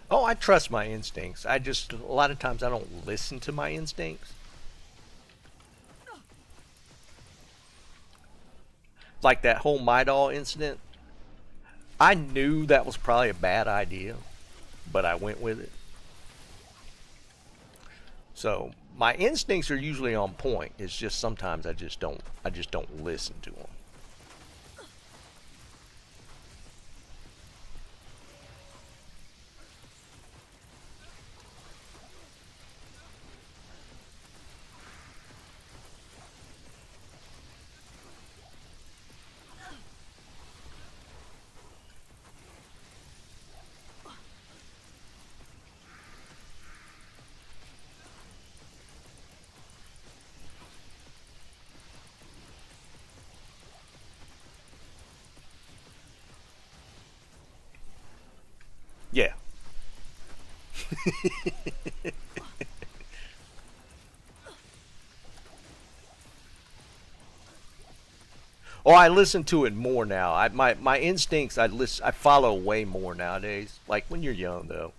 Oh, I trust my instincts. I just, a lot of times I don't listen to my instincts. Like that whole Midol incident. I knew that was probably a bad idea, but I went with it. So my instincts are usually on point. It's just sometimes I just don't listen to them. Yeah. Oh, I listen to it more now. My instincts I follow way more nowadays. Like when you're young though.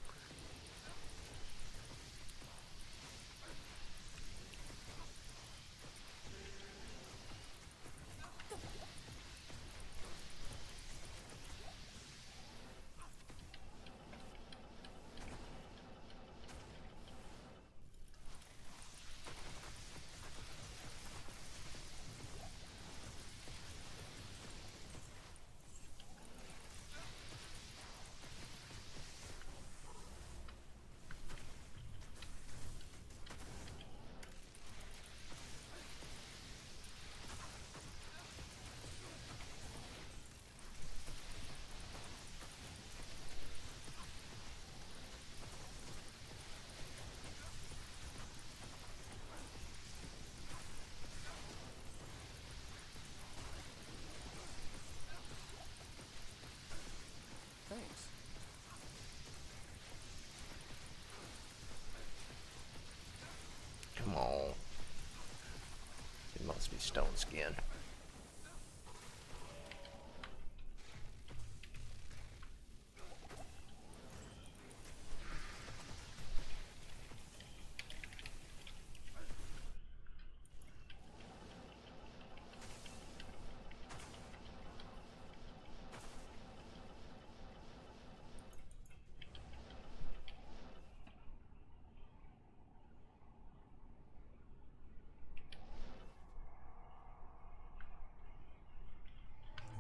skin.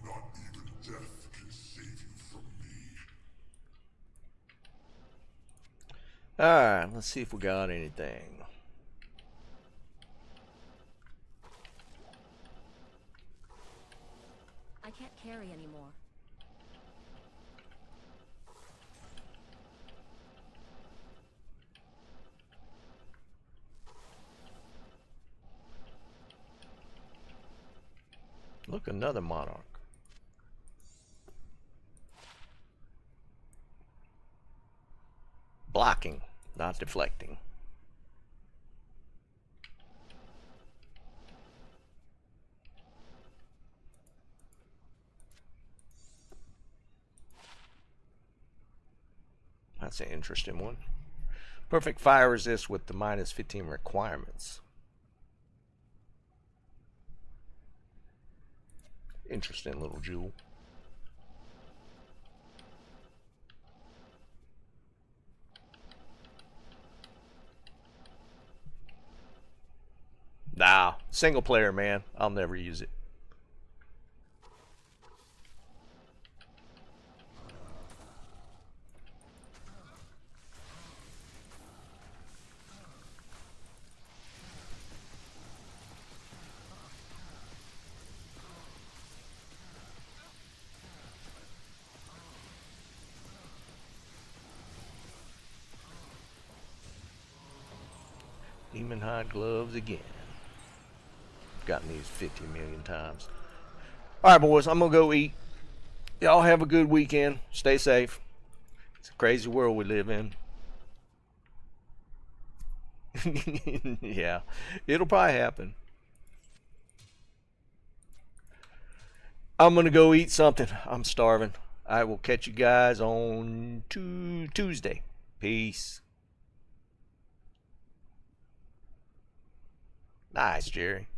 Not even death can save you from me. Alright, let's see if we got anything. I can't carry anymore. Look, another monarch. Blocking, not deflecting. That's an interesting one. Perfect fire resist with the minus 15 requirements. Interesting little jewel. Nah, single player, man. I'll never use it. Demon hide gloves again. Gotten these 50 million times. Alright, boys, I'm gonna go eat. Y'all have a good weekend. Stay safe. It's a crazy world we live in. Yeah, it'll probably happen. I'm gonna go eat something. I'm starving. I will catch you guys on Tuesday. Peace. Nice, Jerry.